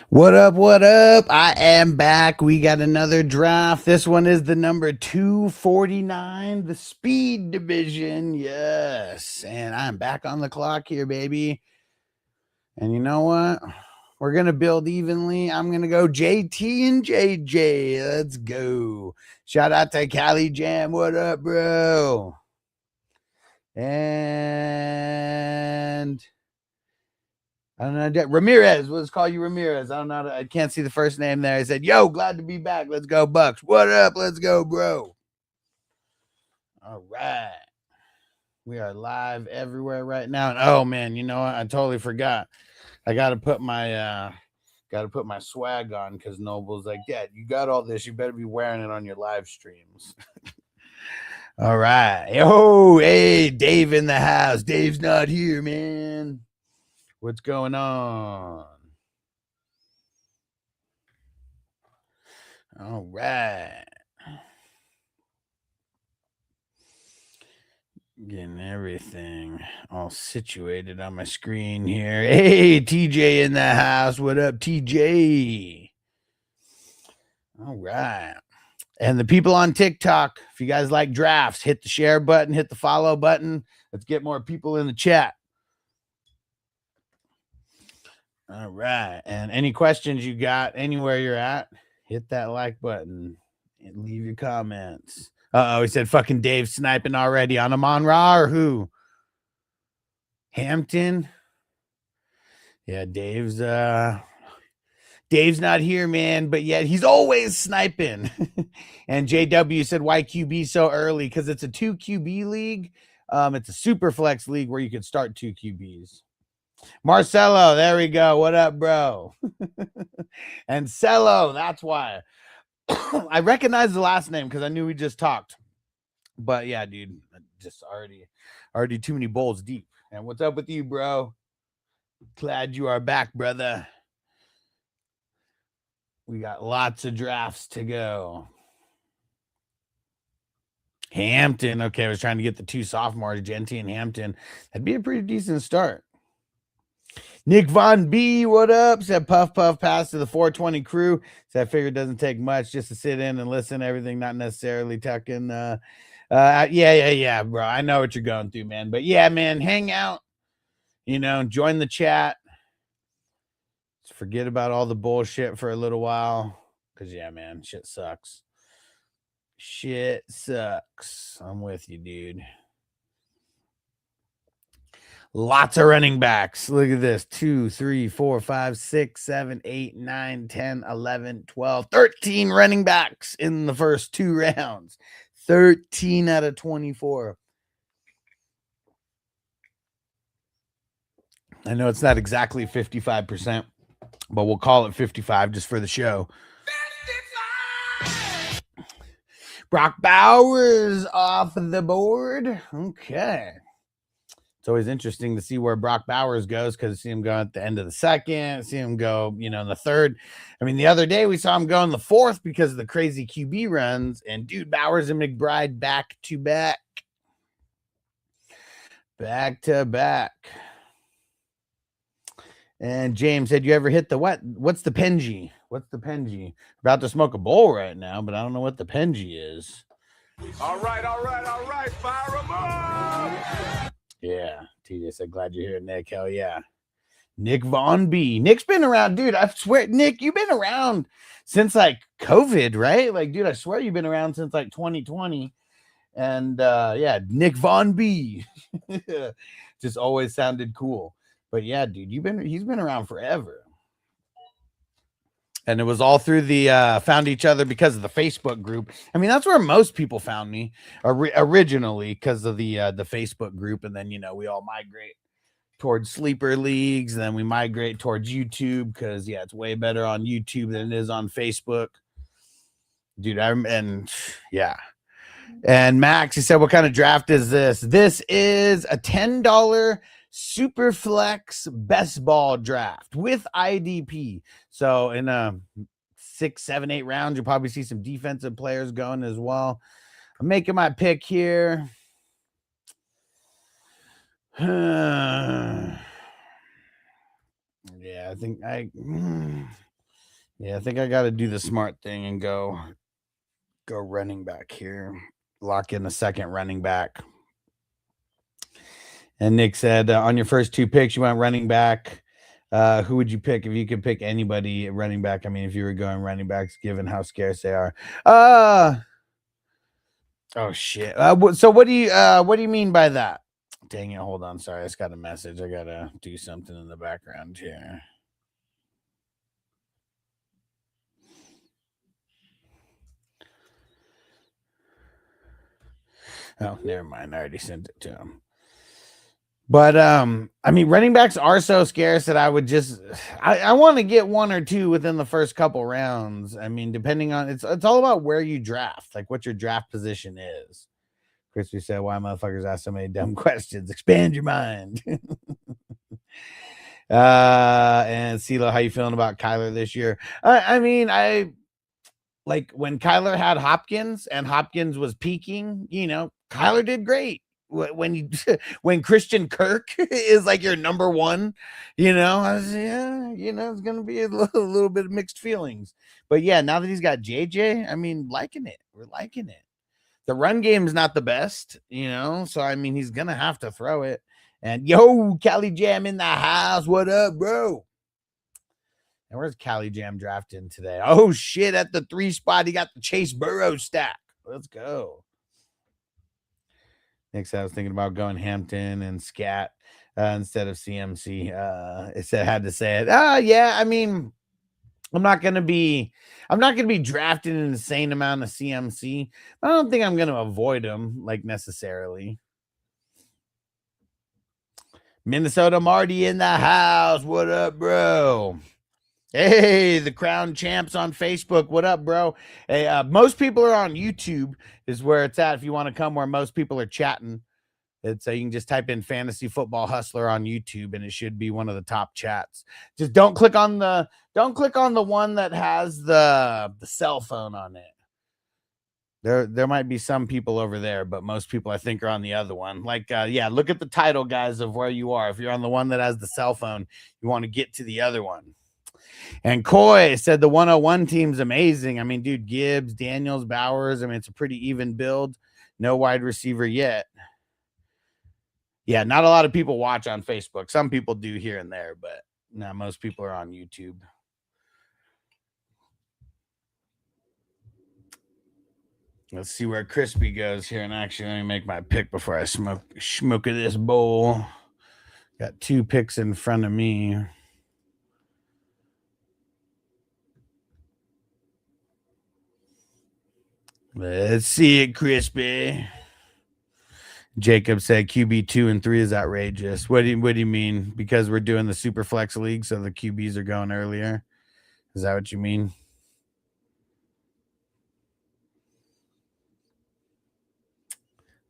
What up? What up? I am back. We got another draft. This one is the number 249, the speed division. Yes. And I'm back on the clock here, baby. And you know what? We're going to build evenly. I'm going to go JT and JJ. Let's go. Shout out to Cali Jam. What up, bro? And I don't know. Ramirez. Let's call you Ramirez. I don't know. I can't see the first name there. He said, yo, glad to be back. Let's go, Bucks. What up? Let's go, bro. All right. We are live everywhere right now. And oh man, you know what? I totally forgot. I gotta put my swag on because Noble's like, Dad, you got all this. You better be wearing it on your live streams. All right. Yo, hey, Dave in the house. Dave's not here, man. What's going on? All right. Getting everything all situated on my screen here. Hey, TJ in the house. What up, TJ? All right. And the people on TikTok, if you guys like drafts, hit the share button, hit the follow button. Let's get more people in the chat. All right. And any questions you got anywhere you're at, hit that like button and leave your comments. He said fucking Dave sniping already on Amon Ra or who? Hampton. Yeah, Dave's not here, man, but yet he's always sniping. And JW said, why QB so early? Because it's a 2 QB league. It's a Superflex league where you can start 2 QBs. Marcelo, there we go. What up, bro? And Cello, that's why. I recognize the last name because I knew we just talked. But yeah, dude, just already too many bowls deep. And what's up with you, bro? Glad you are back, brother. We got lots of drafts to go. Hampton. Okay, I was trying to get the 2 sophomores, Genty and Hampton. That'd be a pretty decent start. Nick Von B, what up? Said puff pass to the 420 crew. Said I figure it doesn't take much just to sit in and listen to everything, not necessarily tucking. Yeah, bro. I know what you're going through, man. But yeah, man, hang out. Join the chat. Just forget about all the bullshit for a little while. Because, yeah, man, shit sucks. Shit sucks. I'm with you, dude. Lots of running backs. Look at this. 2, 3, 4, 5, 6, 7, 8, 9, 10, 11, 12, 13 running backs in the first 2 rounds. 13 out of 24. I know it's not exactly 55%, but we'll call it 55 just for the show. 55! Brock Bowers off the board. Okay. It's always interesting to see where Brock Bowers goes because see him go at the end of the second, see him go, in the third. I mean, the other day we saw him go in the fourth because of the crazy QB runs. And dude, Bowers and McBride back to back. Back to back. And James said, you ever hit the what? What's the Penji? What's the Penji? About to smoke a bowl right now, but I don't know what the Penji is. All right. Fire them up. Yeah. TJ said, glad you're here, Nick. Hell yeah. Nick Von B. Nick's been around, dude. I swear, Nick, you've been around since like COVID, right? Like, dude, I swear you've been around since like 2020. And yeah, Nick Von B. Just always sounded cool. But yeah, dude, he's been around forever. And it was all through the found each other because of the Facebook group. I mean, that's where most people found me originally because of the Facebook group. And then, we all migrate towards sleeper leagues. And then we migrate towards YouTube because, yeah, it's way better on YouTube than it is on Facebook. Dude, yeah. And Max, he said, what kind of draft is this? This is a $10 Superflex best ball draft with IDP. So in a 6, 7, 8 rounds, you'll probably see some defensive players going as well. I'm making my pick here. Yeah, I think Yeah, I think I got to do the smart thing and go running back here. Lock in the second running back. And Nick said, on your first 2 picks, you went running back. Who would you pick if you could pick anybody running back? I mean, if you were going running backs, given how scarce they are. Oh shit. So what do you mean by that? Dang it! Hold on. Sorry, I just got a message. I gotta do something in the background here. Oh, never mind. I already sent it to him. But I mean, running backs are so scarce that I would just I want to get 1 or 2 within the first couple rounds. I mean, depending on it's all about where you draft, like what your draft position is. Christy said, "Why motherfuckers ask so many dumb questions? Expand your mind." And CeeLo, how you feeling about Kyler this year? I mean, I like when Kyler had Hopkins and Hopkins was peaking, Kyler did great. When you when Christian Kirk is like your number 1, I was it's gonna be a little bit of mixed feelings. But yeah, now that he's got JJ, I mean, liking it. We're liking it. The run game is not the best, so I mean, he's gonna have to throw it. And yo, Cali Jam in the house. What up, bro? And where's Cali Jam drafting today? Oh shit, at the 3 spot, he got the Chase Burrow stack. Let's go. Next, I was thinking about going Hampton and Scat instead of CMC. It said had to say it. Yeah, I mean, I'm not gonna be drafting an insane amount of CMC. I don't think I'm gonna avoid him like necessarily. Minnesota Marty in the house. What up, bro? Hey, the Crown Champs on Facebook. What up, bro? Hey, most people are on YouTube is where it's at. If you want to come where most people are chatting, it's you can just type in Fantasy Football Hustler on YouTube and it should be one of the top chats. Just don't click on the one that has the cell phone on it. There might be some people over there, but most people I think are on the other one. Like, yeah, look at the title, guys, of where you are. If you're on the one that has the cell phone, you want to get to the other one. And Coy said the 101 team's amazing. I mean, dude, Gibbs, Daniels, Bowers. I mean, it's a pretty even build. No wide receiver yet. Yeah, not a lot of people watch on Facebook. Some people do here and there, but no, most people are on YouTube. Let's see where Crispy goes here. And actually, let me make my pick before I smoke of this bowl. Got 2 picks in front of me. Let's see it, Crispy. Jacob said QB 2 and 3 is outrageous. What do you mean? Because we're doing the Superflex league, so the QBs are going earlier. Is that what you mean?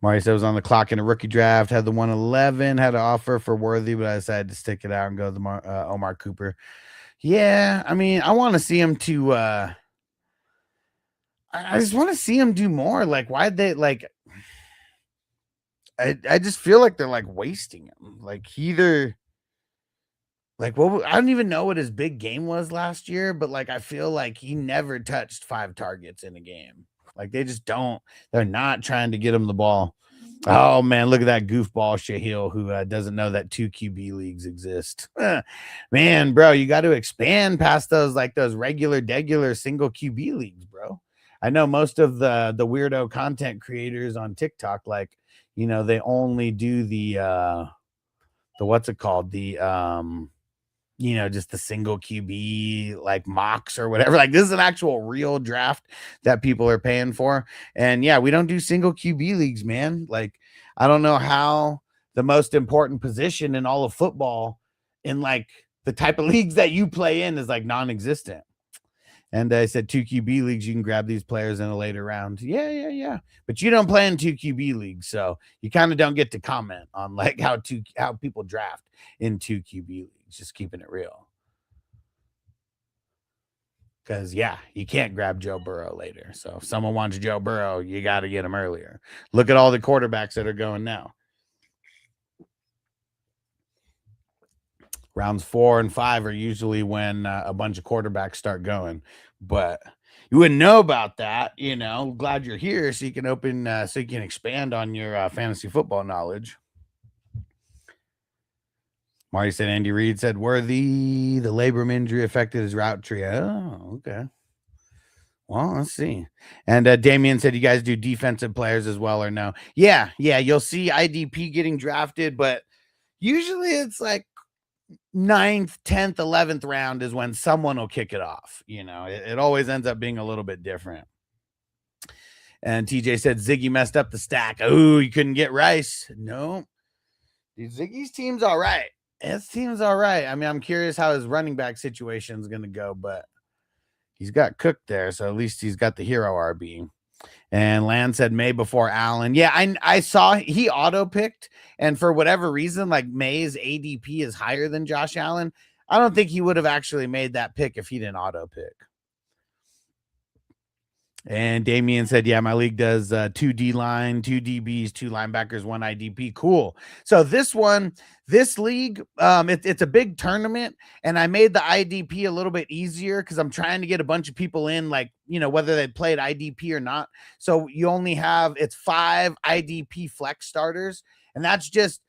Mario said was on the clock in a rookie draft, had the 111, had an offer for Worthy, but I decided to stick it out and go the Omar Cooper. Yeah, I mean, I want to see him to I just want to see him do more. Like, why'd they like I just feel like they're like wasting him. Like either like what I don't even know what his big game was last year, but like I feel like he never touched 5 targets in a game. Like they just don't. They're not trying to get him the ball. Oh man, look at that goofball Shahil who doesn't know that 2 QB leagues exist. Man, bro, you got to expand past those regular single QB leagues, bro. I know most of the weirdo content creators on TikTok, like they only do the what's it called, the just the single QB like mocks or whatever. Like this is an actual real draft that people are paying for. And yeah, we don't do single QB leagues, man. Like I don't know how the most important position in all of football in like the type of leagues that you play in is like non-existent. And I said 2 QB leagues, you can grab these players in a later round. Yeah. But you don't play in 2 QB leagues, so you kind of don't get to comment on like how people draft in 2 QB leagues. Just keeping it real. Because yeah, you can't grab Joe Burrow later. So if someone wants Joe Burrow, you got to get him earlier. Look at all the quarterbacks that are going now. Rounds 4 and 5 are usually when a bunch of quarterbacks start going, but you wouldn't know about that. Glad you're here so you can so you can expand on your fantasy football knowledge. Marty said Andy Reid said Worthy, the labrum injury affected his route tree. Oh, okay. Well, let's see. And Damian said, you guys do defensive players as well or no? Yeah. You'll see IDP getting drafted, but usually it's like 9th, 10th, 11th round is when someone will kick it off. It always ends up being a little bit different. And TJ said Ziggy messed up the stack. Oh, you couldn't get Rice. No. Dude, Ziggy's team's all right. His team's all right. I mean, I'm curious how his running back situation is going to go, but he's got Cook there, so at least he's got the hero RB. And Land said May before Allen. Yeah, I saw he auto-picked, and for whatever reason, like May's ADP is higher than Josh Allen. I don't think he would have actually made that pick if he didn't auto-pick. And Damian said, yeah, my league does 2 D-line, 2 DBs, 2 linebackers, 1 IDP. Cool. So this league, it's a big tournament, and I made the IDP a little bit easier because I'm trying to get a bunch of people in, like, whether they played IDP or not. So you only it's 5 IDP flex starters, and that's just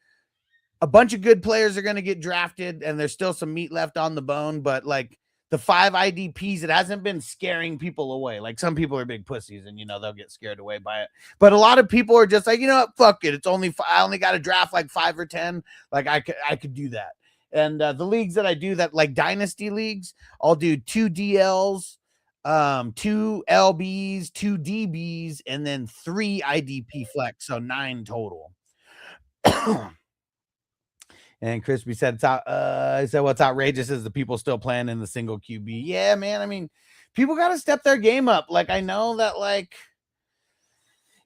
a bunch of good players are going to get drafted, and there's still some meat left on the bone, but like, the 5 IDPs, it hasn't been scaring people away. Like, some people are big pussies and, they'll get scared away by it. But a lot of people are just like, what, fuck it. It's only, I only got to draft like 5 or 10. Like, I could do that. And the leagues that I do that, like dynasty leagues, I'll do 2 DLs, 2 LBs, 2 DBs, and then 3 IDP flex. So 9 total. And Crispy said it's out. He said what's outrageous is the people still playing in the single QB. Yeah, man. I mean, people got to step their game up. Like, I know that, like,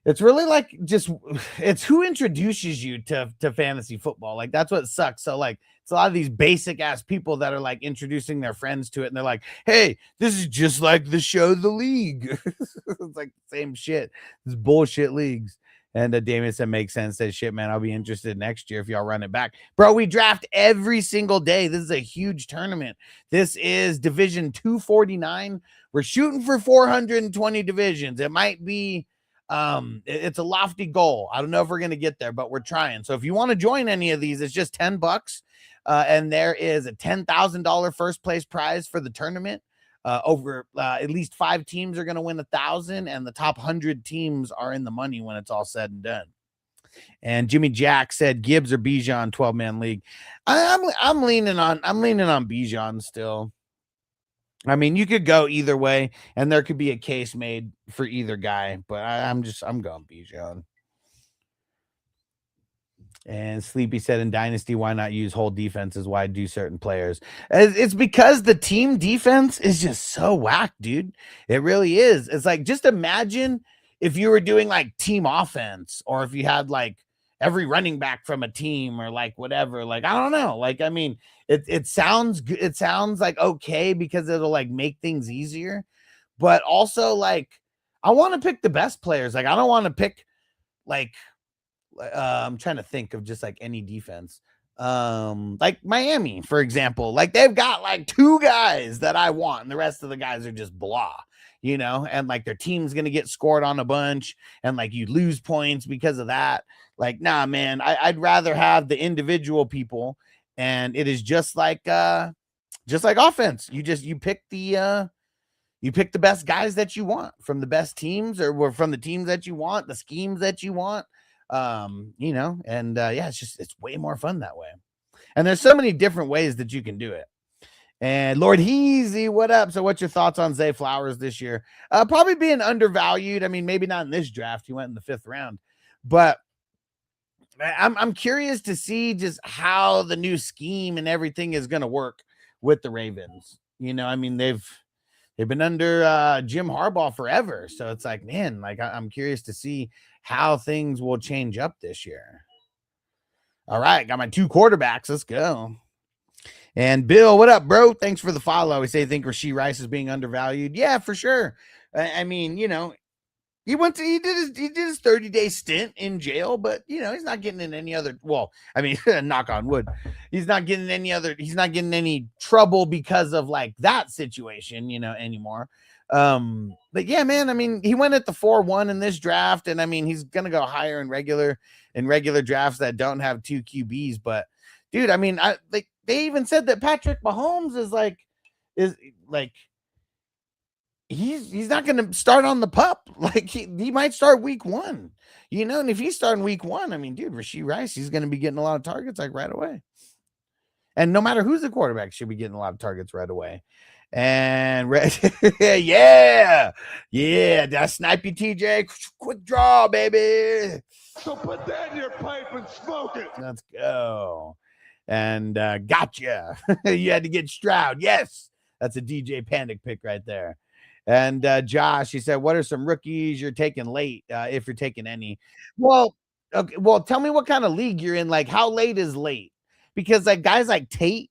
it's really like it's who introduces you to fantasy football. Like, that's what sucks. So, like, it's a lot of these basic ass people that are like introducing their friends to it, and they're like, hey, this is just like the show The League. It's like the same shit. It's bullshit leagues. And Damien said, makes sense. Says, shit, man, I'll be interested next year if y'all run it back. Bro, we draft every single day. This is a huge tournament. This is Division 249. We're shooting for 420 divisions. It might be, it's a lofty goal. I don't know if we're going to get there, but we're trying. So if you want to join any of these, it's just $10. And there is a $10,000 first place prize for the tournament. Over at least 5 teams are going to win 1,000, and the top 100 teams are in the money when it's all said and done. And Jimmy Jack said Gibbs or Bijan 12-man league. I'm leaning on Bijan still. I mean, you could go either way, and there could be a case made for either guy, but I'm going Bijan. And Sleepy said in Dynasty, why not use whole defenses? Why do certain players? It's because the team defense is just so whack, dude. It really is. It's like, just imagine if you were doing like team offense, or if you had like every running back from a team, or like whatever. Like, I don't know. Like, I mean, it sounds good. It sounds like okay because it'll like make things easier. But also, like, I want to pick the best players. Like, I don't want to pick like, I'm trying to think of just like any defense, like Miami, for example. Like, they've got like 2 guys that I want, and the rest of the guys are just blah, and like their team's gonna get scored on a bunch, and like you lose points because of that. Like, nah, man, I'd rather have the individual people, and it is just like offense. You pick the best guys that you want from the best teams, or from the teams that you want, the schemes that you want. Yeah, it's way more fun that way. And there's so many different ways that you can do it. And Lord Heezy, what up? So what's your thoughts on Zay Flowers this year? Probably being undervalued. I mean, maybe not in this draft. He went in the 5th round, but I'm curious to see just how the new scheme and everything is going to work with the Ravens. I mean, they've been under Jim Harbaugh forever. So it's like, man, like I'm curious to see how things will change up this year. All right, got my 2 quarterbacks. Let's go. And Bill, what up, bro? Thanks for the follow. We say, think Rasheed Rice is being undervalued. Yeah, for sure. I mean, He did his 30-day stint in jail, but you know, he's not getting in any other, well, I mean, knock on wood, he's not getting any trouble because of like that situation, you know, anymore. But yeah, man, I mean, he went at the 4-1 in this draft, and I mean, he's gonna go higher in regular drafts that don't have 2 QBs. But dude, I mean, they even said that Patrick Mahomes is like he's not going to start on the pup. Like he might start week 1, you know, and if he's starting week 1, I mean, dude, Rasheed Rice, he's going to be getting a lot of targets like right away. And no matter who's the quarterback, should be getting a lot of targets right away. And yeah, that snipe you, TJ. Quick draw, baby. So put that in your pipe and smoke it. Let's go. And gotcha. You had to get Stroud. Yes, that's a DJ Panic pick right there. And Josh, he said, what are some rookies you're taking late, if you're taking any? Well, okay, well, tell me what kind of league you're in. Like, how late is late? Because like guys like Tate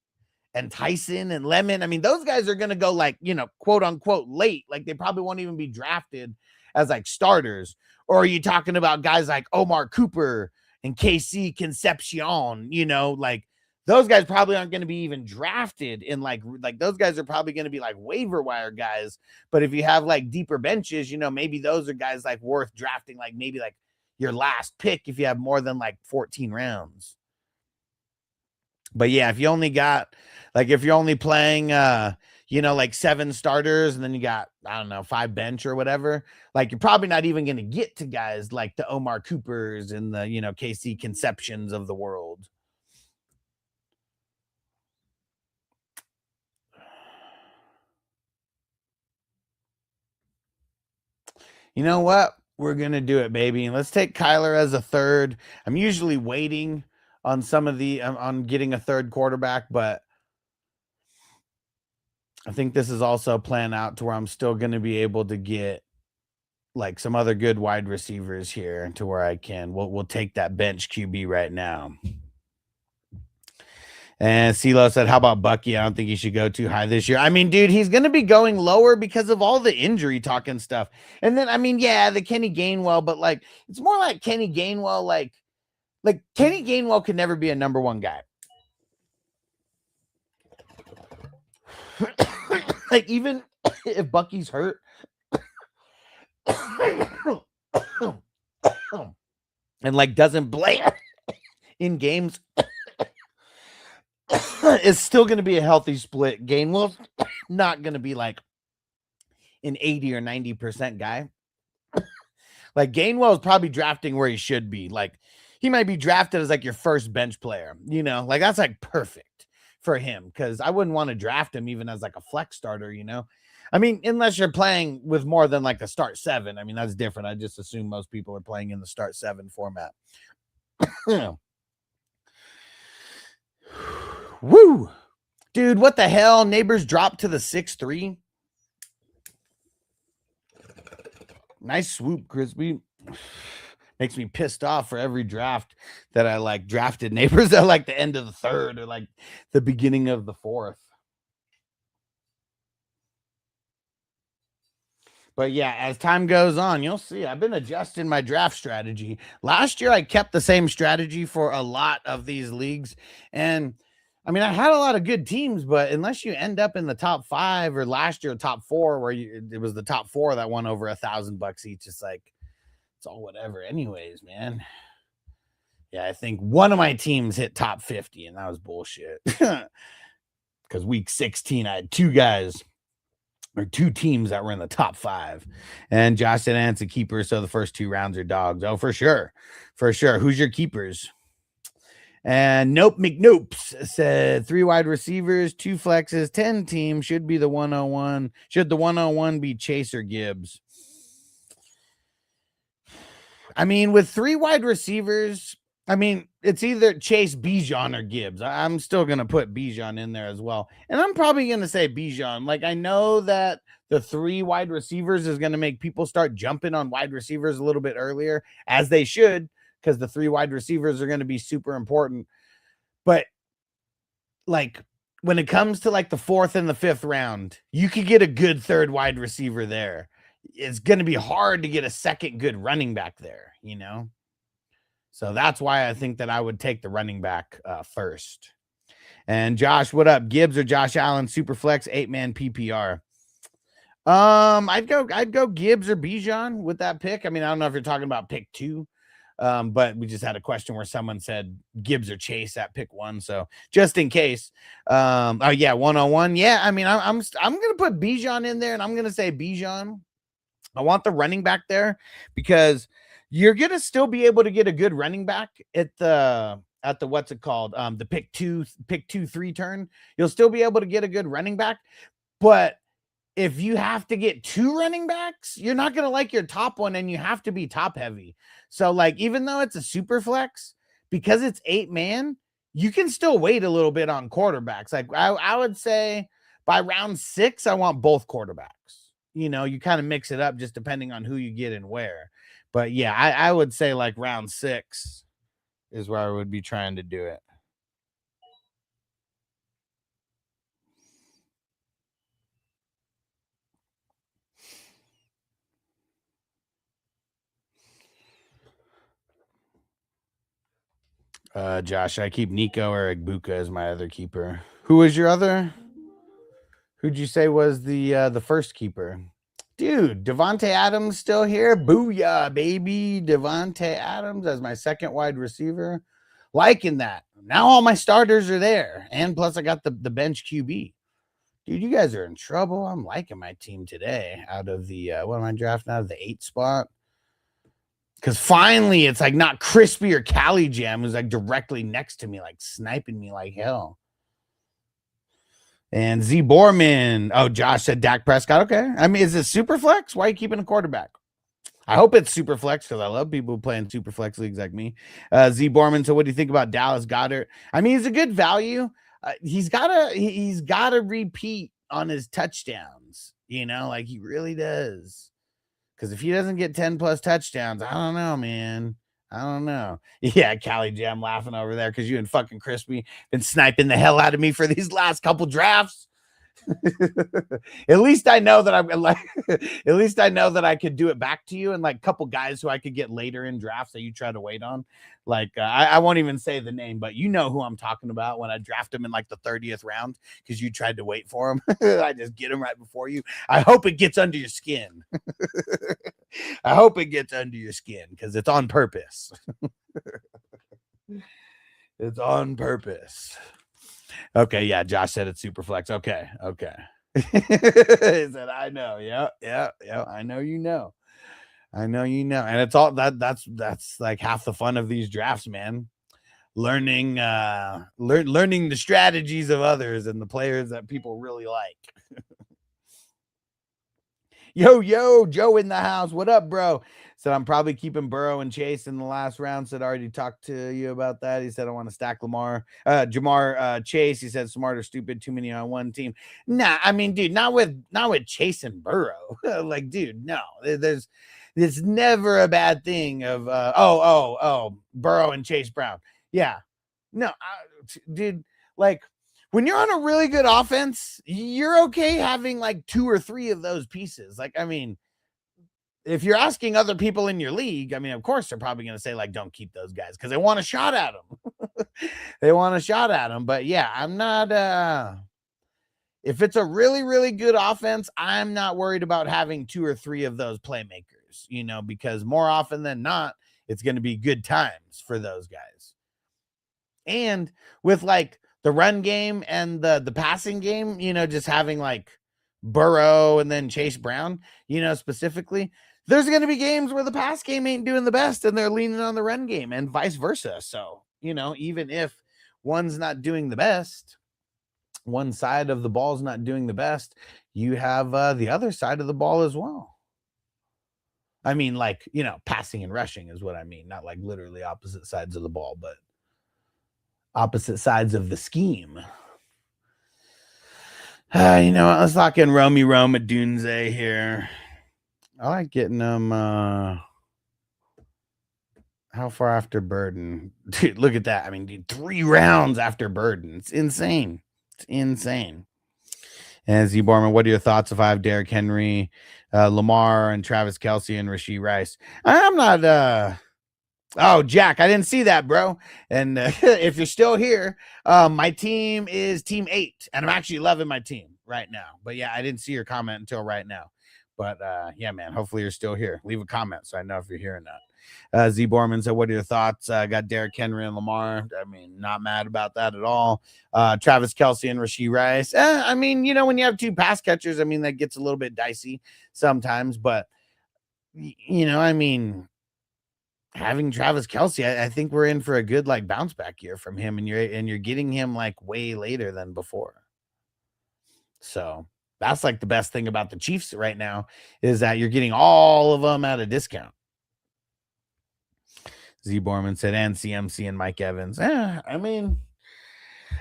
and Tyson and Lemon, I mean, those guys are going to go like, you know, quote unquote late. Like they probably won't even be drafted as like starters. Or are you talking about guys like Omar Cooper and KC Concepcion, you know, like those guys probably aren't going to be even drafted in like those guys are probably going to be like waiver wire guys. But if you have like deeper benches, you know, maybe those are guys like worth drafting, like maybe like your last pick if you have more than like 14 rounds. But yeah, if you only got like, if you're only playing, you know, like 7 starters and then you got, I don't know, 5 bench or whatever, like you're probably not even going to get to guys like the Omar Coopers and the, you know, KC Conceptions of the world. You know what? We're going to do it, baby. And let's take Kyler as a third. I'm usually waiting on some of the, on getting a third quarterback, but I think this is also playing out to where I'm still going to be able to get like some other good wide receivers here to where I can, we'll take that bench QB right now. And CeeLo said, how about Bucky? I don't think he should go too high this year. I mean, dude, he's going to be going lower because of all the injury talk and stuff. And then, I mean, yeah, the Kenny Gainwell, but like, it's more like Kenny Gainwell, like Kenny Gainwell could never be a number 1 guy. Like, even if Bucky's hurt and like doesn't play in games, it's still going to be a healthy split. Gainwell's not going to be like an 80 or 90% guy. Like Gainwell is probably drafting where he should be. Like he might be drafted as like your first bench player, you know, like that's like perfect for him. Cause I wouldn't want to draft him even as like a flex starter, you know? I mean, unless you're playing with more than like the start 7. I mean, that's different. I just assume most people are playing in the start 7 format. Woo, dude, what the hell? Neighbors dropped to the 6-3. Nice swoop, Crispy. Makes me pissed off for every draft that I like drafted Neighbors at like the end of the 3rd or like the beginning of the 4th. But yeah, as time goes on, you'll see I've been adjusting my draft strategy. Last year, I kept the same strategy for a lot of these leagues. And I mean, I had a lot of good teams, but unless you end up in the top 5 or last year, top 4, where it was the top 4 that won over $1,000 each, it's like, it's all whatever anyways, man. Yeah, I think one of my teams hit top 50 and that was bullshit. Because week 16, I had 2 guys or 2 teams that were in the top 5. And Josh said, it's a keeper, so the first 2 rounds are dogs. Oh, for sure. For sure. Who's your keepers? And Nope McNopes said 3 wide receivers, 2 flexes, 10 teams. Should be the 101. Should the 101 be Chase or Gibbs? I mean, with 3 wide receivers, I mean, it's either Chase, Bijan, or Gibbs. I'm still going to put Bijan in there as well. And I'm probably going to say Bijan. Like, I know that the 3 wide receivers is going to make people start jumping on wide receivers a little bit earlier, as they should, because the 3 wide receivers are going to be super important. But, like, when it comes to, like, the 4th and the 5th round, you could get a good 3rd wide receiver there. it's going to be hard to get a second good running back there, you know? So that's why I think that I would take the running back first. And Josh, what up? Gibbs or Josh Allen, Superflex, 8-man PPR. I'd go Gibbs or Bijan with that pick. I mean, I don't know if you're talking about pick 2. But we just had a question where someone said Gibbs or Chase at pick 1. So just in case. Oh yeah, 101. Yeah, I mean, I'm gonna put Bijan in there, and I'm gonna say Bijan. I want the running back there because you're gonna still be able to get a good running back at the what's it called? The pick 2-3 turn. You'll still be able to get a good running back, but if you have to get 2 running backs, you're not going to like your top one, and you have to be top heavy. So like, even though it's a super flex, because it's 8-man, you can still wait a little bit on quarterbacks. Like I would say by round 6, I want both quarterbacks. You know, you kind of mix it up just depending on who you get and where. But yeah, I would say like round 6 is where I would be trying to do it. Josh, I keep Nico or Egbuka as my other keeper. Who was your other? Who'd you say was the first keeper? Dude, Devontae Adams still here. Booyah, baby. Devontae Adams as my second wide receiver. Liking that. Now all my starters are there. And plus I got the bench QB. Dude, you guys are in trouble. I'm liking my team today out of the what am I drafting out of the 8 spot? Because finally it's like not Crispy or Cali Jam who's like directly next to me, like sniping me like hell. And Z Borman. Oh, Josh said Dak Prescott. Okay. I mean, is it super flex? Why are you keeping a quarterback? I hope it's super flex because I love people playing super flex leagues like me. Z Borman. So what do you think about Dallas Goedert? I mean, he's a good value. He's gotta repeat on his touchdowns, you know, like he really does. Because if he doesn't get 10 plus touchdowns, I don't know, man. I don't know. Yeah, Cali Jam laughing over there because you and fucking Crispy been sniping the hell out of me for these last couple drafts. At least I know that I'm like, at least I know that I could do it back to you and like a couple guys who I could get later in drafts that you try to wait on. Like I won't even say the name, but you know who I'm talking about when I draft him in like the 30th round because you tried to wait for him. I just get him right before you. I hope it gets under your skin. I hope it gets under your skin because it's on purpose. It's on purpose. Okay, yeah, Josh said it's super flex. Okay. He said, I know. Yeah. I know you know. And it's all that's like half the fun of these drafts, man. Learning learning the strategies of others and the players that people really like. Yo, Joe in the house. What up, bro? Said I'm probably keeping Burrow and Chase in the last round. Said I already talked to you about that. He said I want to stack Jamar Chase. He said smart or stupid, too many on one team. Nah, I mean, dude, not with Chase and Burrow. Like, dude, no. There's never a bad thing of Burrow and Chase Brown. Yeah. No, dude, like when you're on a really good offense, you're okay having like 2 or 3 of those pieces. Like, I mean, if you're asking other people in your league, I mean, of course, they're probably going to say, like, don't keep those guys because they want a shot at them. They want a shot at them. But yeah, I'm not, if it's a really, really good offense, I'm not worried about having 2 or 3 of those playmakers, you know, because more often than not, it's going to be good times for those guys. And with like the run game and the passing game, you know, just having like Burrow and then Chase Brown, you know, specifically, there's going to be games where the pass game ain't doing the best and they're leaning on the run game and vice versa. So, you know, even if one's not doing the best, one side of the ball is not doing the best, you have the other side of the ball as well. I mean, like, you know, passing and rushing is what I mean, not like literally opposite sides of the ball, but opposite sides of the scheme. You know, let's lock in Romy Rome at Dunze here. I like getting them. How far after Burden? Dude, look at that. I mean, dude, 3 rounds after Burden. It's insane. It's insane. And Z Borman, what are your thoughts if I have Derrick Henry, Lamar, and Travis Kelce and Rasheed Rice? I'm not. Oh, Jack, I didn't see that, bro. And if you're still here, my team is team 8, and I'm actually loving my team right now. But yeah, I didn't see your comment until right now. But yeah, man, hopefully you're still here. Leave a comment so I know if you're here or not. Z Borman said, what are your thoughts? Got Derrick Henry and Lamar. I mean, not mad about that at all. Travis Kelce and Rasheed Rice. I mean, you know, when you have 2 pass catchers, I mean, that gets a little bit dicey sometimes. But, you know, I mean, having Travis Kelce, I think we're in for a good like bounce back year from him, and you're getting him like way later than before. So that's like the best thing about the Chiefs right now is that you're getting all of them at a discount. Z Borman said, and CMC and Mike Evans. I mean,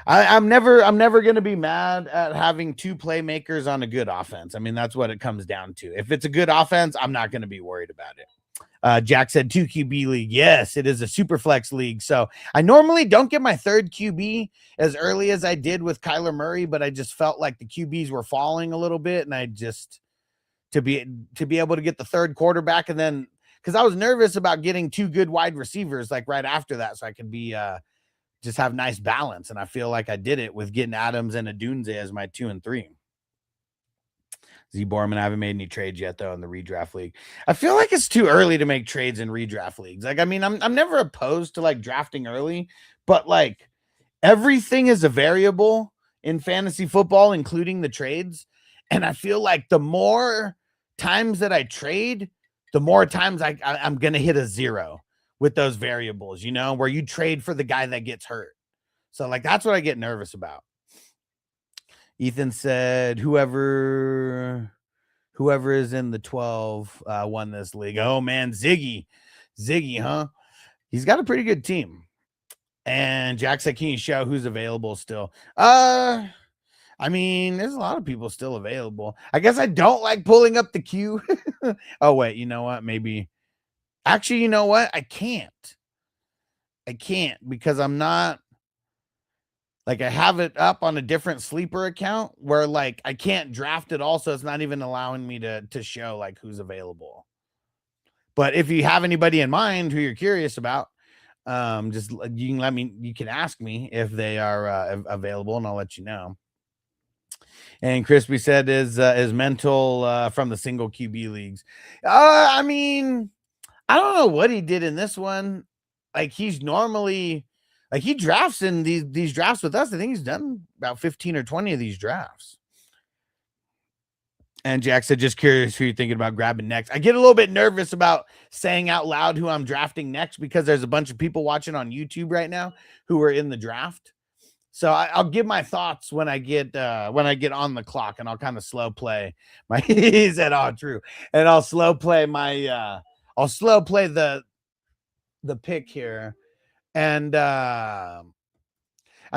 I'm never gonna be mad at having 2 playmakers on a good offense. I mean, that's what it comes down to. If it's a good offense, I'm not gonna be worried about it. Jack said 2 QB league. Yes, it is a Superflex league. So I normally don't get my 3rd QB as early as I did with Kyler Murray, but I just felt like the QBs were falling a little bit, and I just to be able to get the 3rd quarterback, and then because I was nervous about getting 2 good wide receivers like right after that, so I could be just have nice balance, and I feel like I did it with getting Adams and Adunze as my 2 and 3. Z Borman, I haven't made any trades yet though in the redraft league. I feel like it's too early to make trades in redraft leagues. Like, I mean, I'm never opposed to like drafting early, but like everything is a variable in fantasy football, including the trades. And I feel like the more times that I trade, the more times I'm gonna hit a 0 with those variables, you know, where you trade for the guy that gets hurt. So like that's what I get nervous about. Ethan said, whoever is in the 12 won this league. Oh man, Ziggy, huh? He's got a pretty good team. And Jack said, can you show who's available still? I mean, there's a lot of people still available. I guess I don't like pulling up the queue. Oh wait, you know what? Maybe actually, you know what? I can't because I'm not like, I have it up on a different sleeper account where like I can't draft it all, so it's not even allowing me to show like who's available. But if you have anybody in mind who you're curious about, just you can ask me if they are available, and I'll let you know. And Crispy said is mental from the single QB leagues. I mean, I don't know what he did in this one. Like, he's normally like he drafts in these drafts with us. I think he's done about 15 or 20 of these drafts. And Jack said, just curious who you're thinking about grabbing next. I get a little bit nervous about saying out loud who I'm drafting next because there's a bunch of people watching on YouTube right now who are in the draft. So I'll give my thoughts when I get on the clock, and I'll kind of slow play my. He said, "Oh, true," and I'll slow play my. I'll slow play the pick here, and I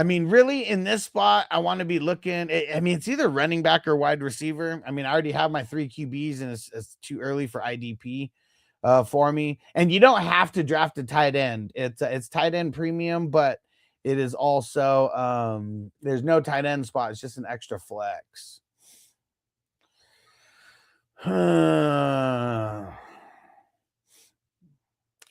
mean, really, in this spot, I want to be looking. I mean, it's either running back or wide receiver. I mean, I already have my 3 QBs, and it's too early for IDP for me. And you don't have to draft a tight end. It's tight end premium, but it is also there's no tight end spot. It's just an extra flex.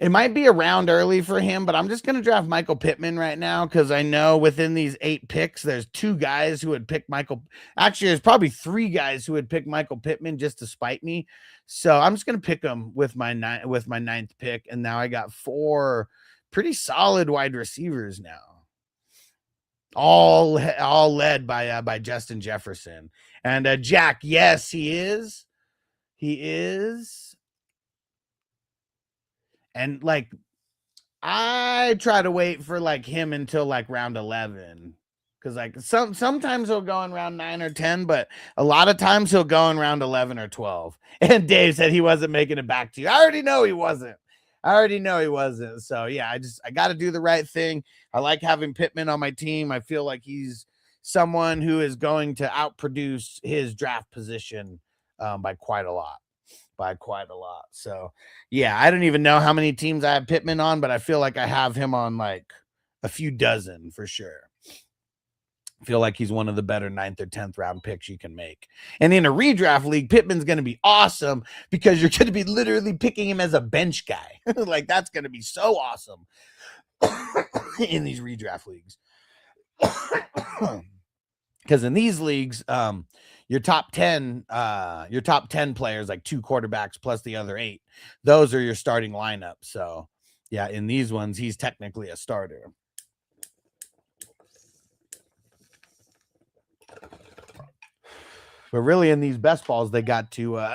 It might be a round early for him, but I'm just going to draft Michael Pittman right now because I know within these 8 picks, there's 2 guys who would pick Michael. Actually, there's probably 3 guys who would pick Michael Pittman just to spite me. So I'm just going to pick him with my 9th pick, and now I got 4 pretty solid wide receivers now, all led by Justin Jefferson. And Jack, yes, he is. And like, I try to wait for like him until like round 11, because like sometimes he'll go in round 9 or 10, but a lot of times he'll go in round 11 or 12. And Dave said he wasn't making it back to you. I already know he wasn't. So yeah, I got to do the right thing. I like having Pittman on my team. I feel like he's someone who is going to outproduce his draft position by quite a lot. So yeah, I don't even know how many teams I have Pittman on, but I feel like I have him on like a few dozen for sure. Feel like he's one of the better 9th or 10th round picks you can make. And in a redraft league, Pittman's going to be awesome because you're going to be literally picking him as a bench guy. Like, that's going to be so awesome in these redraft leagues. Because in these leagues, your top 10 players, like 2 quarterbacks plus the other 8, those are your starting lineup. So yeah, in these ones, he's technically a starter. But really, in these best balls, they got to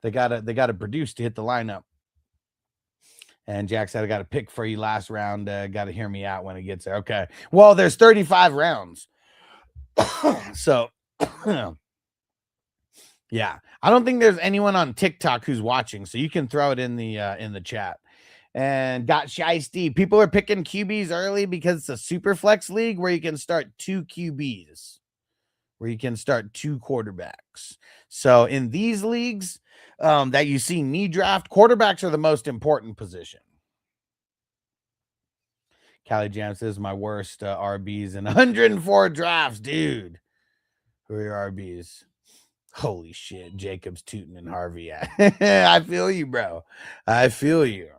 they gotta produce to hit the lineup. And Jack said, I got to pick for you last round. Got to hear me out when it gets there. Okay. Well, there's 35 rounds. So, yeah, I don't think there's anyone on TikTok who's watching, so you can throw it in the chat. And got Shiesty. People are picking QBs early because it's a super flex league where you can start 2 QBs, where you can start 2 quarterbacks. So in these leagues that you see me draft, quarterbacks are the most important position. Callie Jam says my worst RBs in 104 drafts, dude. Who are your RBs? Holy shit, Jacobs, Tootin, and Harvey. I feel you, bro. I feel you.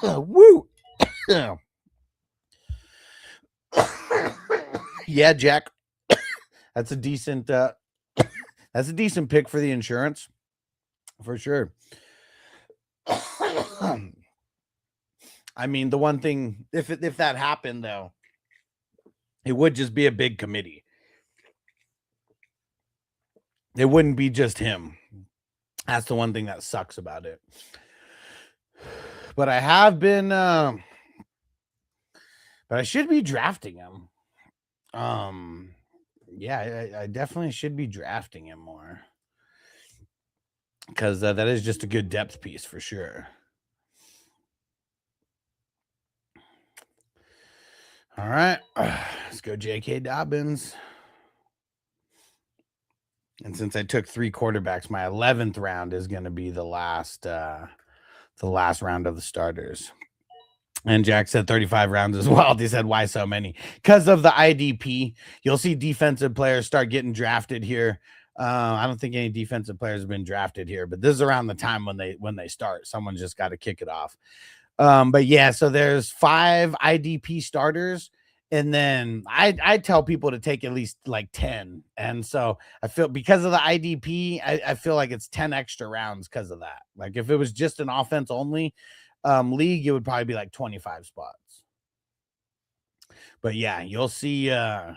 Woo. Yeah, Jack. That's a decent pick for the insurance, for sure. I mean, the one thing, if that happened though, it would just be a big committee. It wouldn't be just him. That's the one thing that sucks about it. But I have been but I should be drafting him. Yeah, I definitely should be drafting him more. Because that is just a good depth piece for sure. All right, let's go J.K. Dobbins. And since I took 3 quarterbacks, my 11th round is going to be the last round of the starters. And Jack said 35 rounds as well. He said, why so many? Because of the IDP. You'll see defensive players start getting drafted here. I don't think any defensive players have been drafted here, but this is around the time when they start. Someone's just got to kick it off. But yeah, so there's 5 IDP starters. And then I tell people to take at least like 10. And so I feel because of the IDP, I feel like it's 10 extra rounds because of that. Like if it was just an offense only league, it would probably be like 25 spots. But yeah, you'll see. So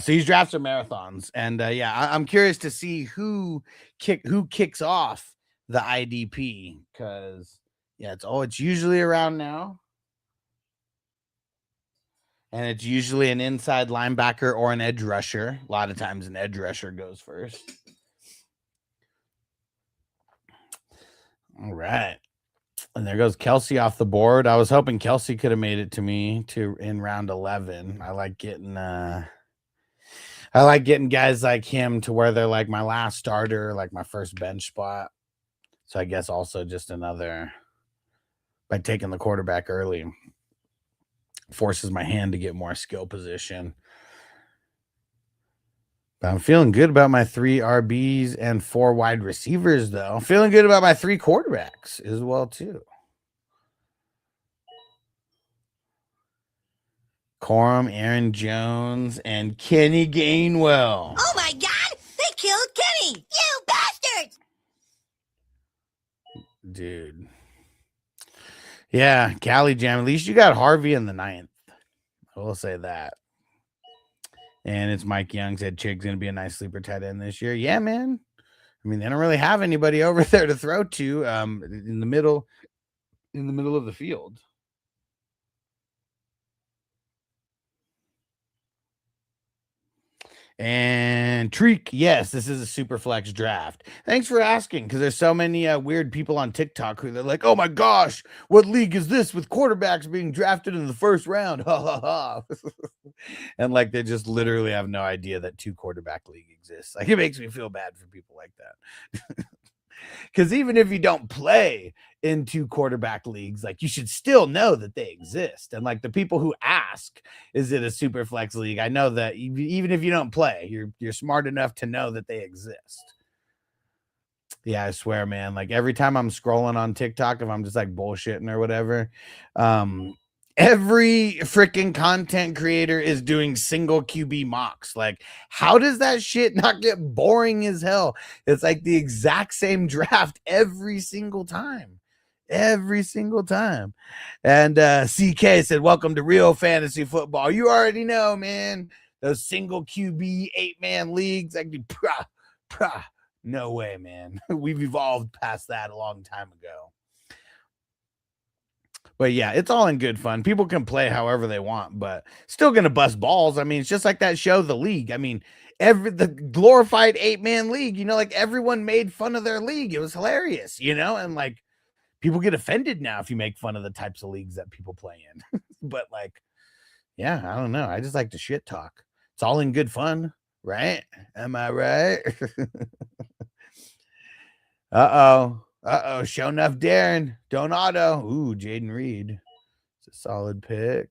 these drafts are marathons. And I'm curious to see who kicks off the IDP because it's usually around now. And it's usually an inside linebacker or an edge rusher. A lot of times an edge rusher goes first. All right. And there goes Kelsey off the board. I was hoping Kelsey could have made it to me in round 11. I like getting guys like him to where they're like my last starter, like my first bench spot. So I guess also just another by taking the quarterback early. Forces my hand to get more skill position. But I'm feeling good about my 3 RBs and 4 wide receivers, though. I'm feeling good about my 3 quarterbacks as well, too. Corum, Aaron Jones, and Kenny Gainwell. Oh, my God! They killed Kenny! You bastards! Dude. Yeah, Callie Jam. At least you got Harvey in the 9th. I will say that. And it's Mike Young said Chig's going to be a nice sleeper tight end this year. Yeah, man. I mean, they don't really have anybody over there to throw to in the middle of the field. And Treek, yes, this is a Superflex draft. Thanks for asking, because there's so many weird people on TikTok who they're like, oh my gosh, what league is this with quarterbacks being drafted in the first round? Ha ha ha. And like they just literally have no idea that 2-quarterback league exists. Like it makes me feel bad for people like that. Because even if you don't play in 2-quarterback leagues, like you should still know that they exist. And like the people who ask, is it a super flex league? I know that even if you don't play, you're smart enough to know that they exist. Yeah, I swear, man. Like every time I'm scrolling on TikTok, if I'm just like bullshitting or whatever, every freaking content creator is doing single QB mocks. Like, how does that shit not get boring as hell? It's like the exact same draft every single time. Every single time. And CK said, welcome to real fantasy football. You already know, man. Those single QB 8-man leagues, like no way, man. We've evolved past that a long time ago. But yeah, it's all in good fun. People can play however they want, but still gonna bust balls. I mean, it's just like that show, The League. I mean, the glorified 8-man league, you know, like everyone made fun of their league. It was hilarious, you know, and like people get offended now if you make fun of the types of leagues that people play in. But like, yeah, I don't know. I just like to shit talk. It's all in good fun, right? Am I right? Uh-oh. Show enough, Darren. Don't auto. Ooh, Jaden Reed. It's a solid pick.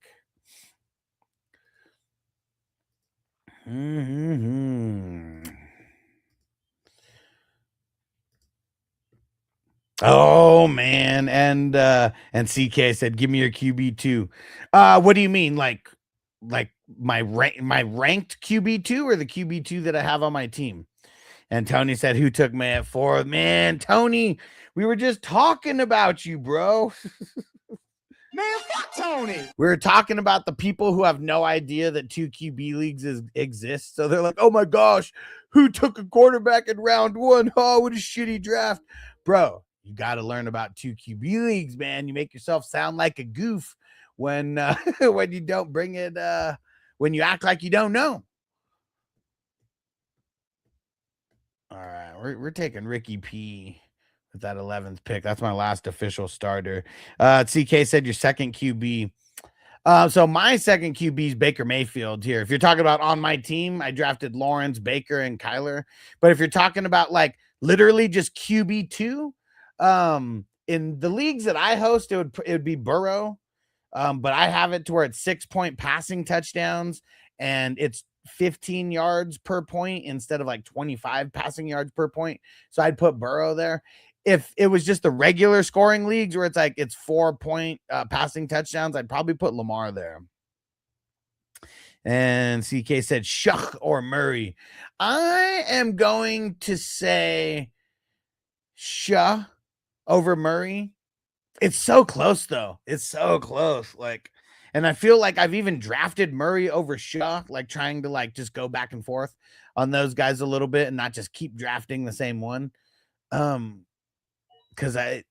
Oh man, and CK said, "Give me your QB2." What do you mean, like my ranked QB2 or the QB2 that I have on my team? And Tony said, "Who took me at 4?" Man, Tony, we were just talking about you, bro. Man, fuck Tony. We were talking about the people who have no idea that 2 QB leagues exist. So they're like, oh my gosh, who took a quarterback in round 1? Oh, what a shitty draft. Bro, you got to learn about 2 QB leagues, man. You make yourself sound like a goof when when you don't bring it, when you act like you don't know. All right, we're taking Ricky P with that 11th pick. That's my last official starter. CK said your second QB. So my second QB is Baker Mayfield here. If you're talking about on my team, I drafted Lawrence, Baker, and Kyler. But if you're talking about like literally just QB2, in the leagues that I host, it would be Burrow. But I have it to where it's 6-point passing touchdowns and it's 15 yards per point instead of like 25 passing yards per point. So I'd put Burrow there. If it was just the regular scoring leagues where it's like it's 4-point passing touchdowns, I'd probably put Lamar there. And CK said Shuck or Murray. I am going to say Shuh over Murray. It's so close though. It's so close. Like, and I feel like I've even drafted Murray over Shaw, like trying to like just go back and forth on those guys a little bit and not just keep drafting the same one. Because I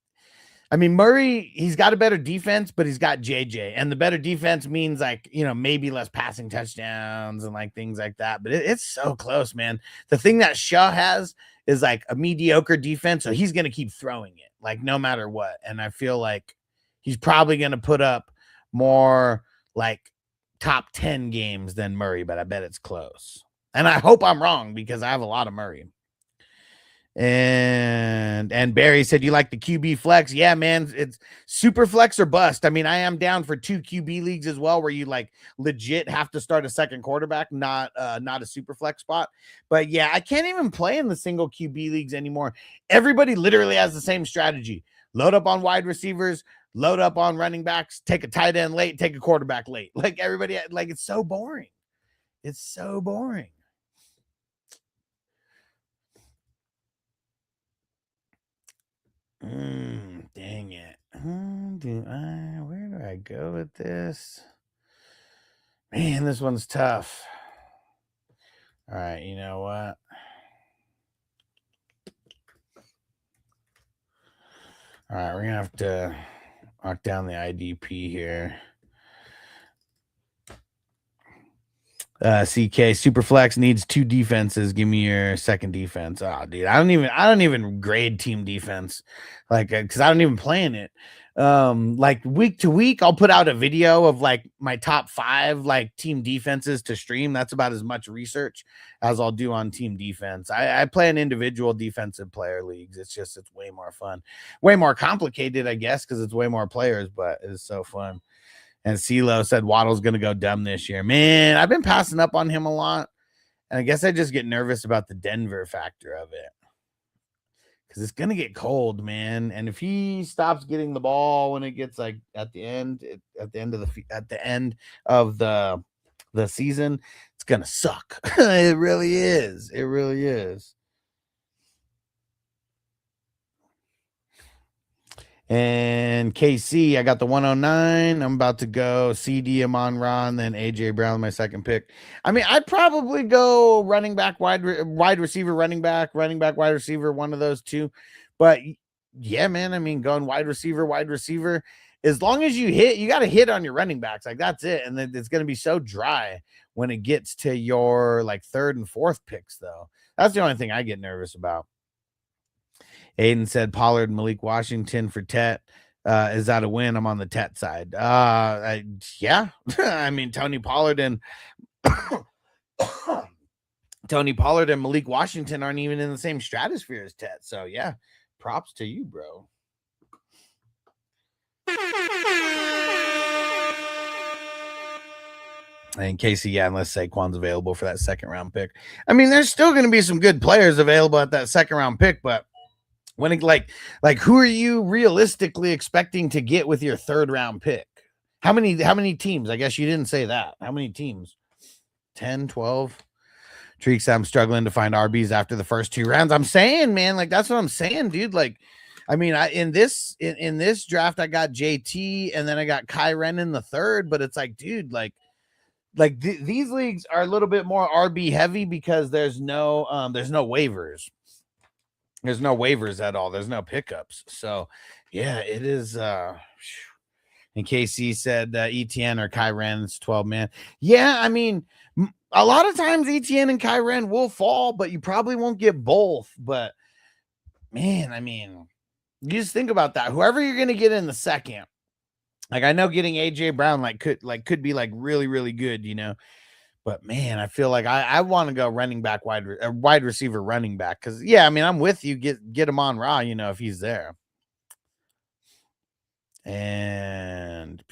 mean, Murray, he's got a better defense, but he's got JJ, and the better defense means like, you know, maybe less passing touchdowns and like things like that. But it's so close, man. The thing that Shaw has is like a mediocre defense, so he's going to keep throwing it like no matter what. And I feel like he's probably going to put up more like top 10 games than Murray, but I bet it's close. And I hope I'm wrong because I have a lot of Murray. And Barry said, you like the QB flex? Yeah, man, it's super flex or bust. I mean, I am down for 2 QB leagues as well, where you like legit have to start a second quarterback, not a super flex spot. But yeah, I can't even play in the single QB leagues anymore. Everybody literally has the same strategy. Load up on wide receivers, load up on running backs, take a tight end late, take a quarterback late. Like everybody, like it's so boring. It's so boring. Dang it. Where do I go with this? Man, this one's tough. All right, you know what? All right, we're going to have to knock down the IDP here. CK Superflex needs 2 defenses. Give me your second defense. Oh, dude, I don't even grade team defense, like, because I don't even plan it. Like week to week, I'll put out a video of like my top 5 like team defenses to stream. That's about as much research as I'll do on team defense. I play in individual defensive player leagues. It's way more fun, way more complicated, I guess, because it's way more players, but it's so fun. And CeeLo said Waddle's going to go dumb this year. Man, I've been passing up on him a lot. And I guess I just get nervous about the Denver factor of it. Because it's going to get cold, man. And if he stops getting the ball when it gets like at the end of the season, it's going to suck. It really is. It really is. And KC, I got the 109. I'm about to go CD, Amon-Ra, and then AJ Brown, my second pick. I mean, I'd probably go running back, wide receiver, running back, wide receiver, one of those two. But yeah, man, I mean, going wide receiver, as long as you hit, you got to hit on your running backs. Like, that's it. And then it's going to be so dry when it gets to your like third and fourth picks, though. That's the only thing I get nervous about. Aiden said Pollard, Malik Washington for Tet. Is that a win? I'm on the Tet side. Yeah. I mean, Tony Pollard and Malik Washington aren't even in the same stratosphere as Tet. So yeah, props to you, bro. And Casey, yeah, unless Saquon's available for that second round pick. I mean, there's still going to be some good players available at that second round pick, but when it like who are you realistically expecting to get with your third round pick? How many teams? I guess you didn't say that. How many teams? 10, 12? Treeks, I'm struggling to find RBs after the first 2 rounds. I'm saying, man, like that's what I'm saying, dude. Like, I mean, in this draft, I got JT and then I got Kyren in the third, but it's like, dude, like these leagues are a little bit more RB heavy because there's no waivers. There's no waivers at all. There's no pickups. So, yeah, it is. And KC said ETN or Kyren's 12-man. Yeah, I mean, a lot of times ETN and Kyren will fall, but you probably won't get both. But, man, I mean, you just think about that. Whoever you're going to get in the second, like I know getting AJ Brown could be like really, really good, you know. But man, I feel like I want to go running back, wide receiver, running back. Because yeah, I mean, I'm with you. Get him on Raw, you know, if he's there. And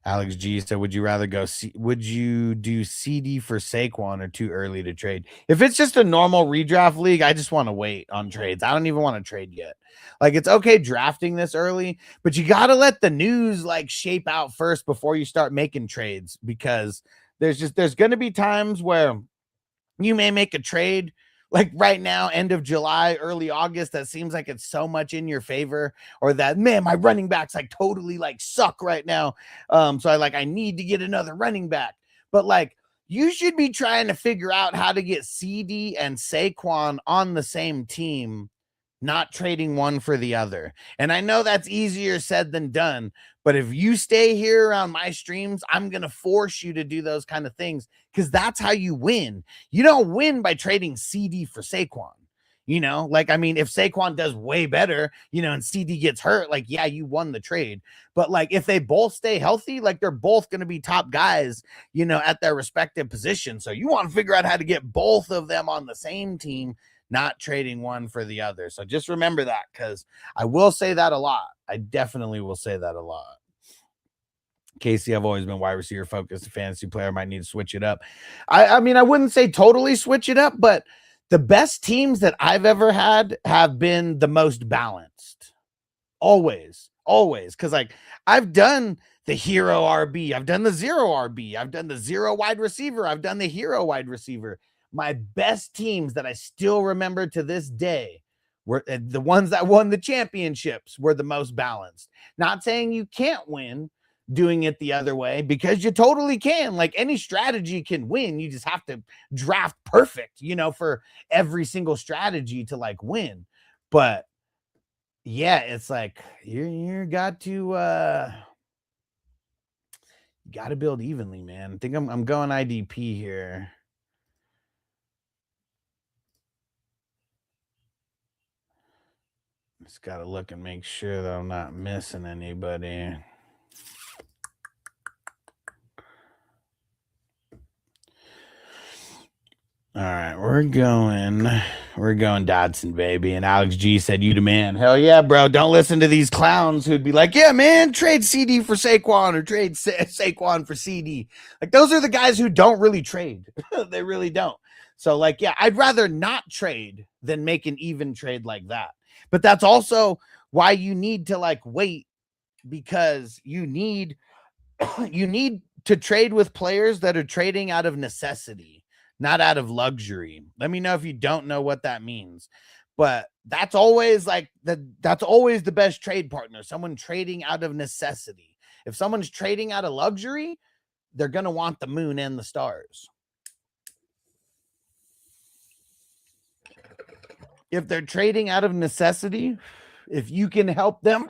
Alex G said, would you do CD for Saquon or too early to trade? If it's just a normal redraft league, I just want to wait on trades. I don't even want to trade yet. Like, it's okay drafting this early, but you got to let the news like shape out first before you start making trades, because there's going to be times where you may make a trade like right now, end of July, early August, that seems like it's so much in your favor, or that, man, my running backs like totally like suck right now. So I need to get another running back. But like, you should be trying to figure out how to get CD and Saquon on the same team, not trading one for the other. And I know that's easier said than done, but if you stay here around my streams, I'm going to force you to do those kind of things, because that's how you win. You don't win by trading CD for Saquon. You know, like, I mean, if Saquon does way better, you know, and CD gets hurt, like, yeah, you won the trade. But like, if they both stay healthy, like they're both going to be top guys, you know, at their respective positions. So you want to figure out how to get both of them on the same team, not trading one for the other. So just remember that, because I will say that a lot. I definitely will say that a lot. Casey, I've always been wide receiver focused. A fantasy player might need to switch it up. I mean, I wouldn't say totally switch it up, but the best teams that I've ever had have been the most balanced. Always. Because like, I've done the hero RB, I've done the zero RB, I've done the zero wide receiver, I've done the hero wide receiver. My best teams that I still remember to this day were the ones that won the championships, were the most balanced. Not saying you can't win doing it the other way, because you totally can. Like, any strategy can win. You just have to draft perfect, you know, for every single strategy to like win. But yeah, it's like you got to You got to build evenly, man. I think I'm going IDP here. Just got to look and make sure that I'm not missing anybody. All right, we're going Dodson, baby. And Alex G said, "You the man." Hell yeah, bro. Don't listen to these clowns who'd be like, "Yeah, man, trade CD for Saquon or trade Saquon for CD." Like, those are the guys who don't really trade. They really don't. So, like, yeah, I'd rather not trade than make an even trade like that. But that's also why you need to, like, wait, because you need to trade with players that are trading out of necessity, not out of luxury. Let me know if you don't know what that means. But that's always that's always the best trade partner, someone trading out of necessity. If someone's trading out of luxury, they're going to want the moon and the stars. If they're trading out of necessity, if you can help them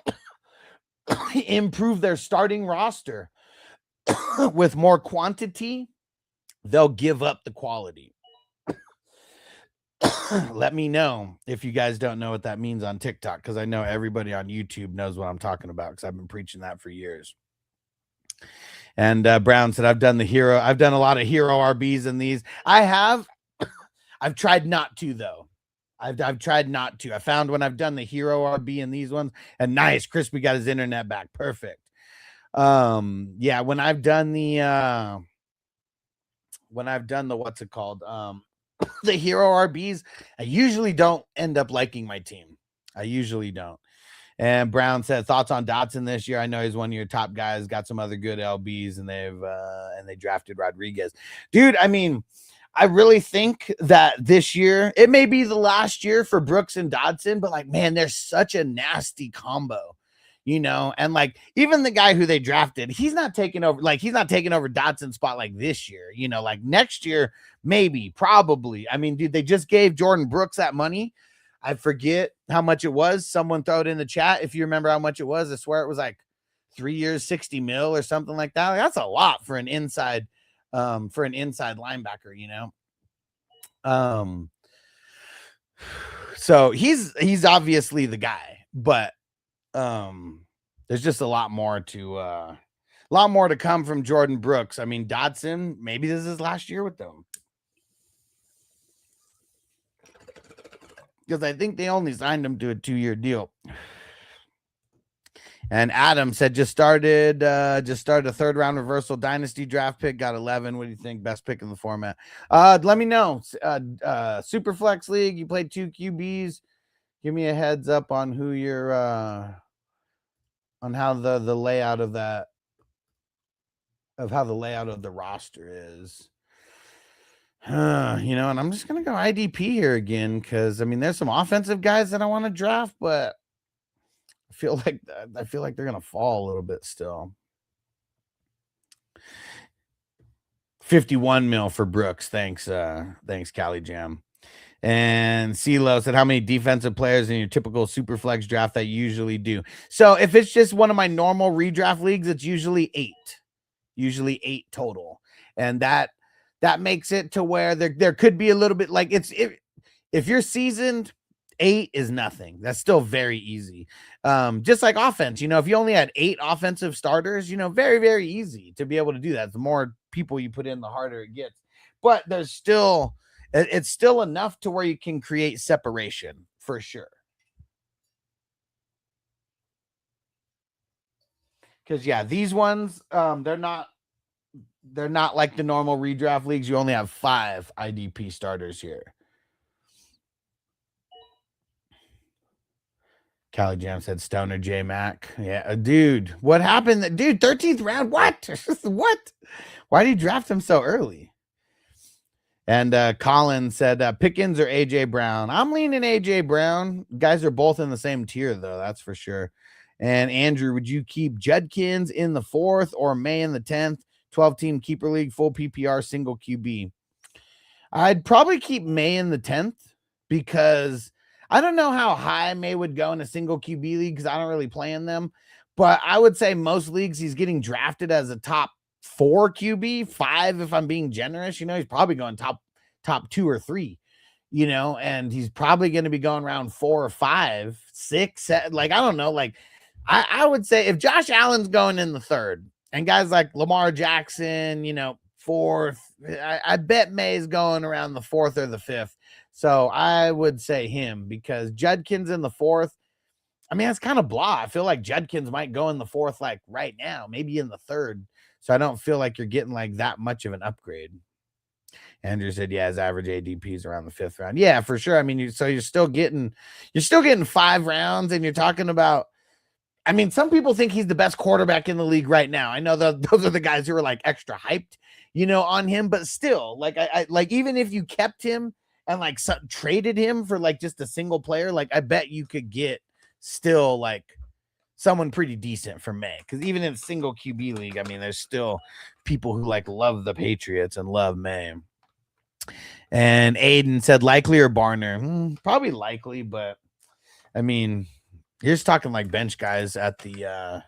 improve their starting roster with more quantity, they'll give up the quality. Let me know if you guys don't know what that means on TikTok, because I know everybody on YouTube knows what I'm talking about, because I've been preaching that for years. And Brown said, I've done a lot of hero RBs in these. I have. I've tried not to, though. I've tried not to. I found when I've done the hero RB in these ones, and nice, Crispy got his internet back. Perfect. Yeah, when I've done the what's it called? The hero RBs, I usually don't end up liking my team. I usually don't. And Brown said, thoughts on Dotson this year? I know he's one of your top guys, got some other good LBs, and they drafted Rodriguez. Dude, I mean, I really think that this year, it may be the last year for Brooks and Dodson, but like, man, they're such a nasty combo, you know? And like, even the guy who they drafted, he's not taking over Dodson's spot like this year, you know, like next year, maybe, probably. I mean, dude, they just gave Jordan Brooks that money. I forget how much it was. Someone throw it in the chat if you remember how much it was. I swear it was like 3 years, 60 mil or something like that. Like, that's a lot for an inside linebacker, you know. So he's obviously the guy, but there's just a lot more to come from Jordan Brooks. I mean, Dodson, maybe this is his last year with them, because I think they only signed him to a 2-year deal. And Adam said, just started a 3rd round reversal dynasty draft pick, got 11. What do you think? Best pick in the format? Let me know. Superflex league, you played 2 QBs. Give me a heads up on who you're on how the layout of that, of how the layout of the roster is. You know, and I'm just gonna go IDP here again, because I mean, there's some offensive guys that I want to draft, but I feel like they're gonna fall a little bit still. 51 mil for Brooks. Thanks, Cali Jam. And CeeLo said, how many defensive players in your typical Superflex draft that you usually do? So if it's just one of my normal redraft leagues, it's usually 8 total. And that makes it to where there could be a little bit, like, if you're seasoned, 8 is nothing. That's still very easy. Just like offense, you know, if you only had 8 offensive starters, you know, very, very easy to be able to do that. The more people you put in, the harder it gets. But it's still enough to where you can create separation for sure. Because yeah, these ones, they're not like the normal redraft leagues. You only have 5 IDP starters here. Cali Jam said Stoner J Mac. Yeah, dude, what happened? Dude, 13th round. What? What? Why did you draft him so early? And Colin said Pickens or AJ Brown. I'm leaning AJ Brown. Guys are both in the same tier, though. That's for sure. And Andrew, would you keep Judkins in the 4th or May in the 10th? 12-team keeper league, full PPR, single QB. I'd probably keep May in the 10th, because I don't know how high May would go in a single QB league, because I don't really play in them. But I would say most leagues he's getting drafted as a top 4 QB, 5 if I'm being generous. He's probably going top 2 or 3, and he's probably going to be going around 4 or 5, 6, 7, like I don't know, like I would say if Josh Allen's going in the 3rd and guys like Lamar Jackson, 4th, I bet May's going around the 4th or the 5th. So I would say him because Judkins in the 4th. I mean, that's kind of blah. I feel like Judkins might go in the 4th, like right now, maybe in the 3rd. So I don't feel like you're getting like that much of an upgrade. Andrew said, yeah, his average ADP is around the 5th round. Yeah, for sure. I mean, you're still getting 5 rounds, and you're talking about, I mean, some people think he's the best quarterback in the league right now. I know those are the guys who are like extra hyped, on him, but still, like I like even if you kept him and like traded him for like just a single player, like I bet you could get still like someone pretty decent for May, because even in a single QB league, I mean, there's still people who like love the Patriots and love May. And Aiden said likely or Barner. Probably likely, but I mean, you're just talking like bench guys at the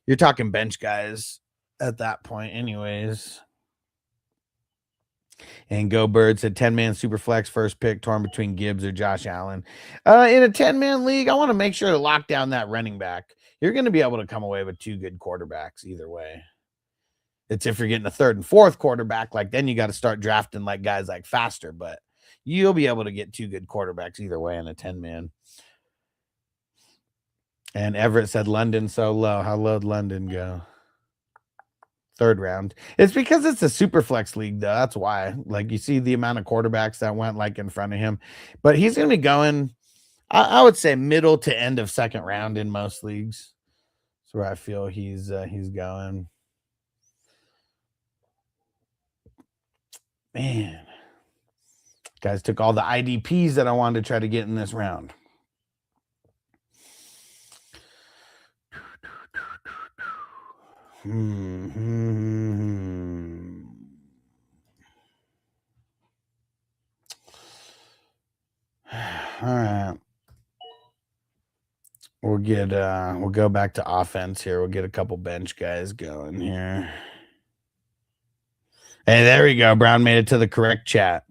you're talking bench guys at that point anyways. And Go Bird said 10-man Superflex first pick, torn between Gibbs or Josh Allen. In a 10-man league, I want to make sure to lock down that running back. You're going to be able to come away with 2 good quarterbacks either way. It's if you're getting a 3rd and 4th quarterback, like then you got to start drafting like guys like faster, but you'll be able to get 2 good quarterbacks either way in a 10-man. And Everett said London so low. How low did London go? 3rd round. It's because it's a super flex league, though. That's why. Like you see the amount of quarterbacks that went like in front of him, but he's going to be going, I would say middle to end of 2nd round in most leagues. That's where I feel he's going. Man, guys took all the IDPs that I wanted to try to get in this round. All right. We'll go back to offense here. We'll get a couple bench guys going here. Hey, there we go. Brown made it to the correct chat.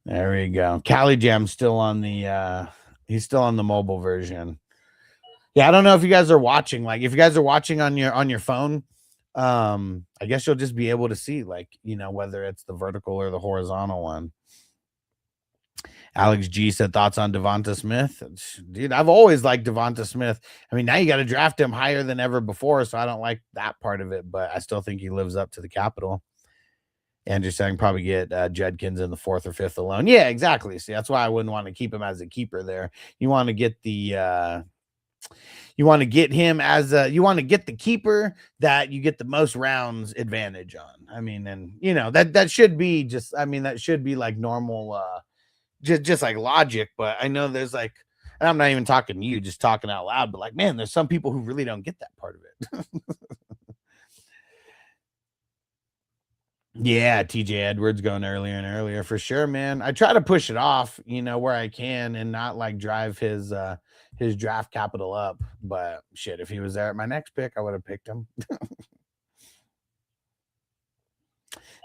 There we go. Cali Jam's still on the he's still on the mobile version. Yeah, I don't know if you guys are watching. Like if you guys are watching on your phone, I guess you'll just be able to see like, whether it's the vertical or the horizontal one. Alex G said thoughts on Devonta Smith. Dude, I've always liked Devonta Smith. I mean, now you got to draft him higher than ever before, so I don't like that part of it, but I still think he lives up to the capital. Andrew saying probably get Judkins in the 4th or 5th alone. Yeah, exactly. See, that's why I wouldn't want to keep him as a keeper there. You want to get the you want to get him as you want to get the keeper that you get the most rounds advantage on. I mean, and that should be just, I mean, that should be like normal just like logic, but I know there's like, and I'm not even talking to you, just talking out loud, but like, man, there's some people who really don't get that part of it. Yeah, TJ Edwards going earlier and earlier for sure, man. I try to push it off, where I can and not like drive his draft capital up. But shit, if he was there at my next pick, I would have picked him.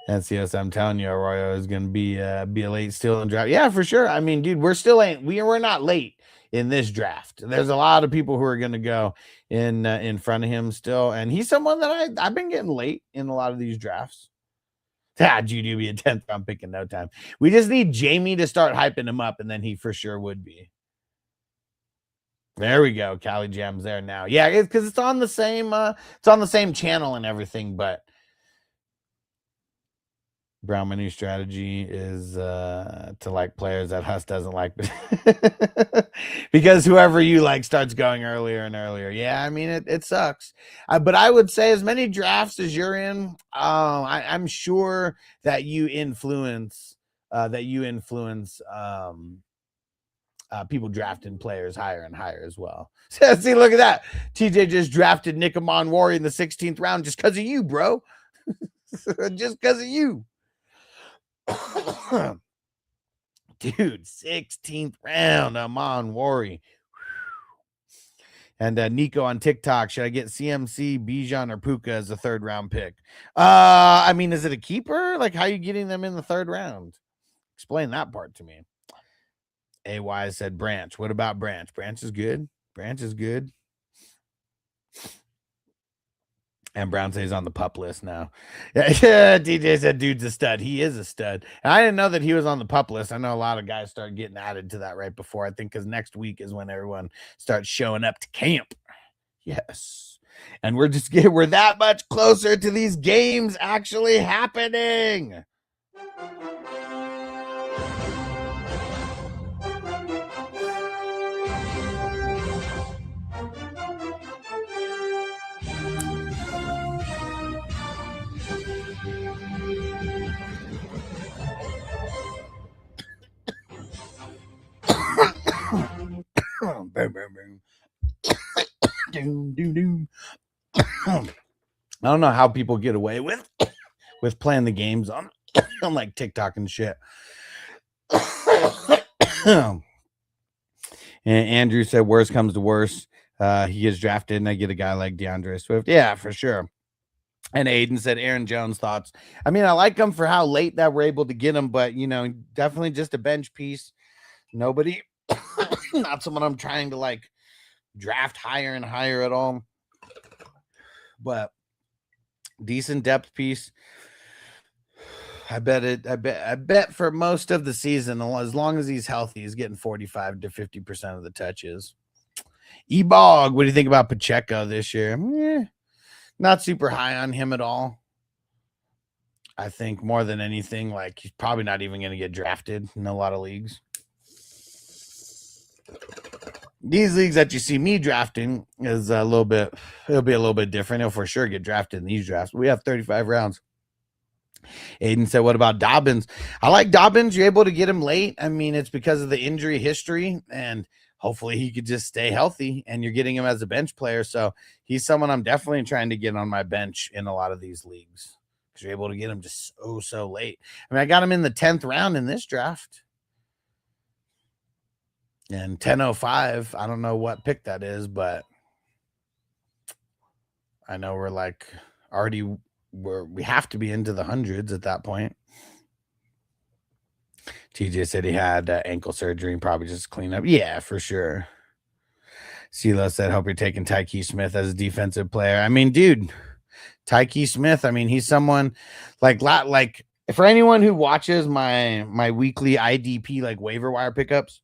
And yes, I'm telling you, Arroyo is going to be a late steal in draft. Yeah, for sure. I mean, dude, we're not late in this draft. There's a lot of people who are going to go in front of him still, and he's someone that I've been getting late in a lot of these drafts. Judy be a 10th round pick in no time. We just need Jamie to start hyping him up, and then he for sure would be. There we go. Cali Jam's there now. Yeah, because it's on the same channel and everything, but Brown, my new strategy is to like players that Huss doesn't like, because whoever you like starts going earlier and earlier. Yeah, I mean it sucks, but I would say as many drafts as you're in, I'm sure that you influence people drafting players higher and higher as well. See, look at that. TJ just drafted Nick Amon Warrior in the 16th round just because of you, bro. Just because of you. Dude, 16th round, Amon Warrior. And Nico on TikTok, should I get CMC, Bijan, or Puka as a 3rd round pick? I mean, is it a keeper? Like, how are you getting them in the 3rd round? Explain that part to me. AY said Branch. What about Branch? Branch is good. Branch is good. And Brown says on the pup list now. Yeah, DJ said dude's a stud. He is a stud. And I didn't know that he was on the pup list. I know a lot of guys started getting added to that right before. I think because next week is when everyone starts showing up to camp. Yes. And we're that much closer to these games actually happening. Boom, boom, boom. Doom, doom, doom. I don't know how people get away with playing the games on like TikTok and shit. And Andrew said, worst comes to worst. He gets drafted and I get a guy like DeAndre Swift. Yeah, for sure. And Aiden said, Aaron Jones thoughts. I mean, I like him for how late that we're able to get him, but, you know, definitely just a bench piece. Nobody, not someone I'm trying to like draft higher and higher at all. But decent depth piece. I bet for most of the season, as long as he's healthy, he's getting 45 to 50% of the touches. E-Bog, what do you think about Pacheco this year? Not super high on him at all. I think more than anything, like he's probably not even going to get drafted in a lot of leagues. These leagues that you see me drafting is it'll be a little bit different. He'll for sure get drafted in these drafts. We have 35 rounds. Aiden said, what about Dobbins? I like Dobbins. You're able to get him late. I mean, it's because of the injury history, and hopefully he could just stay healthy, and you're getting him as a bench player. So he's someone I'm definitely trying to get on my bench in a lot of these leagues because you're able to get him just so late. I mean, I got him in the 10th round in this draft. And 10:05, I don't know what pick that is, but I know we're like already we have to be into the hundreds at that point. TJ said he had ankle surgery and probably just clean up. Yeah, for sure. CeeLo said, hope you're taking Tyke Smith as a defensive player. I mean, dude, Tyke Smith, I mean, he's someone like for anyone who watches my weekly IDP like waiver wire pickups,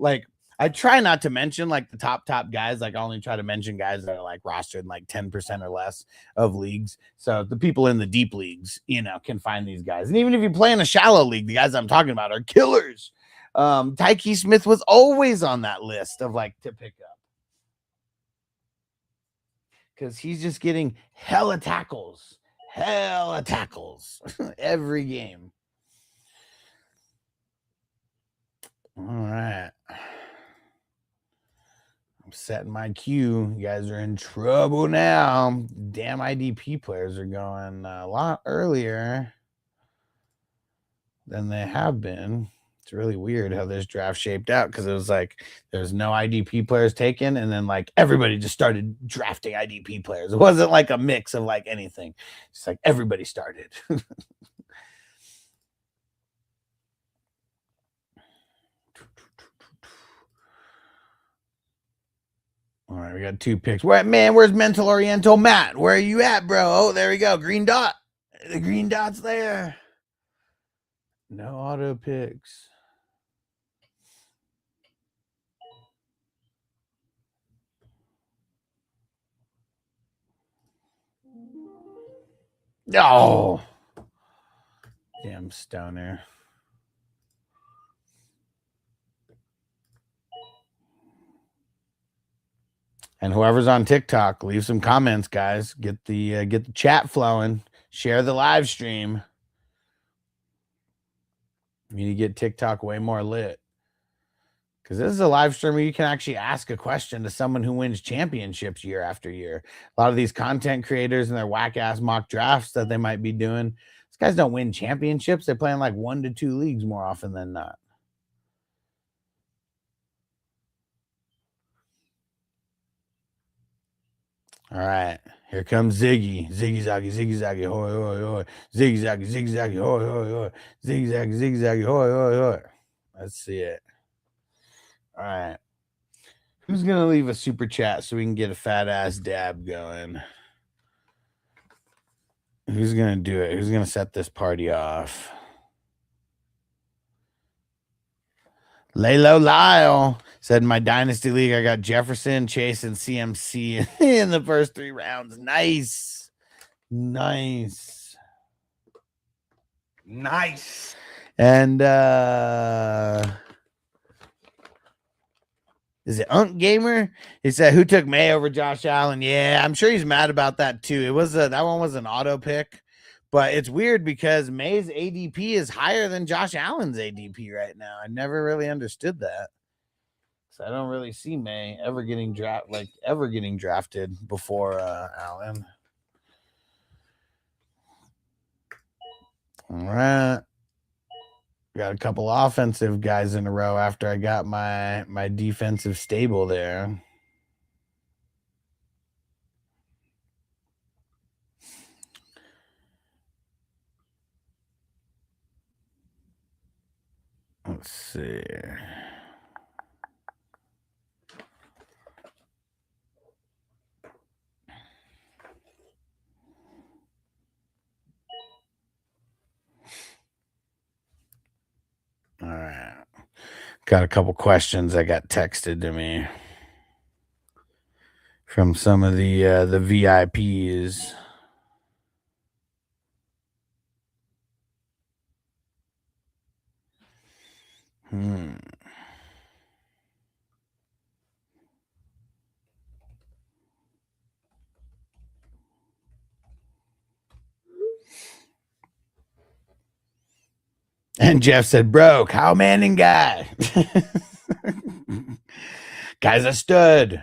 like I try not to mention like the top guys. Like I only try to mention guys that are like rostered in like 10% or less of leagues. So the people in the deep leagues, you know, can find these guys. And even if you play in a shallow league, the guys I'm talking about are killers. Tyke Smith was always on that list of like to pick up because he's just getting hella tackles every game. All right. I'm setting my queue. You guys are in trouble now. Damn IDP players are going a lot earlier than they have been. It's really weird how this draft shaped out because it was like there's no IDP players taken, and then like everybody just started drafting IDP players. It wasn't like a mix of like anything. It's like everybody started. All right, we got 2 picks. Where's Mental Oriental Matt? Where are you at, bro? Oh, there we go. Green dot. The green dot's there. No auto picks. Oh. Damn stoner. And whoever's on TikTok, leave some comments, guys. Get the chat flowing. Share the live stream. We need to get TikTok way more lit. Because this is a live stream where you can actually ask a question to someone who wins championships year after year. A lot of these content creators and their whack-ass mock drafts that they might be doing, these guys don't win championships. They play in like 1 to 2 leagues more often than not. All right. Here comes Ziggy. Ziggy Zaggy, Ziggy Zaggy, hoi, hoi, hoi. Ziggy Zaggy, Ziggy Zaggy, hoi, hoi, hoi. Ziggy Zaggy, Ziggy Zaggy, hoi, hoi, hoi. Let's see it. All right. Who's going to leave a super chat so we can get a fat ass dab going? Who's going to do it? Who's going to set this party off? Lalo Lyle said, in my dynasty league, I got Jefferson, Chase, and CMC in the first 3 rounds. Nice. Nice. Nice. And is it Unk Gamer? He said, who took May over Josh Allen? Yeah, I'm sure he's mad about that too. It was that one was an auto pick, but it's weird because May's ADP is higher than Josh Allen's ADP right now. I never really understood that. So I don't really see May ever getting drafted before Allen. All right. Got a couple offensive guys in a row after I got my defensive stable there. Let's see. All right. Got a couple questions that got texted to me from some of the VIPs. And Jeff said, bro, Kyle Manning guy. Guys, I stood.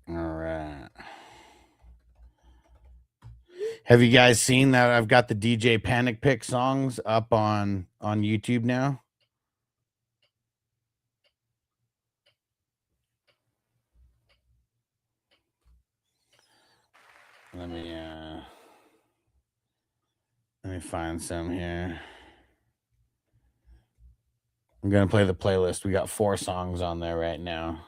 All right. Have you guys seen that I've got the DJ Panic Pick songs up on YouTube now? Let me find some here. I'm going to play the playlist. We got 4 songs on there right now.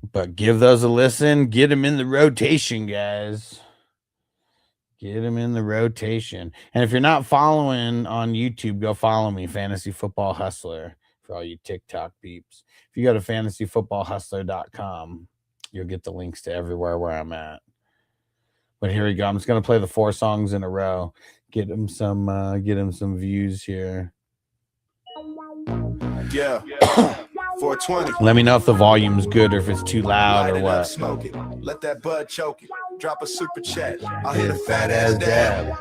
But give those a listen. Get them in the rotation, guys. Get them in the rotation. And if you're not following on YouTube, go follow me, Fantasy Football Hustler, for all you TikTok peeps. If you go to fantasyfootballhustler.com, you'll get the links to everywhere where I'm at. But here we go. I'm just going to play the 4 songs in a row. Get them some views here. Yeah. 420. Let me know if the volume's good or if it's too loud or what. Smoke it. Let that bud choke it. Drop a super chat. I'll Hit a fat ass dab.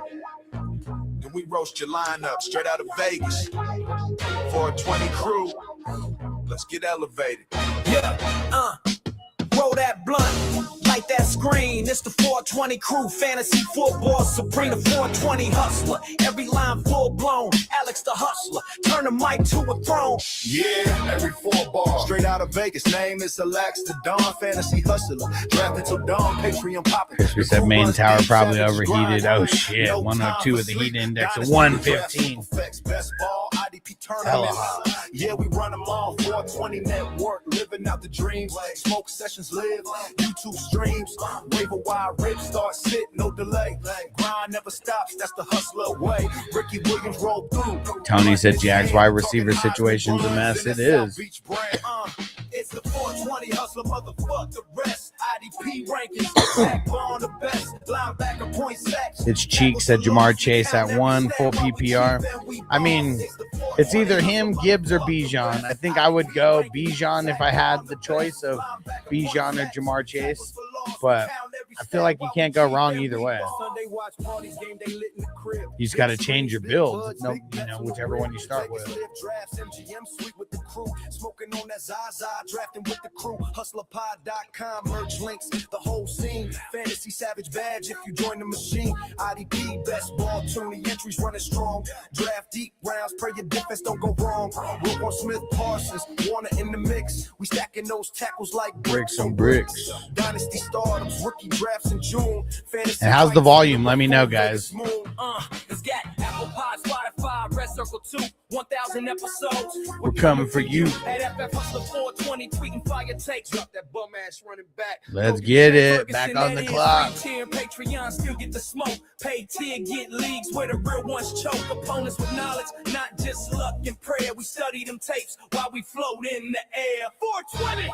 And we roast your lineup straight out of Vegas. 420 crew. Let's get elevated. Yeah, roll that blunt, light that screen. It's the 420 crew, fantasy football supreme. The 420 hustler, every line full blown. Alex the hustler, turn the mic to a throne. Yeah, every 4 ball. Straight out of Vegas, name is Alex the Dawn, fantasy hustler. Drafted till dawn, Patreon popping. We said main tower probably overheated. Oh shit, 102 with the heat index of 115. Best ball, IDP tournament. Yeah, we run them all. 420 network, living out the dreams. Smoke sessions live, YouTube streams. Wave a wide rip, start sit, no delay. Grind never stops, that's the hustler way. Ricky Williams rolled through. Tony said Jags wide receiver situation's a mess. It is. It's the 420 hustler, motherfuck the rest. IDP rankings, backbone the best. Linebacker point sacks. It's Cheek said Jamar Chase at 1, full PPR. I mean, it's either him, Gibbs, or Bijan. I think I would go Bijan if I had the choice of Bijan or Jamar Chase. But I feel like you can't go wrong either way. You just got to change your build, whichever one you start with. Smoking on that Zaza, drafting with the crew. Hustlerpod.com, merch links, the whole scene. Fantasy Savage badge if you join the machine. IDP, best ball, Tourney entries running strong. Draft deep rounds, pray your defense don't go wrong. Wilbur Smith, Parsons, Warner in the mix. We stacking those tackles like bricks on bricks. Dynasty stardoms, rookie drafts in June. Fantasy and how's the volume? Let me know, guys. It's got Apple Pod, Spotify, Red Circle 2, 1,000 episodes. We're coming for you. At FF Hustler 420, tweeting fire takes. Drop that bum ass running back. Let's get it. Back on the clock. Patreon still get the smoke. Pay tier, get leagues where the real ones choke. Opponents with knowledge, not just luck and prayer. We study them tapes while we float in the air. 420.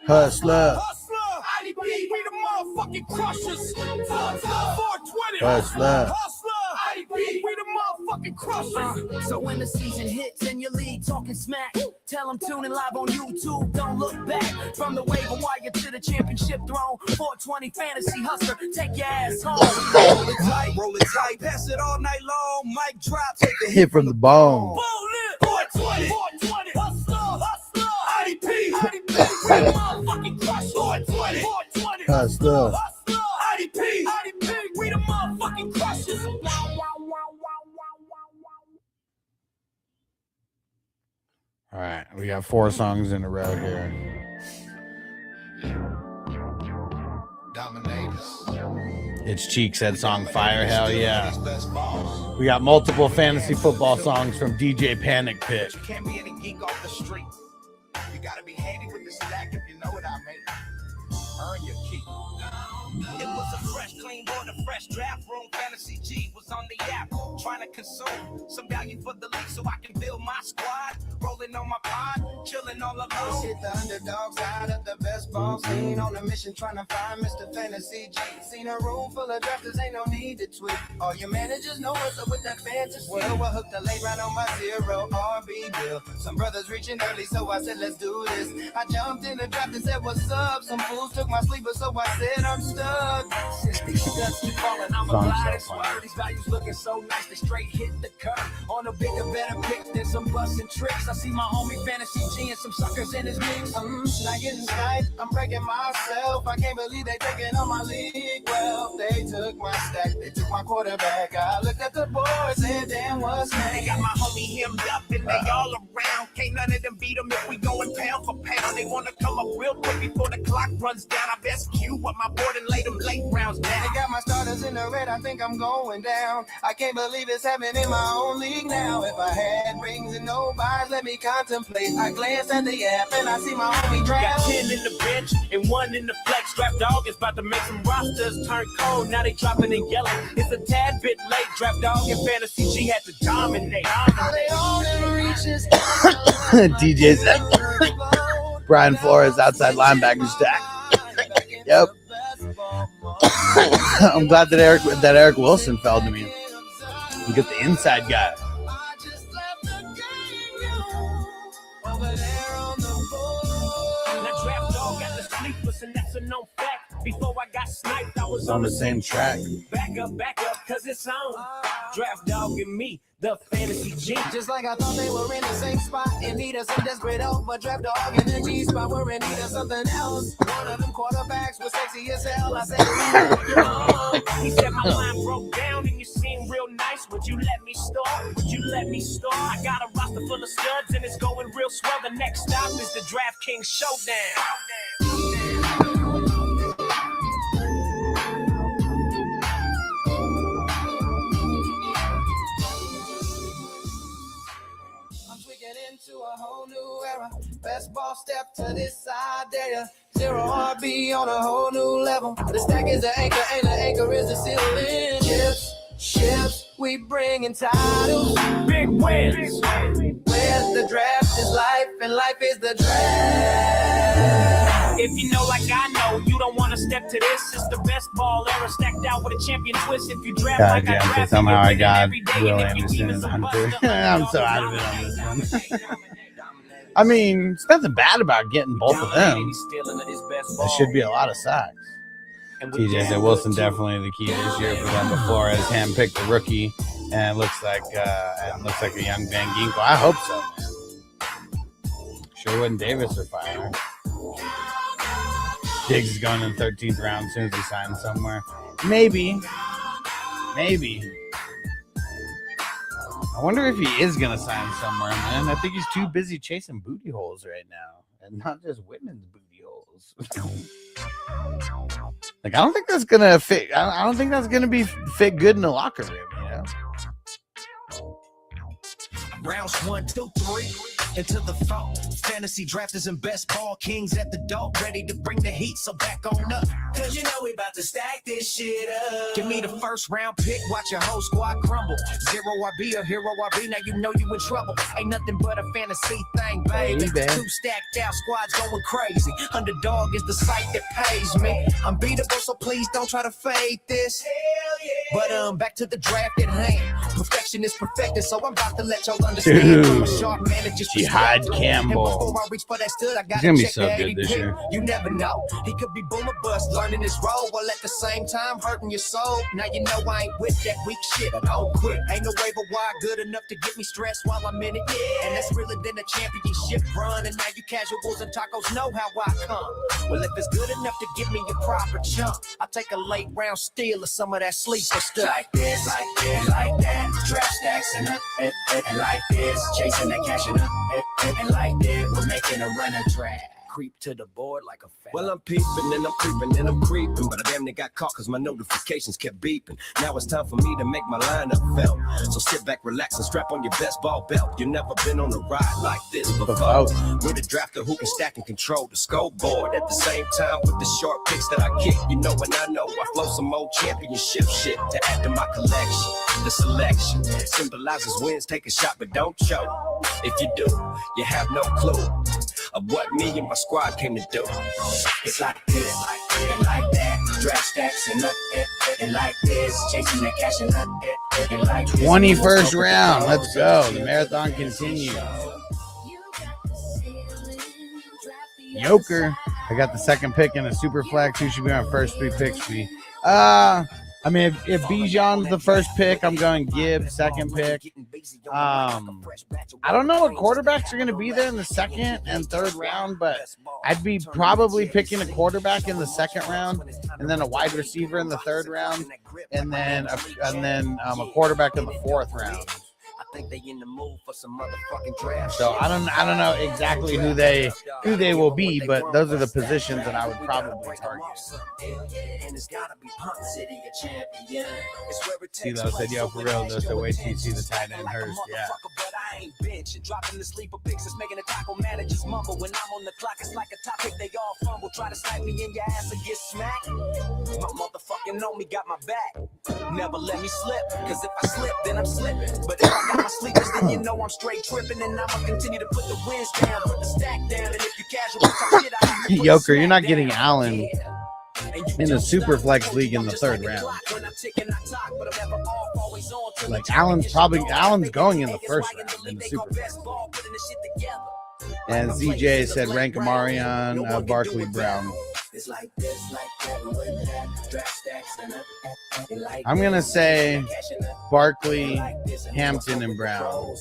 Hustler. Hustler. IDP, we the motherfucking crushers. 420. Hustler. Hustler. IDP, we the motherfucking crushers. So when the season hits and your league talking smack, tell them tune in live on YouTube. Don't look back. From the waiver wire to the championship throne. 420 Fantasy Hustler. Take your ass home. Roll it tight, pass it all night long. Mic drop, take the Hit from the bone. 420. 420. Hustler. Hustler. IDP. IDP. Motherfucking crush. 420. 420. Hustler. Hustler. IDP. IDP. We the motherfucking crushers. All right, we got 4 songs in a row here. It's Cheek said song Fire, hell yeah. We got multiple fantasy football songs from DJ Panic Pit. You can't be any geek off the street. You gotta be handy with the stack if you know what I mean. Earn your keep. It was a fresh, clean board, a fresh draft room. Fantasy G was on the app, trying to consume some value for the league so I can build my squad. Rolling on my pod, chilling all alone. Hit the underdog side of the best ball scene. On a mission trying to find Mr. Fantasy G. Seen a room full of drafters, ain't no need to tweet. All your managers know what's up with that fantasy. Well, we're hooked a late round on my 0 RB bill. Some brothers reaching early, so I said, let's do this. I jumped in the draft and said, what's up? Some fools took my sleeper, so I said, I'm stuck. Since these guts keep falling, I'm a glide and swerve. These values looking so nice, they straight hit the curve. On a bigger, better pick than some busting tricks. I see my homie Fantasy G and some suckers in his mix. Not getting tight, I'm breaking myself. I can't believe they taking on my league. Well, they took my stack, they took my quarterback. I looked at the board, said, damn, what's next? They got my homie hemmed up and they all around. Can't none of them beat them if we going pound for pound. They want to come up real quick before the clock runs down. I best cue up my board and lay them late rounds down. They got my starters in the red, I think I'm going down. I can't believe it's happening in my own league now. If I had rings and no buys, let me contemplate. I glance at the app and I see my homie draft. Got 10 in the bench and 1 in the flex. Draft dog is about to make some rosters turn cold. Now they dropping in yellow. It's a tad bit late. Draft dog and Fantasy G had to dominate. Are they all in reaches? DJ said Brian Flores outside linebacker stack. Yep. I'm glad that Eric Wilson fell to me. You get the inside guy. And that's a known fact. Before I got sniped, I was on the same track. Back up, cause it's on. Draft dog and me, the Fantasy G. Just like I thought they were in the same spot, in need of some desperate help. But draft dog and the G spot were in need of something else. One of them quarterbacks was sexy as hell. I said, he said my line broke down and you seem real nice. Would you let me start? Would you let me start? I got a roster full of studs and it's going real swell. The next stop is the DraftKings Showdown. into a whole new era. Best ball step to this side there. 0 RB on a whole new level. The stack is the anchor and the anchor is the ceiling. Ships, we bringing titles. Big wins. Where's the draft is life and life is the draft. If you know like I know, you don't want to step to this. It's the best ball era stacked out with a champion twist. If you draft like I draft, somehow I got Will Anderson and Hunter. I'm so out of it on this one. I mean, it's nothing bad about getting both of them. There should be a lot of sacks. TJ said Wilson definitely the key this year for them. But Flores handpicked the rookie, and it looks like a young Van Ginkel. I hope so, man. Sherwood and Davis are firing. Diggs is going in the 13th round as soon as he signs somewhere. Maybe. I wonder if he is going to sign somewhere, man. I think he's too busy chasing booty holes right now. And not just women's booty holes. Like, I don't think that's going to fit. I don't think that's going to fit good in the locker room, you know? Rounds 1, 2, 3, into the fall. Fantasy drafters and best ball kings at the door, ready to bring the heat, so back on up. Cause you know we about to stack this shit up. Give me the first round pick, watch your whole squad crumble. 0 RB or hero RB, now you know you in trouble. Ain't nothing but a fantasy thing, baby. Hey, 2 stacked out squads going crazy. Underdog is the site that pays me. Unbeatable, so please don't try to fade this. But back to the draft at hand. Perfection is perfected, so I'm about to let y'all understand. Dude, Jihad Campbell. He's gonna be so good this year. You never know. He could be boom or bust, learning his role while at the same time hurting your soul. Now you know I ain't with that weak shit. I don't quit. Ain't no waiver wire good enough to get me stressed while I'm in it. Yeah. And that's realer than a championship run. And now you casuals and tacos know how I come. Well, if it's good enough to give me your proper chunk, I'll take a late round steal of some of that sleeper stuff. Like this, like that. Draft stacks and like this. Chasing that cash and like that. We're making a runner track. Creep to the board like a fan. Well, I'm peeping and I'm creeping and I'm creeping, but I damn near got caught because my notifications kept beeping. Now it's time for me to make my lineup felt. So sit back, relax, and strap on your best ball belt. You've never been on a ride like this before. With a drafter who can stack and control the scoreboard at the same time with the short picks that I kick. You know and I know I flow some old championship shit to add to my collection. The selection symbolizes wins, take a shot but don't choke. If you do, you have no clue of what me and my squad came to do. It's like this, like that. Draft stacks and like this. Chasing that cash and like this. 21st round. Let's go. The marathon continues. Joker. I got the second pick in a Superflex. Who should be on first 3 picks? I mean, if Bijan's the first pick, I'm going Gibbs, second pick. I don't know what quarterbacks are going to be there in the second and third round, but I'd be probably picking a quarterback in the second round, and then a wide receiver in the third round, and then a quarterback in the fourth round. Think they in the mood for some motherfucking draft. So I don't know exactly who they will be, but those are the positions that I would probably target. Tilo said, "Yo, for real though, so wait till you see the tight end Hurst." Yeah. But I ain't benching, dropping the sleeper picks, it's making a tackle managers mumble. When I'm on the clock, it's like a topic, they all fumble. Try to snipe me in your ass and get smacked. My motherfucking know me got my back. Never let me slip, cause if I slip, then I'm slipping. But if I got my sleepers, then you know I'm straight tripping, and I'ma continue to put the wins down, put the stack down, and if you casual, talk shit, I Joker, you're not getting Allen in a Superflex league in the third round. Like Allen's going in the first round in the Superflex. And ZJ said rank Amarion, Barkley, Brown. I'm gonna say Barkley, Hampton, and Brown.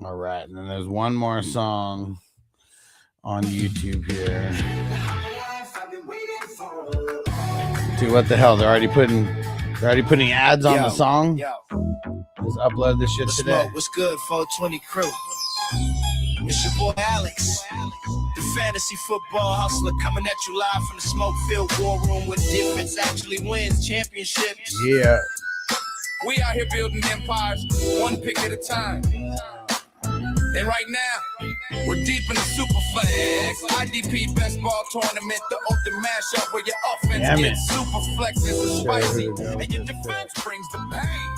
All right, and then there's one more song on YouTube here. Dude, what the hell? They're already putting ads on the song. Just upload this shit today. What's good, 420 crew? It's your boy Alex, the fantasy football hustler, coming at you live from the smoke-filled war room where difference actually wins championships. Yeah. We out here building empires, one pick at a time. And right now, we're deep in the Superflex. IDP best ball tournament, the ultimate mashup where your offense gets Superflexes and spicy, and your defense brings the pain.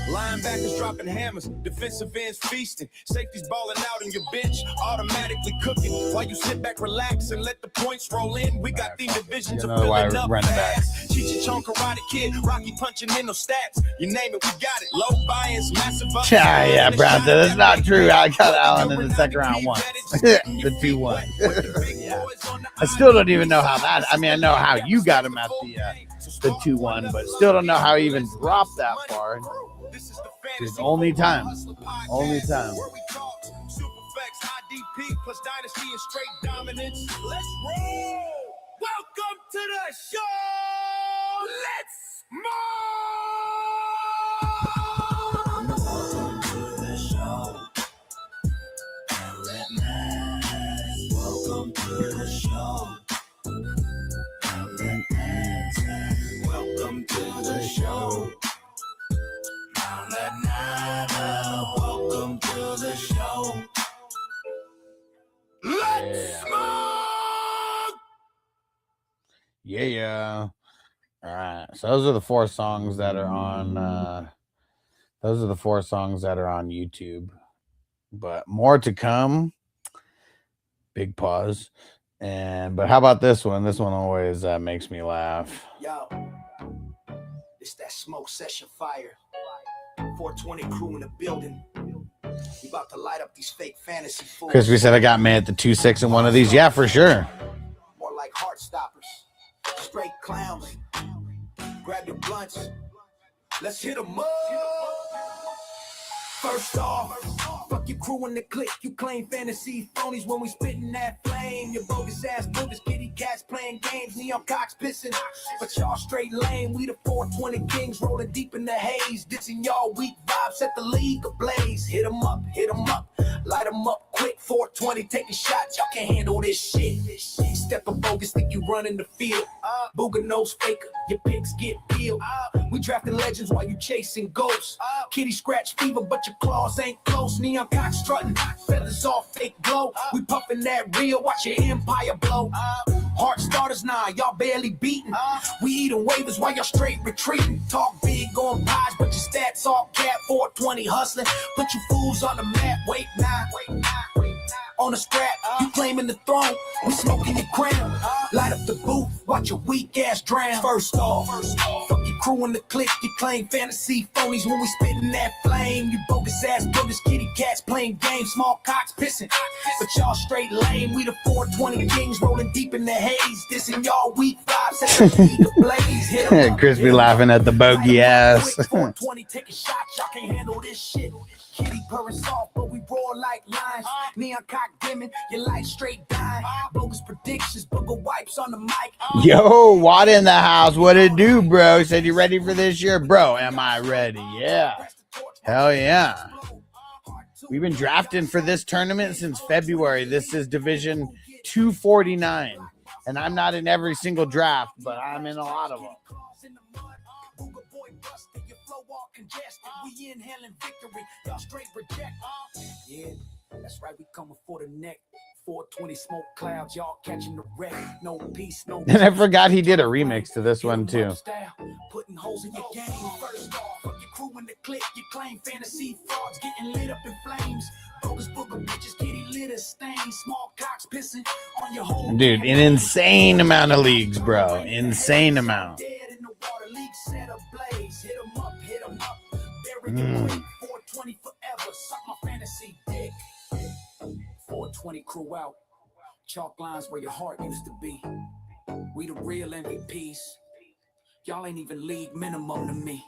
Linebackers dropping hammers, defensive ends feasting, safeties balling out and your bench automatically cooking. While you sit back, relax, and let the points roll in. We got the divisions of filling up fast. Cheech Chong Karate Kid, Rocky punching in those stats. You name it, we got it. Low buy-ins, massive ups. Yeah, Brad, that's not true. I got Allen in the second round once. The 2-1. Yeah. I still don't even know how that. I mean, I know how you got him at the 2-1, but still don't know how he even dropped that far. It's only time. Only time. Superflex, IDP plus dynasty and straight dominance. Let's roll. Welcome to the show. Let's move. Welcome to the show. Welcome to the show. Welcome to the show. Welcome to the show. Let's smoke. Yeah. All right. So those are the 4 songs that are on. Those are the 4 songs that are on YouTube, but more to come. Big pause. But how about this one? This one always makes me laugh. Yo, it's that smoke session fire. 420 crew in the building. We about to light up these fake fantasy fools. Chris, we said I got me at the 2-6 in one of these. Yeah, for sure. More like heart stoppers. Straight clowns. Grab your blunts. Let's hit 'em up. First off, fuck your crew in the clique. You claim fantasy phonies when we spitting that flame. Your bogus ass boogers, kitty cats playing games. Neon cocks pissing, but y'all straight lame. We the 420 kings rolling deep in the haze. Dissing y'all weak vibes, set the league ablaze. Hit 'em up, light 'em up quick. 420 taking shots, y'all can't handle this shit. Step a bogus, think you running the field. Booger nose faker, your picks get peeled. We drafting legends while you chasing ghosts. Kitty scratch fever, but your claws ain't close. Neon cock strutting, feathers all fake glow. We puffing that real, watch your empire blow. Heart starters, nah, y'all barely beating. We eating waivers while y'all straight retreating. Talk big on pies, but your stats all cat. 420 hustling, put you fools on the map. Wait now. On the scrap, you claiming the throne, we smoking your crown. Light up the booth, watch your weak ass drown. First off, fuck your crew in the clique. You claim fantasy phonies when we spitting that flame. You bogus ass boogers, kitty cats playing games. Small cocks pissing, but y'all straight lame. We the 420 kings rolling deep in the haze. Dissing y'all weak vibes, set the league ablaze. Chris be laughing at the bogey ass. 420 taking shots, y'all can't handle this shit. Kitty purring soft, but we roar like lions. Neon cock dimming, your light straight dying. Bogus predictions, booger wipes on the mic. Yo, Watt in the house. What it do, bro? Said you ready for this year? Bro, am I ready? Yeah. Hell yeah. We've been drafting for this tournament since February. This is Division 249. And I'm not in every single draft, but I'm in a lot of them. We inhaling victory, y'all straight reject. Yeah, that's right, we coming for the neck. 420 smoke clouds, y'all catching the wreck. No peace, no. And I forgot he did a remix to this one too. Putting holes in your game. First off, fuck your crew in the clique. You claim fantasy frauds getting lit up in flames. Bogus booger bitches getting lit as stains. Small cocks pissing on your whole. Dude, an insane amount of leagues, bro. Insane amount. Dead in the water, league set ablaze. Hit 'em up, hit 'em up. 420 forever, suck my fantasy dick. 420 crew out, chalk lines where your heart used to be. We the real MVPs. Y'all ain't even league minimum to me.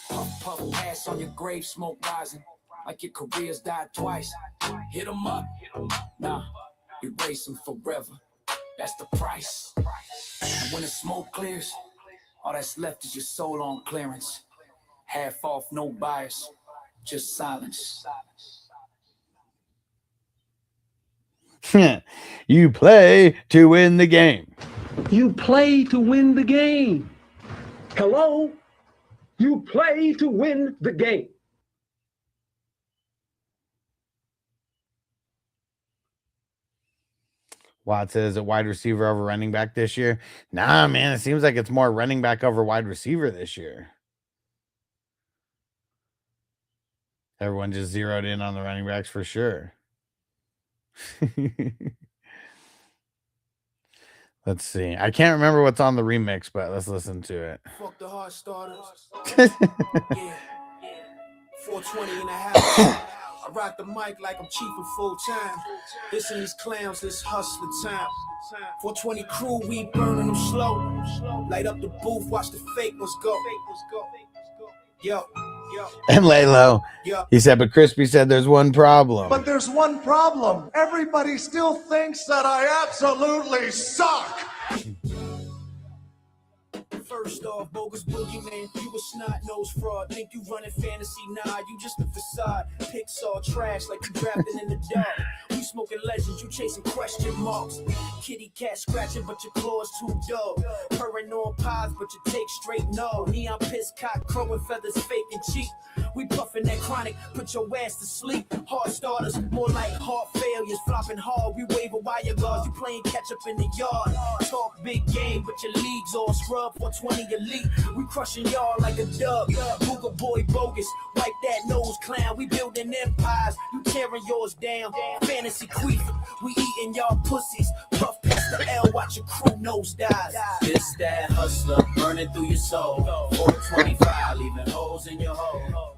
Puff, puff, pass on your grave, smoke rising like your career's died twice. Hit 'em up, nah, erase 'em forever. That's the price. And when the smoke clears, all that's left is your soul on clearance. Half off, no bias, just silence. You play to win the game. You play to win the game. Hello? You play to win the game. Watt says, at wide receiver over running back this year? Nah, man, it seems like it's more running back over wide receiver this year. Everyone just zeroed in on the running backs for sure. Let's see. I can't remember what's on the remix, but let's listen to it. Fuck the hard starters. Yeah. 420 in the house. I rock the mic like I'm chief of full time. This and these clowns, this hustler time. 420 crew, we burning them slow. Light up the booth, watch the fake ones go. Yo. And lay low. Yo. He said, but Crispy said there's one problem. But there's one problem. Everybody still thinks that I absolutely suck. First off, bogus boogeyman, you a snot-nosed fraud. Think you running fantasy, nah, you just a facade. Pixar trash like you drafted in the dark. You smoking legends, you chasing question marks. Kitty cat scratching, but your claws too dull. Purring on pies, but you take straight no. Neon piss cock, crowing feathers fake and cheap. We puffing that chronic, put your ass to sleep. Hard starters, more like heart failures. Flopping hard, we wave a wire guards. You playing catch up in the yard. Talk big game, but your league's all scrub. 420 elite, we crushing y'all like a dub. Booger boy bogus, wipe that nose clown. We building empires, you tearing yours down. Fantasy queef, we eating y'all pussies. Puff past the L, watch your crew nose dive. This that hustler, burning through your soul. 425, leaving holes in your hole.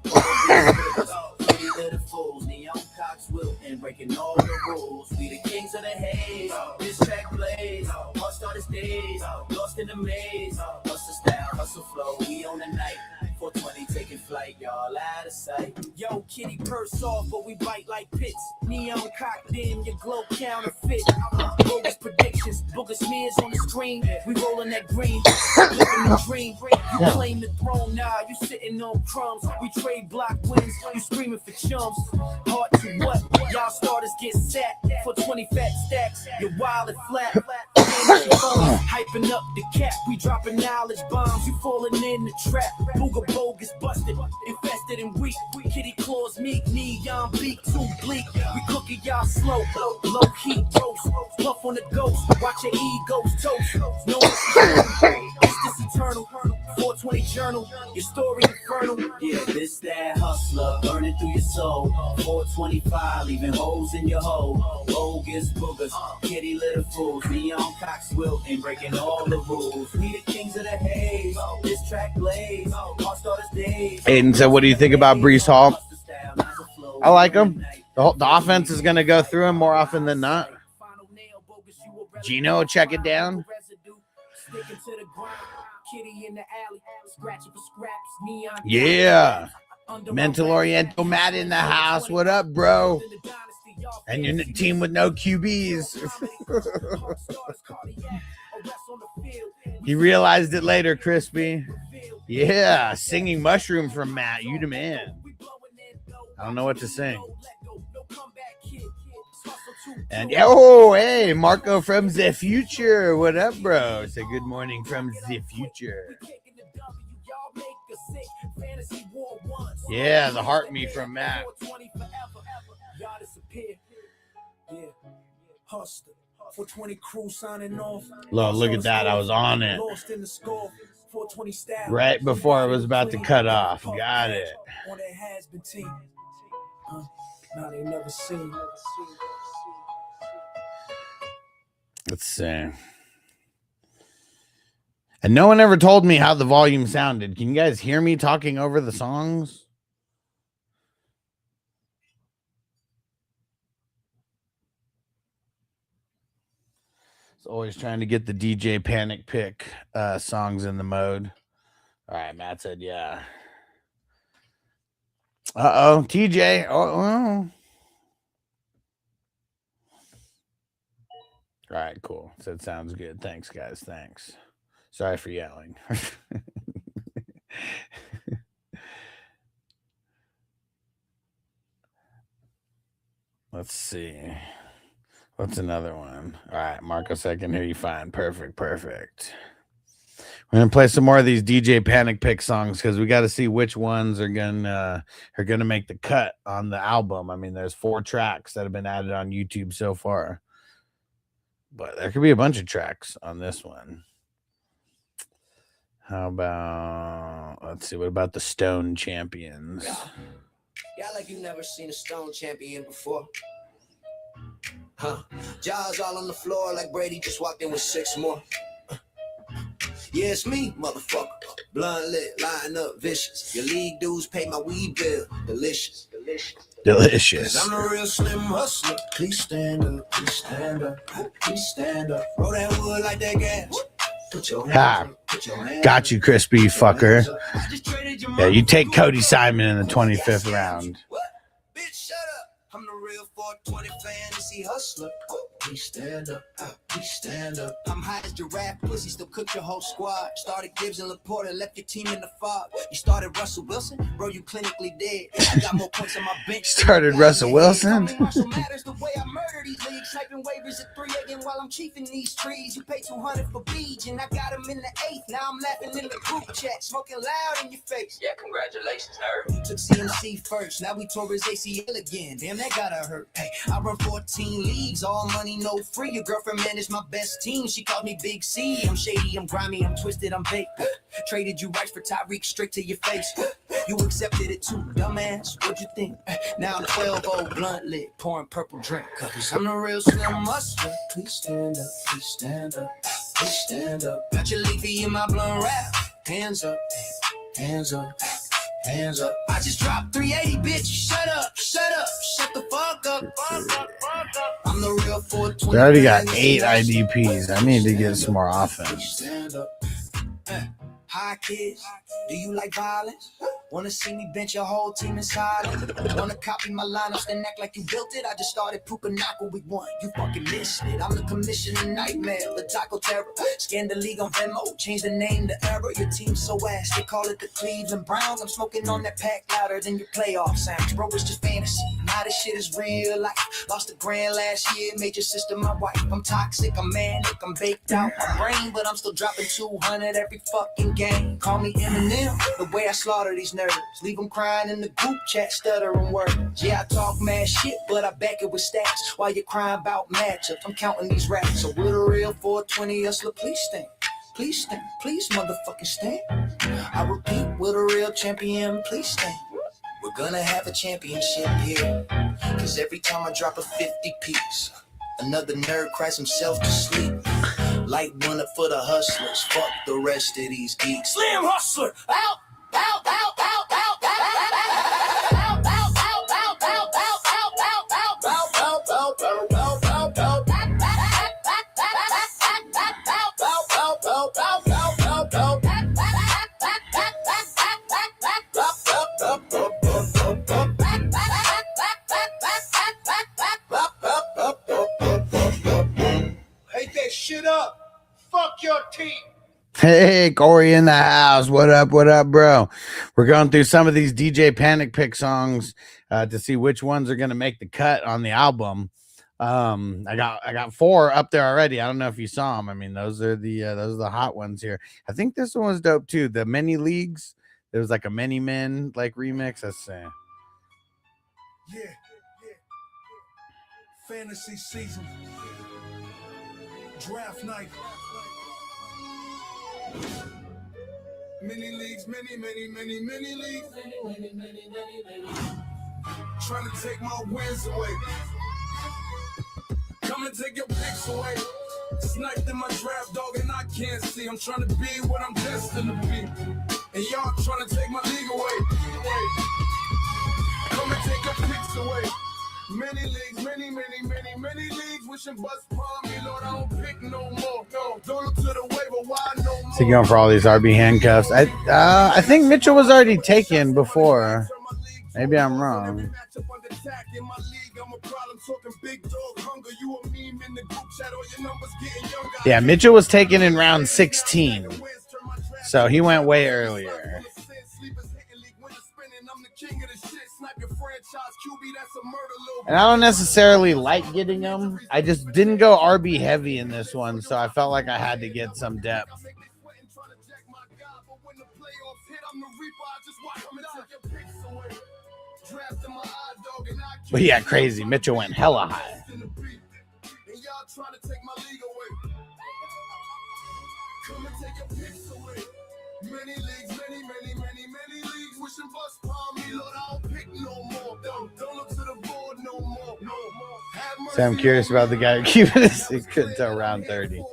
Pretty little fools, neon cocks wilting, breaking all the rules. We the kings of the haze, this track plays. All starters days, lost in the maze. Hustle style, hustle flow, we on the night. 420 taking flight, y'all out of sight. Yo, kitty purse off, but we bite like pits. Neon cocked in, your glow counterfeit. Bogus predictions, booger smears on the screen. We rolling that green, living the dream. You claim the throne, nah, you sitting on crumbs. We trade block wins, you screaming for chumps. Hard to what? Y'all starters get sat for 20 fat stacks. You're wild and flat. Hyping up the cap, we dropping knowledge bombs. You falling in the trap. Booger bogus busted, infested and weak. Kitty claws meek, neon beak too bleak. We cooking y'all slow, low heat roast. Puff on the ghost, watch your egos toast. No it's this eternal 420 journal, your story infernal. Yeah, this that hustler, burning through your soul. 425, leaving holes in your hole. Bogus boogers, kitty little fools. Neon cocks wilting, breaking all the rules. We the kings of the haze, this track plays. All starters days. Aiden said, what do you think about Breece Hall? I like him. The offense is going to go through him more often than not. Gino, check it down. Yeah. Mental Oriental Matt in the house. What up, bro? And your team with no QBs. He realized it later, Crispy. Yeah, singing Mushroom from Matt. You the man. I don't know what to sing. And oh, hey, Marco from the future. What up, bro? Say good morning from the future. Yeah, the heart me from Matt. Look at that. I was on it. Right before I was about to cut off. Got it. Let's see. And no one ever told me how the volume sounded. Can you guys hear me talking over the songs? It's always trying to get the DJ Panic Pick songs in the mode. All right, Matt said, yeah. Uh-oh, TJ. Oh. All right, cool. So it sounds good. Thanks, guys. Thanks. Sorry for yelling. Let's see. What's another one? All right, Marcos, I can hear you fine. Perfect. We're gonna play some more of these DJ Panic Pick songs because we got to see which ones are gonna make the cut on the album. I mean, there's 4 tracks that have been added on YouTube so far, but there could be a bunch of tracks on this one. How about, let's see, what about the Stone Champions? Yeah, like you never seen a stone champion before. Huh? Jaws all on the floor like Brady just walked in with 6 more. Yeah, it's me, motherfucker. Blunt lit, lying up, vicious. Your league dues pay my weed bill. Delicious. Delicious. 'Cause I'm the real slim hustler. Please stand up, please stand up, please stand up. Roll that wood like that gas. Put your hands up, put your hands Got up. you, crispy fucker. I just traded your Yeah, you mama take for Cody gold. Simon in the 25th round. What? Bitch, shut up. I'm the real 420 fantasy hustler. Please stand up, please stand up. I'm high as giraffe pussy, still cook your whole squad. Started Gibbs and Laporta, left your team in the fog. You started Russell Wilson, bro, you clinically dead. I got more points on my bench. Started Russell Wilson. Marshall Matters, the way I murder these leagues. Typing waivers at 3 a.m. while I'm chiefing these trees. You pay 200 for beach, and I got him in the 8th. Now I'm laughing in the group chat, smoking loud in your face. Yeah, congratulations, nerd. Took CMC first, now we tore his ACL again. Damn, that gotta hurt. Hey, I run 14 leagues, all money, no free. Your girlfriend managed my best team. She called me Big C. I'm shady, I'm grimy, I'm twisted, I'm baked. Traded you rights for Tyreek straight to your face. You accepted it too, dumbass. What'd you think? Now I'm 12-0 blunt lit, pouring purple drink. Cause I'm the real slim hustler. Please stand up, please stand up, please stand up. Got your leafy in my blunt wrap. Hands up, hands up, hands up. I just dropped 380, bitch. Shut up, shut up, shut the fuck up, fuck up, fuck up. I'm the real 420. We already got 8 IDPs. I need to get some more offense. Stand up. Hi kids, do you like violence? Wanna see me bench your whole team in silence? Wanna copy my lineups then act like you built it? I just started pooping knock when we won. You fucking missed it. I'm the commissioner nightmare, the taco terror. Scan the league on Venmo, change the name to Error. Your team's so ass, they call it the Cleveland Browns. I'm smoking on that pack louder than your playoff sounds. Bro, it's just fantasy. Now this shit is real life. Lost a grand last year, made your sister my wife. I'm toxic, I'm manic, I'm baked out my brain, but I'm still dropping 200 every fucking game. Call me Eminem, the way I slaughter these nerds. Leave them crying in the group chat, stuttering words. Yeah, I talk mad shit, but I back it with stats. While you're crying about matchups, I'm counting these raps. So with a real 420 hustler, please stand. Please stand, please motherfucking stand. I repeat, with a real champion, please stand. We're gonna have a championship here. Cause every time I drop a 50 piece, another nerd cries himself to sleep. Light one up for the hustlers, fuck the rest of these geeks. Slim hustler, out, out, out, out, out, out, out, out, out, out, out, out, Hate that shit up. Fuck your team. Hey, Corey in the house. What up, bro? We're going through some of these DJ Panic Pick songs to see which ones are going to make the cut on the album. I got 4 up there already. I don't know if you saw them. I mean, those are the hot ones here. I think this one was dope too. The Many Leagues. There was like a Many Men like remix. Let's see. Yeah. Fantasy season. Draft night. Many leagues, many leagues. Trying to take my wins away. Come and take your picks away. Sniped in my draft, dog, and I can't see. I'm trying to be what I'm destined to be. And y'all trying to take my league away. Come and take your picks away. Many leagues, many leagues. Wishing bust palm me, Lord, I don't pick no more. No, don't look to the waiver, why no more? So going for all these RB handcuffs. I think Mitchell was already taken before. Maybe I'm wrong. Yeah, Mitchell was taken in round 16. So he went way earlier. And I don't necessarily like getting them. I just didn't go RB heavy in this one, so I felt like I had to get some depth. But yeah, crazy. Mitchell went hella high. Many leagues, many leagues. Wishing bus palm me, Lord, I don't pick no more. Don't look to the board no more. So I'm curious about the guy keeping his secret until round 30.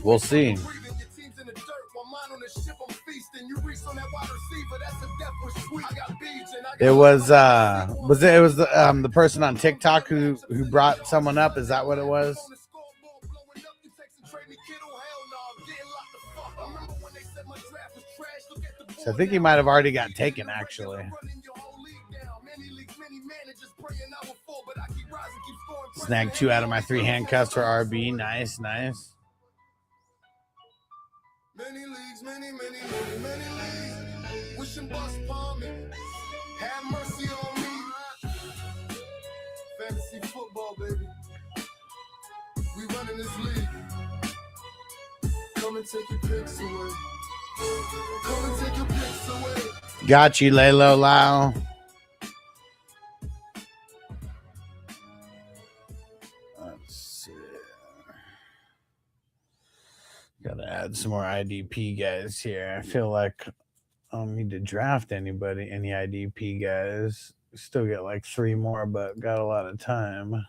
We'll see. It was the person on TikTok who brought someone up. Is that what it was? So I think he might have already got taken, actually. Snagged 2 out of my 3 handcuffs for RB. Nice. Many leagues, many leagues. Wishing bus palm me. Have mercy on me. Fantasy football, baby. We running this league. Come and take your picks away. Come and take your picks away. Got you, Lalo Lau. Let's see. Gotta add some more IDP guys here. I feel like I don't need to draft any IDP guys. Still get like 3 more, but got a lot of time.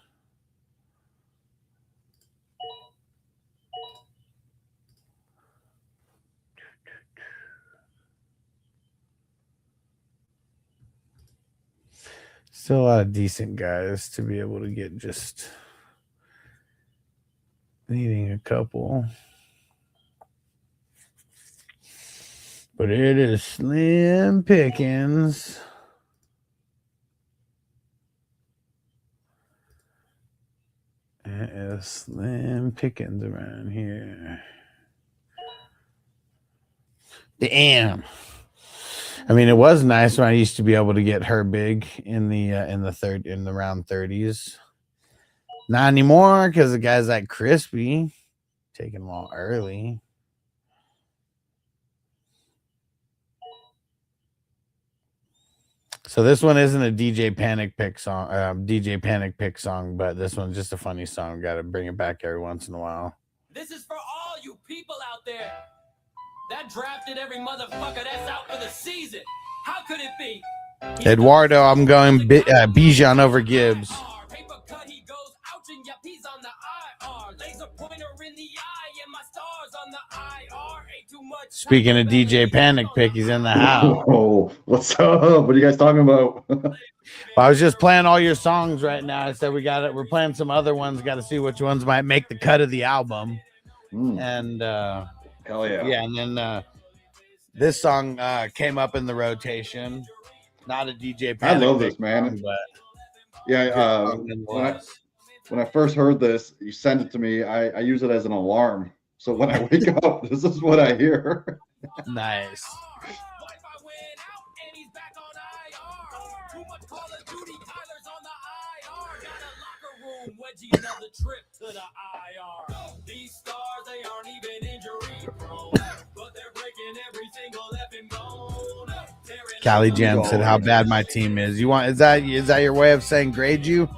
Still a lot of decent guys to be able to get, just needing a couple. But it is slim pickings. It is slim pickings around here. Damn. I mean, it was nice when I used to be able to get her big in the round 30s. Not anymore because the guys like Crispy taking them all early. So this one isn't a DJ Panic pick song, but this one's just a funny song. Got to bring it back every once in a while. This is for all you people out there that drafted every motherfucker that's out for the season. How could it be? Eduardo, I'm going Bijan over Gibbs. Paper cut, he goes, ouch, and yep, he's on the IR. Laser pointer in the eye, and my stars on the IR. Ain't too much. Speaking of DJ Panic pick, he's in the house. Oh, what's up? What are you guys talking about? Well, I was just playing all your songs right now. I said we're playing some other ones. Got to see which ones might make the cut of the album. And hell yeah. Yeah, and then this song came up in the rotation. Not a DJ Panic. I love this, man. Song, but yeah, when I first heard this, you sent it to me. I use it as an alarm. So when I wake up, this is what I hear. Nice. Wedgie another trip to the IR. These stars, they aren't even injury prone, but they're breaking every single effing bone. Callie Jam said how bad my team is. You want is that your way of saying grade you?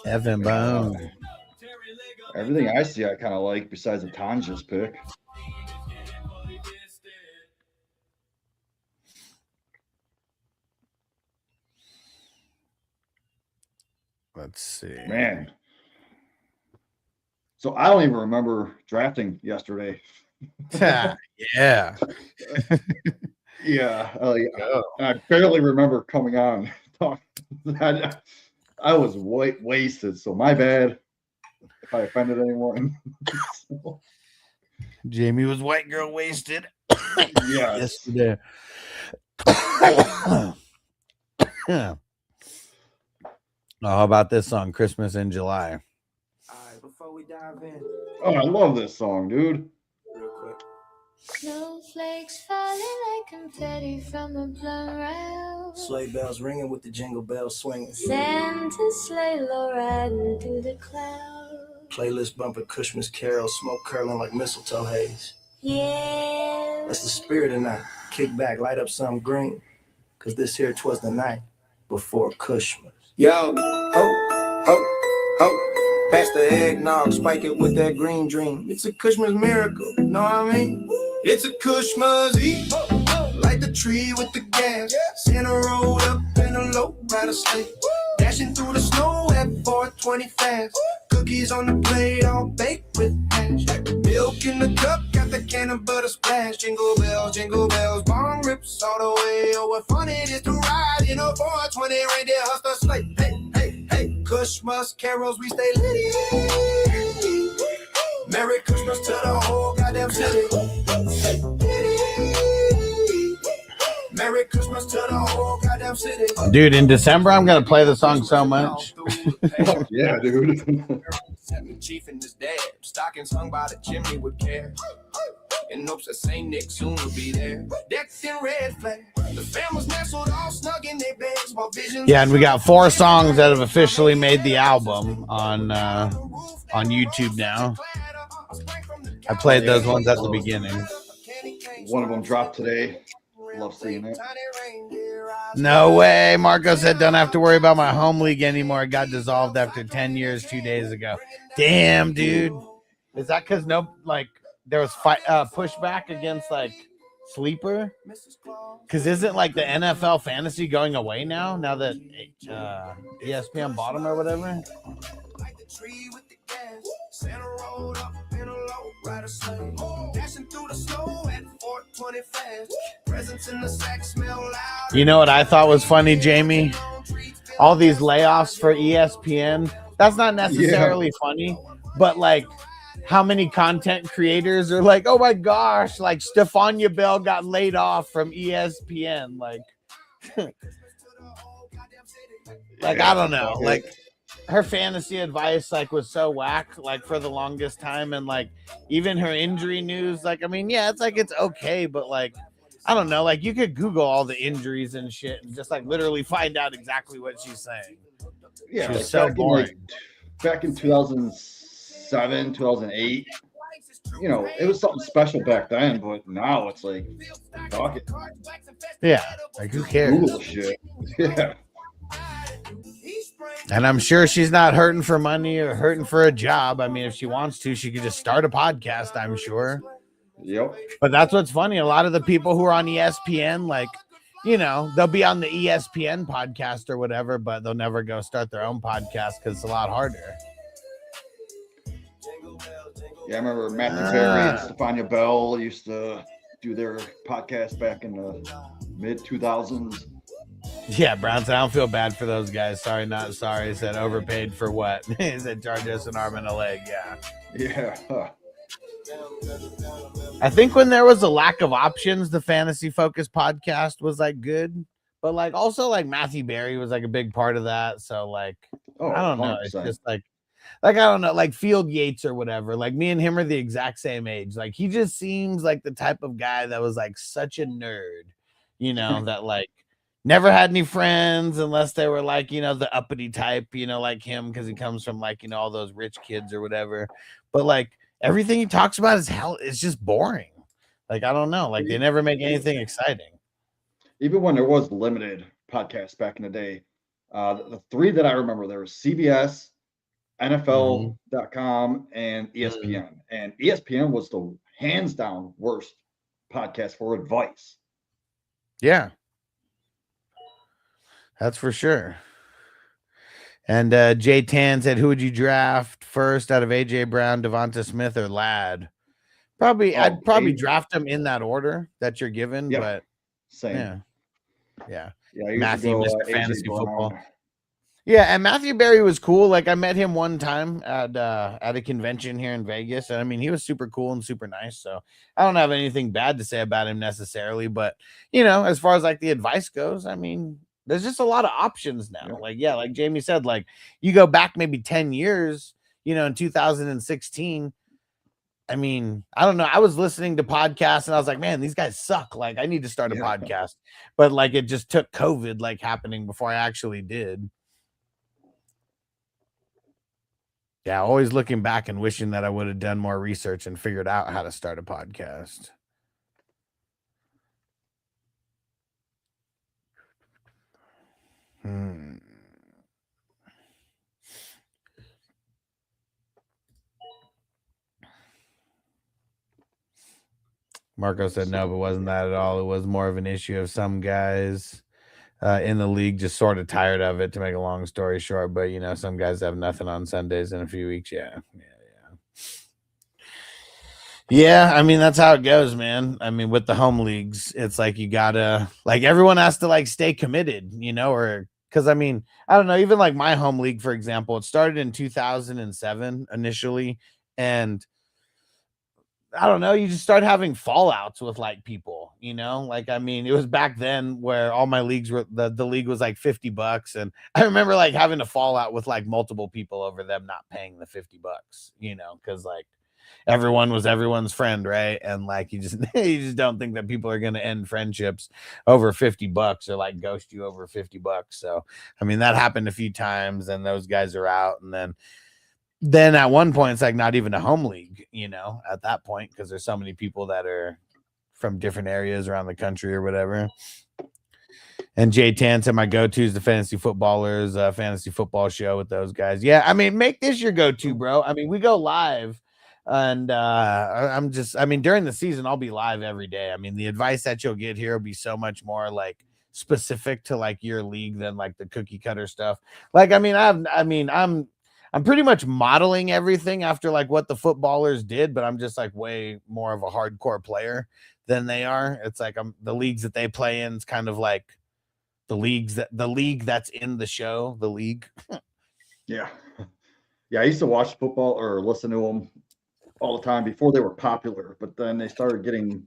Evan Bone. Everything I see, I kind of like, besides the Tanja's pick. Let's see. Man. So I don't even remember drafting yesterday. Yeah. Yeah. I barely remember coming on. I was wasted, so my bad if I offended anyone. Jamie was white girl wasted. Yeah. Yesterday. Yeah. Oh, how about this song, Christmas in July? All right, before we dive in. Oh, I love this song, dude. Real quick. Snowflakes falling like confetti from a blunt rail. Sleigh bells ringing with the jingle bells swinging. Santa's sleigh low riding through the clouds. Playlist bumping Christmas carols, smoke curling like mistletoe haze. Yeah. That's the spirit of night. Kick back, light up some green. Cause this here 'twas the night before Christmas. Yo, ho, ho, Oh, pass the eggnog, spike it with that green dream. It's a Cushman's miracle, know what I mean? It's a Cushman's Eve, like the tree with the gas. Santa rolled up in a low rider slate, dashing through the snow at 420 fast. Cookies on the plate, all baked with hash. Milk in the cup, got the can of butter splash. Jingle bells, bong rips all the way. Oh, what fun it is to ride in a 420 reindeer hustler sleigh. Hey, hey, hey, Cushmas carols, we stay litty. Merry Christmas to the whole goddamn city. Merry Christmas to the whole goddamn city. Dude, in December, I'm going to play the song so much. Yeah, dude. Chief and his dad, stockings hung by the chimney with care. And hopes that St. Nick soon will be there. Decked in red flag. The family's nestled all snug in their beds while visions. Yeah, and we got 4 songs that have officially made the album on YouTube now. I played those ones at the beginning. One of them dropped today. Love seeing it. No way. Marco said, don't have to worry about my home league anymore. It got dissolved after 10 years 2 days ago. Damn, dude. Is that because there was pushback against Sleeper? Because isn't the NFL fantasy going away now that ESPN bought them or whatever? Santa rolled up in a low rider sleigh, dashing through the snow at 420 fast. Presents in the sack smell loud. You know what I thought was funny, Jamie? All these layoffs for ESPN. That's not necessarily funny, but how many content creators are oh my gosh, Stefania Bell got laid off from ESPN. I don't know. Her fantasy advice was so whack for the longest time, and even her injury news it's okay, but I don't know, you could Google all the injuries and shit and just literally find out exactly what she's saying. Yeah, she's so boring. Back in 2007, 2008, it was something special back then, but now it's fuck it. Yeah, who cares? Google shit. Yeah. And I'm sure she's not hurting for money or hurting for a job. I mean, if she wants to, she could just start a podcast, I'm sure. Yep. But that's what's funny. A lot of the people who are on ESPN, they'll be on the ESPN podcast or whatever, but they'll never go start their own podcast because it's a lot harder. Yeah, I remember Matthew Berry and Stefania Bell used to do their podcast back in the mid-2000s. Yeah, Brown said, I don't feel bad for those guys. Sorry, not sorry. He said, overpaid for what? He said, charge us an arm and a leg. Yeah. Yeah. Huh. I think when there was a lack of options, the Fantasy Focus podcast was good. But also Matthew Berry was a big part of that. So I don't know. 100%. It's just I don't know, Field Yates or whatever. Me and him are the exact same age. He just seems like the type of guy that was such a nerd, that never had any friends unless they were the uppity type, like him, because he comes from all those rich kids or whatever. But everything he talks about is just boring. I don't know. They never make anything exciting. Even when there was limited podcasts back in the day, the 3 that I remember, there was CBS, NFL.com, and ESPN. And ESPN was the hands down worst podcast for advice. Yeah. That's for sure. And Jay Tan said, who would you draft first out of AJ Brown, Devonta Smith, or Ladd? I'd probably draft them in that order that you're given, but same. Yeah. Matthew, Mr. Fantasy Football. Yeah, and Matthew Berry was cool. I met him one time at a convention here in Vegas, and I mean, he was super cool and super nice. So I don't have anything bad to say about him necessarily, but as far as the advice goes, I mean, there's just a lot of options now. Like Jamie said, you go back maybe 10 years, in 2016. I mean, I don't know. I was listening to podcasts and I was like, man, these guys suck. I need to start a podcast. But it just took COVID happening before I actually did. Yeah, always looking back and wishing that I would have done more research and figured out how to start a podcast. Marco said no, but wasn't that at all. It was more of an issue of some guys in the league just sort of tired of it, to make a long story short. But, you know, some guys have nothing on Sundays in a few weeks. Yeah. Yeah, I mean, that's how it goes, man. I mean, with the home leagues, it's like you gotta, like, everyone has to like stay committed, you know, or because I mean, I don't know, even like my home league, for example, it started in 2007 initially, and I don't know, you just start having fallouts with like people, you know, like, I mean, it was back then where all my leagues were, the league was like $50. And I remember like having a fallout with like multiple people over them not paying the $50, you know, because like everyone was everyone's friend, right? And like you just you just don't think that people are going to end friendships over $50 or like ghost you over $50. So I mean, that happened a few times, and those guys are out. And then at one point, it's like not even a home league, you know, at that point, because there's so many people that are from different areas around the country or whatever. And Jay Tan said my go-to is the Fantasy Footballers fantasy football show with those guys. Yeah, I mean, make this your go-to, bro. I mean, we go live, and I mean, during the season, I'll be live every day. I mean, the advice that you'll get here will be so much more like specific to like your league than like the cookie cutter stuff. Like, I mean, I'm pretty much modeling everything after like what the footballers did, but I'm just like way more of a hardcore player than they are. It's like the leagues that they play in is kind of like the league that's in the show, the league. Yeah. Yeah, I used to watch football or listen to them all the time before they were popular, but then they started getting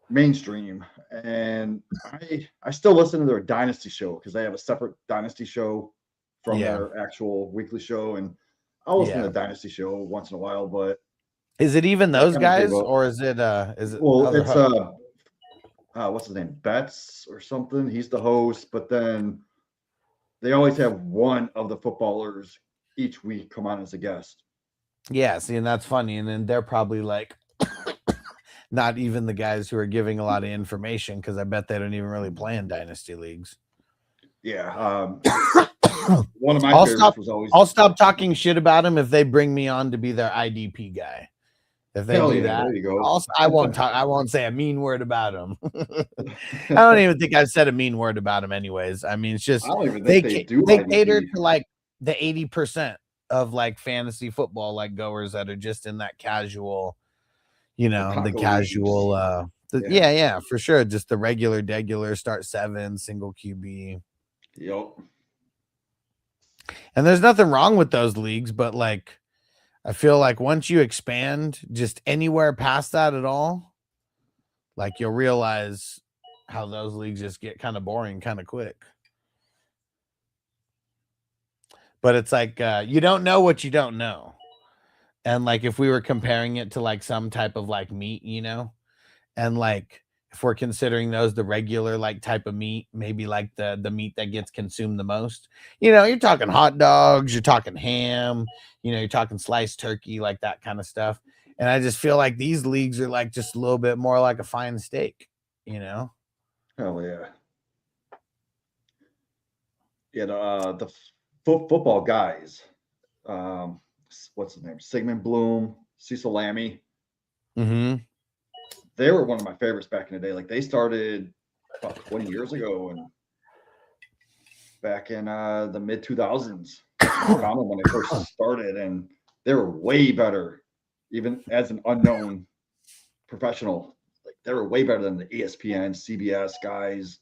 mainstream, and I still listen to their dynasty show because they have a separate dynasty show from their actual weekly show, and I'll listen to the dynasty show once in a while. But is it even those guys, or is it well, it's what's his name, Betts or something? He's the host, but then they always have one of the footballers each week come on as a guest. Yeah, see, and that's funny. And then they're probably like not even the guys who are giving a lot of information, because I bet they don't even really play in dynasty leagues. Yeah. One of my favorites was always. I'll stop talking shit about them if they bring me on to be their IDP guy. If they do that, there you go. I won't say a mean word about them. I don't even think I've said a mean word about them anyways. I mean, it's just I don't even think they cater to like the 80% of like fantasy football like goers that are just in that casual, you know, the casual yeah, for sure. Just the regular start 7 single QB. Yep. And there's nothing wrong with those leagues, but like I feel like once you expand just anywhere past that at all, like you'll realize how those leagues just get kind of boring kind of quick. But it's like you don't know what you don't know. And like if we were comparing it to like some type of like meat, you know, and like if we're considering those the regular like type of meat, maybe like the meat that gets consumed the most, you know, you're talking hot dogs, you're talking ham, you know, you're talking sliced turkey, like that kind of stuff. And I just feel like these leagues are like just a little bit more like a fine steak, you know? Hell yeah. Yeah, the football guys, what's his name? Sigmund Bloom, Cecil Lammy. Mm-hmm. They were one of my favorites back in the day. Like they started about 20 years ago, and back in the mid 2000s, I found them when they first started, and they were way better, even as an unknown professional. Like they were way better than the ESPN, CBS guys.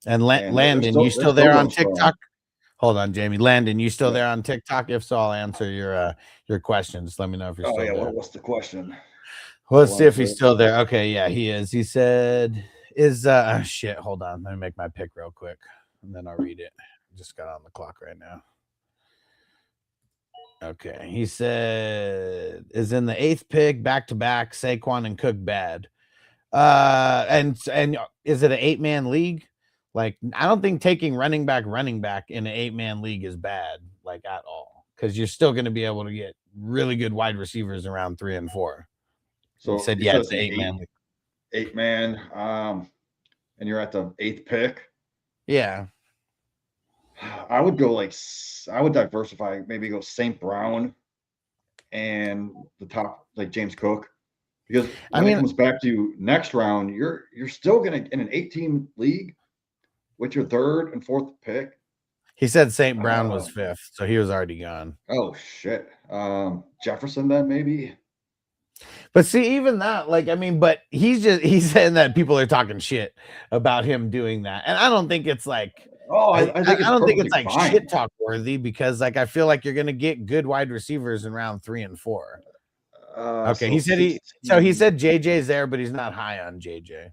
And Landon, you still there on TikTok? Hold on, Jamie. Landon, you still there on TikTok? If so, I'll answer your question. Just let me know if you're still there. What's the question? Let's see if he's still there. Okay, yeah, he is. He said, shit, hold on. Let me make my pick real quick, and then I'll read it. Just got on the clock right now. Okay, he said, is in the 8th pick, back-to-back, Saquon and Cook bad. And is it an 8-man league? Like, I don't think taking running back in an 8-man league is bad, like, at all. Because you're still going to be able to get really good wide receivers in round 3 and 4. So he said, yeah, it's an 8-man league. 8-man, and you're at the 8th pick. Yeah. I would diversify, maybe go St. Brown and the top, like James Cook, Because when it comes back to next round, you're still gonna in an 18 league with your third and fourth pick. He said St. Brown was 5th, so he was already gone. Oh shit. Jefferson then maybe. But see, even that, like, I mean, but he's saying that people are talking shit about him doing that, and I don't think it's like, I don't think it's like shit talk worthy, because like I feel like you're gonna get good wide receivers in round 3 and 4. Okay, he said JJ's there, but he's not high on JJ.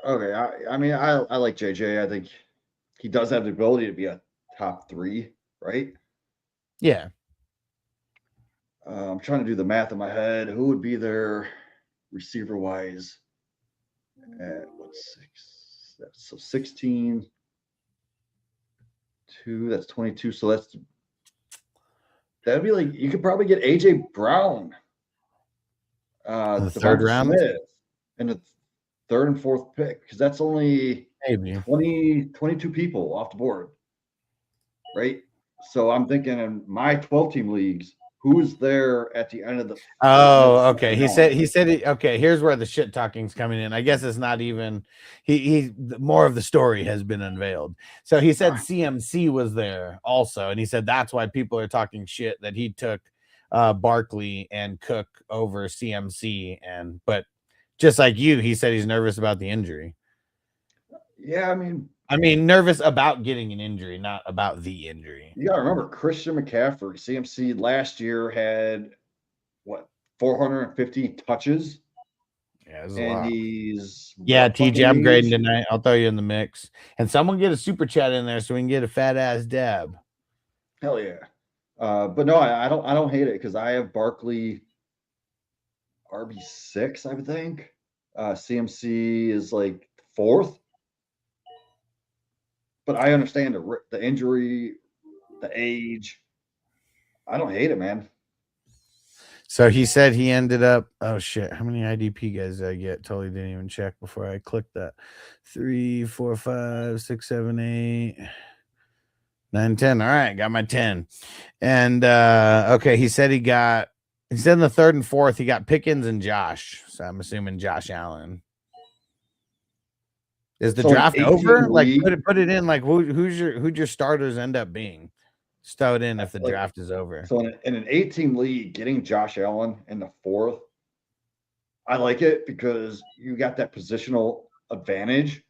Okay, I mean I like JJ. I think he does have the ability to be a top 3, right? Yeah. I'm trying to do the math in my head. Who would be their receiver wise at what's 6? So 16, 2, that's 22. So that'd be like you could probably get AJ Brown. In the 3rd round? Smith in the 3rd and 4th pick, because that's only maybe 22 people off the board, right? So I'm thinking in my 12-team leagues, who's there at the end of the? Oh, okay. He said. Okay, here's where the shit talking's coming in. I guess it's not even. He more of the story has been unveiled. So he said CMC was there also, and he said that's why people are talking shit that he took Barkley and Cook over CMC, but just like you, he said he's nervous about the injury. Yeah, I mean, nervous about getting an injury, not about the injury. You got to remember, Christian McCaffrey, CMC last year had what 450 touches. Yeah, and a lot. He's TJ, I'm grading tonight. I'll throw you in the mix, and someone get a super chat in there so we can get a fat ass dab. Hell yeah. But no, I don't hate it, because I have Barkley RB6, I would think. CMC is like 4th. But I understand the injury, the age. I don't hate it, man. So he said he ended up. Oh shit! How many IDP guys did I get? Totally didn't even check before I clicked that. 3, 4, 5, 6, 7, 8, 9, 10. All right, got my 10. And okay, he said in the 3rd and 4th he got Pickens and Josh. So I'm assuming Josh Allen. Is the draft over? Like put it in. Like who'd your starters end up being? Stow it in if the draft is over. So in an 18 league, getting Josh Allen in the 4th, I like it because you got that positional advantage.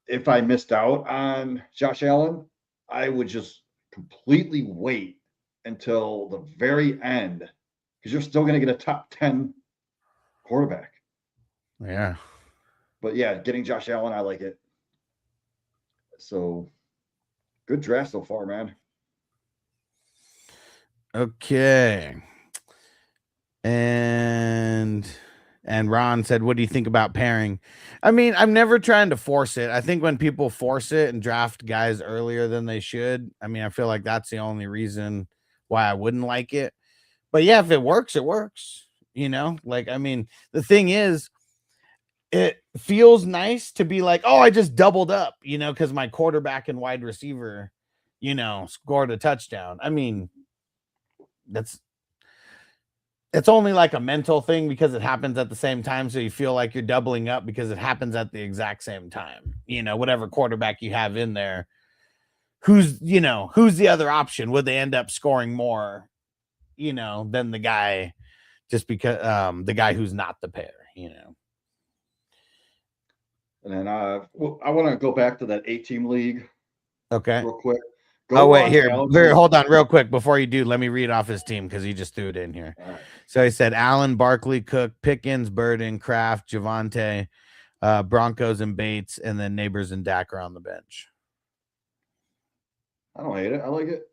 If I missed out on Josh Allen, I would just completely wait until the very end, because you're still going to get a top 10 quarterback. Yeah. But yeah, getting Josh Allen, I like it. So good draft so far, man. Okay. And Ron said, what do you think about pairing? I mean, I'm never trying to force it. I think when people force it and draft guys earlier than they should, I mean, I feel like that's the only reason why I wouldn't like it. But yeah, if it works, it works. You know, like, I mean, the thing is, it feels nice to be like, oh, I just doubled up, you know, because my quarterback and wide receiver, you know, scored a touchdown. I mean, it's only like a mental thing because it happens at the same time. So you feel like you're doubling up because it happens at the exact same time. You know, whatever quarterback you have in there, who's the other option? Would they end up scoring more, you know, than the guy, just because the guy who's not the pair, you know? And then I want to go back to that 8-team league. Okay. Real quick. Here, hold on real quick. Before you do, let me read off his team because he just threw it in here. Right. So he said Allen, Barkley, Cook, Pickens, Burden, Kraft, Javonte, Broncos and Bates, and then Neighbors and Dak are on the bench. I don't hate it. I like it.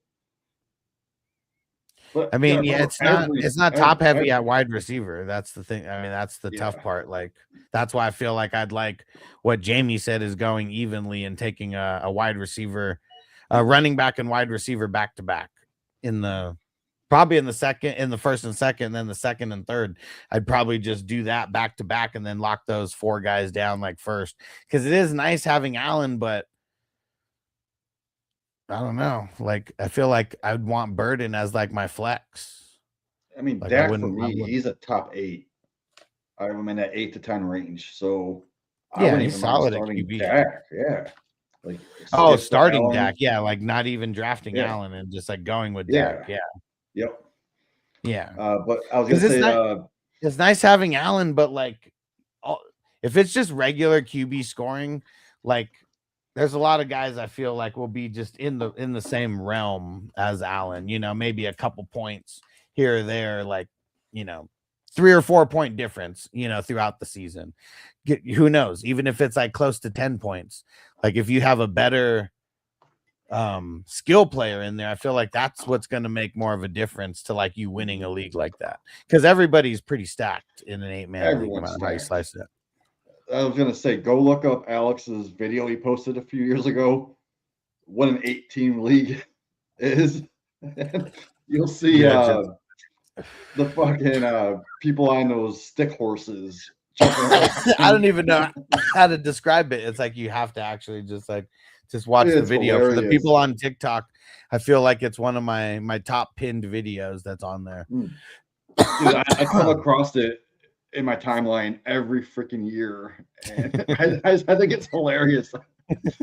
But I mean, yeah, it's not top heavy at wide receiver. That's the thing. I mean, that's the tough part. Like, that's why I feel like I'd like what Jamie said is going evenly and taking a wide receiver, running back and wide receiver back to back probably in the first and second, and then the second and third. I'd probably just do that back to back and then lock those 4 guys down like first, because it is nice having Allen, but I don't know. Like, I feel like I'd want Burden as like my flex. I mean, like, Dak for me, he's a top 8. I have him in that 8 to 10 range. So I Yeah, wouldn't he's even mind solid at starting QB. Dak. Yeah. Like Oh, skip starting Allen. Dak. Yeah, like not even drafting Yeah. Allen and just like going with Yeah. Dak. Yeah. Yep. Yeah. But I was gonna Because say, it's nice having Allen, but like if it's just regular QB scoring, like there's a lot of guys I feel like will be just in the same realm as Allen, maybe a couple points here or there, like, 3 or 4 point difference, throughout the season. Who knows? Even if it's like close to 10 points, like if you have a better skill player in there, I feel like that's what's going to make more of a difference to like you winning a league like that, because everybody's pretty stacked in an 8-man league, no matter how you slice it. I was gonna say, go look up Alex's video he posted a few years ago. What an 8-team league is. You'll see the fucking people on those stick horses. I don't even know how to describe it. It's like you have to actually just watch the video. Hilarious. For the people on TikTok, I feel like it's one of my top pinned videos that's on there. Dude, I come across it in my timeline every freaking year, and I think it's hilarious.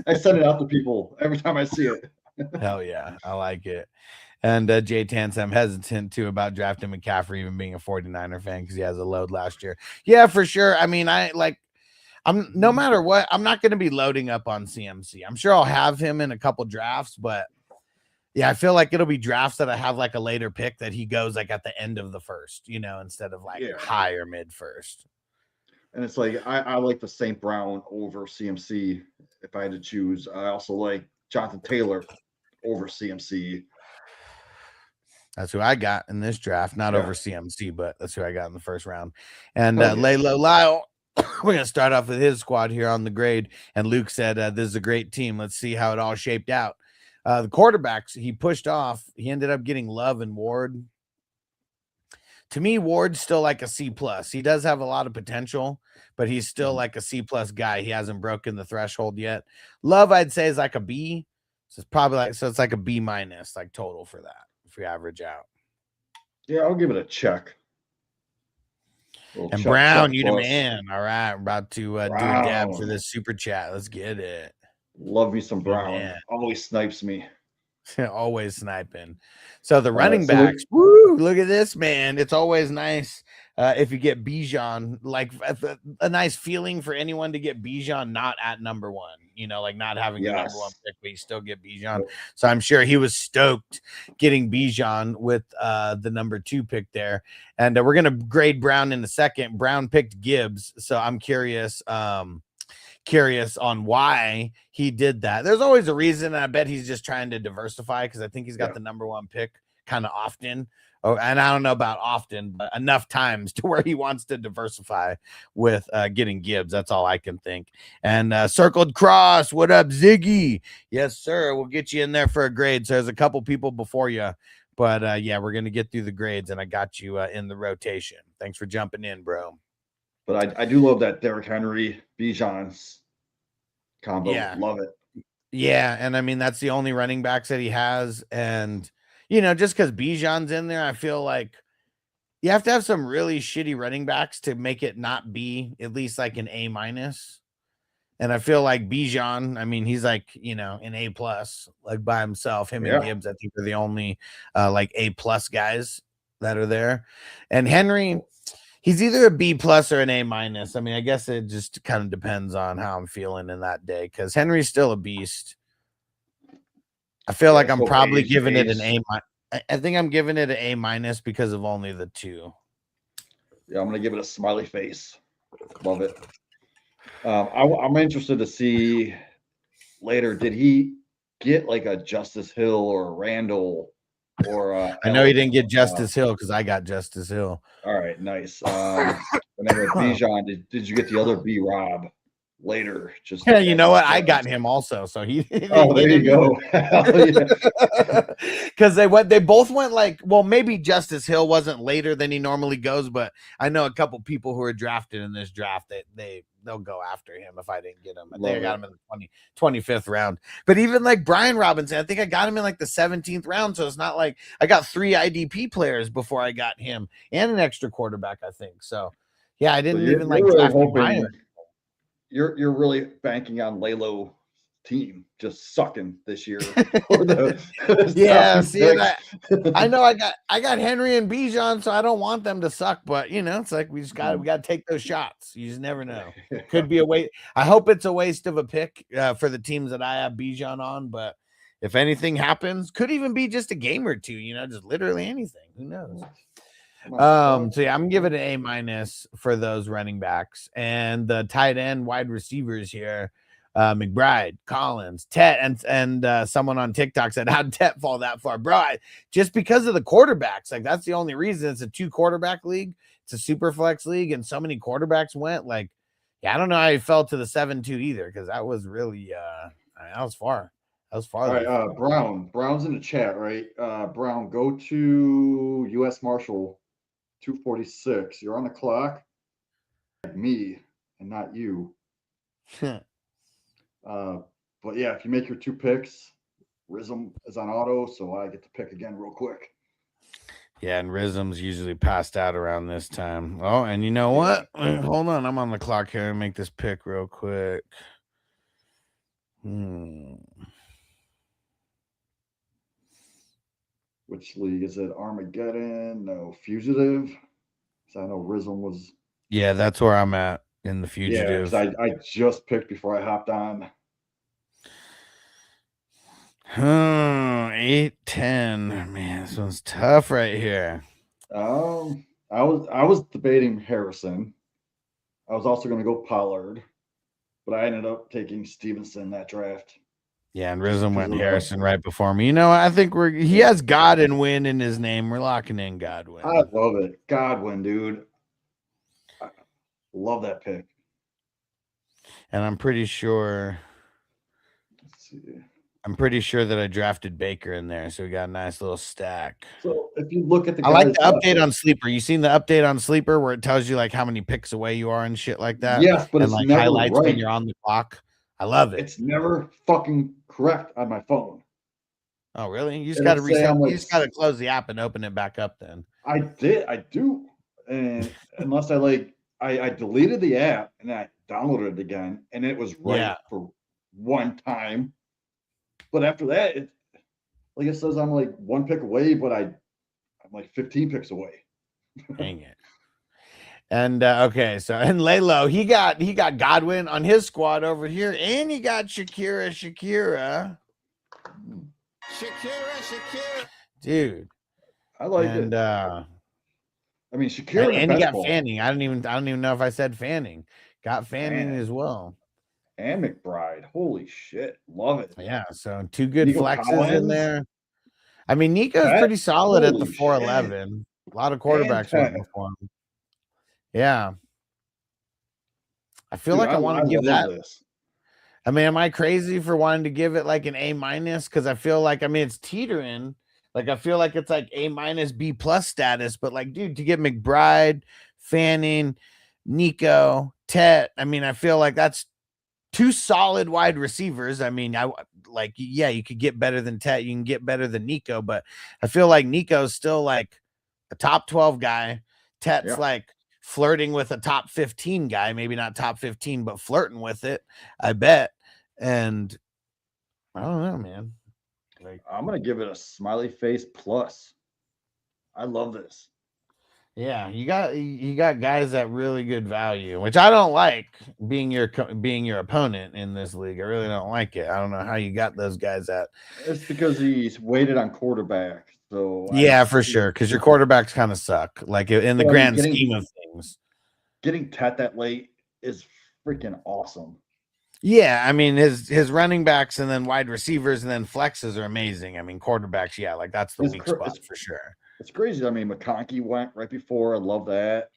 I send it out to people every time I see it. Hell yeah, I like it. And Jay Tans, I'm hesitant too about drafting McCaffrey, even being a 49er fan, because he has a load last year. Yeah, for sure. I mean, I'm no matter what, I'm not going to be loading up on CMC. I'm sure I'll have him in a couple drafts, but yeah, I feel like it'll be drafts that I have like a later pick that he goes like at the end of the first, instead of like high or mid first. And it's like I like the St. Brown over CMC if I had to choose. I also like Jonathan Taylor over CMC. That's who I got in this draft, not over CMC, but that's who I got in the first round. And Laylo Lyle, we're going to start off with his squad here on the grade. And Luke said, this is a great team. Let's see how it all shaped out. The quarterbacks he pushed off, he ended up getting Love and Ward. To me, Ward's still like a C+. He does have a lot of potential, but he's still like a C+ guy. He hasn't broken the threshold yet. Love, I'd say, is like a B. So it's probably it's like a B- like total for that if we average out. Yeah, I'll give it a check. And check, Brown, you the man. All right, we're about to do a dab for this super chat. Let's get it. Love me some Brown. Yeah. Always snipes me. Always sniping. So the running backs, woo, look at this, man. It's always nice if you get Bijan, like a nice feeling for anyone to get Bijan not at number one, like not having the number one pick, but you still get Bijan. So I'm sure he was stoked getting Bijan with the number 2 pick there. And we're going to grade Brown in a second. Brown picked Gibbs. So I'm curious on why he did that. There's always a reason, and I bet he's just trying to diversify, because I think he's got the number 1 pick kind of often. And I don't know about often, but enough times to where he wants to diversify with getting Gibbs. That's all I can think. And Circled Cross, what up, Ziggy? Yes, sir. We'll get you in there for a grade. So there's a couple people before you, but yeah, we're going to get through the grades, and I got you in the rotation. Thanks for jumping in, bro. But I do love that Derrick Henry, Bijan's combo. Yeah. Love it. Yeah, and I mean, that's the only running backs that he has. And, just because Bijan's in there, I feel like you have to have some really shitty running backs to make it not be at least like an A-. And I feel like Bijan, I mean, he's like, an A+, like by himself. Him and Gibbs, I think, are the only like A+ guys that are there. And Henry, he's either a B+ or an A-. I mean, I guess it just kind of depends on how I'm feeling in that day, because Henry's still a beast. I feel like I'm probably giving it an A-. I think I'm giving it an A- because of only the 2. Yeah, I'm going to give it a smiley face. Love it. I'm interested to see later, did he get like a Justice Hill or a Randall? Or I know he didn't get Justice Hill because I got Justice Hill. All right, nice. And then with Bijan, did you get the other B Rob later? Just yeah, you know what? I got him also, so he. Oh, there you go. Because they both went like, well, maybe Justice Hill wasn't later than he normally goes, but I know a couple people who are drafted in this draft that they'll go after him if I didn't get him. I think I got him in the 25th round. But even like Brian Robinson, I think I got him in like the 17th round. So it's not like I got 3 IDP players before I got him and an extra quarterback, I think. So Yeah, I So didn't you're, even like you're really draft Meyer. hoping you're really banking on Lalo team just sucking this year for the Yeah, top see, and picks. I know I got Henry and Bijan, so I don't want them to suck, but you know, it's like we got to take those shots. You just never know. Could be a waste. I hope it's a waste of a pick for the teams that I have Bijan on, but if anything happens, could even be just a game or two, you know, just literally anything. Who knows? So yeah, I'm giving it an A- for those running backs and the tight end wide receivers here. McBride, Collins, Tet, and someone on TikTok said, "How'd Tet fall that far, bro?" Just because of the quarterbacks, like that's the only reason. It's a 2-quarterback league, it's a super flex league, and so many quarterbacks went. Like, yeah, I don't know how he fell to the 7-2 either, because that was really that was far. That was far. All right, Brown's in the chat, right? Brown, go to U.S. Marshal 246. You're on the clock. Me and not you. But yeah, if you make your 2 picks, Rizm is on auto, so I get to pick again real quick. Yeah, and Rizm's usually passed out around this time. Oh, and you know what? Hold on, I'm on the clock here and make this pick real quick. Which league is it? Armageddon? No, Fugitive. So I know Rizm was. Yeah, that's where I'm at in the Fugitive. Yeah, I just picked before I hopped on. 8-10. Man, this one's tough right here. I was debating Harrison. I was also going to go Pollard, but I ended up taking Stevenson that draft. Yeah, and Rizm went Harrison right before me. You know, I think he has God and Win in his name. We're locking in Godwin. I love it. Godwin, dude. I love that pick. And I'm pretty sure. Let's see. I'm pretty sure that I drafted Baker in there, so we got a nice little stack. So if you look at the, I like the update on Sleeper. You seen the update on Sleeper where it tells you like how many picks away you are and shit like that? Yes, but and it's like never highlights right. when you're on the clock. I love it. It's never fucking correct on my phone. Oh, really? You just got to reset. You just got to close the app and open it back up. Then I do, and unless I deleted the app and I downloaded it again, and it was right for one time. But after that, it says I'm like 1 pick away, but I'm like 15 picks away. Dang it. And okay, so and Lalo, he got Godwin on his squad over here, and he got Shakira. Dude. I like it. I mean, Shakira and he got Fanning. I don't even know if I said Fanning. Got Fanning as well. And McBride. Holy shit. Love it. Yeah, so 2 good Nico flexes Collins. in there. I mean, Nico's pretty solid at the 411. A lot of quarterbacks went before him. Yeah. I feel like I want to give that. I mean, am I crazy for wanting to give it like an A-? Because I feel like, I mean, it's teetering. Like, I feel like it's like A- B+ status. But like, dude, to get McBride, Fanning, Nico, Tet, I mean, I feel like that's 2 solid wide receivers. I mean, you could get better than Tet. You can get better than Nico. But I feel like Nico's still like a top 12 guy. Tet's like flirting with a top 15 guy, maybe not top 15, but flirting with it, I bet. And I don't know, man. Like, I'm gonna give it a smiley face plus. I love this. Yeah, you got guys at really good value, which I don't like being your opponent in this league. I really don't like it. I don't know how you got those guys at. It's because he's waited on quarterback. So yeah, for sure. Because your quarterbacks kind of suck. Like in the grand scheme of things, getting Tet that late is freaking awesome. Yeah, I mean his running backs and then wide receivers and then flexes are amazing. I mean quarterbacks, yeah, like that's the weak spot for sure. It's crazy. I mean McConkey went right before. I love that.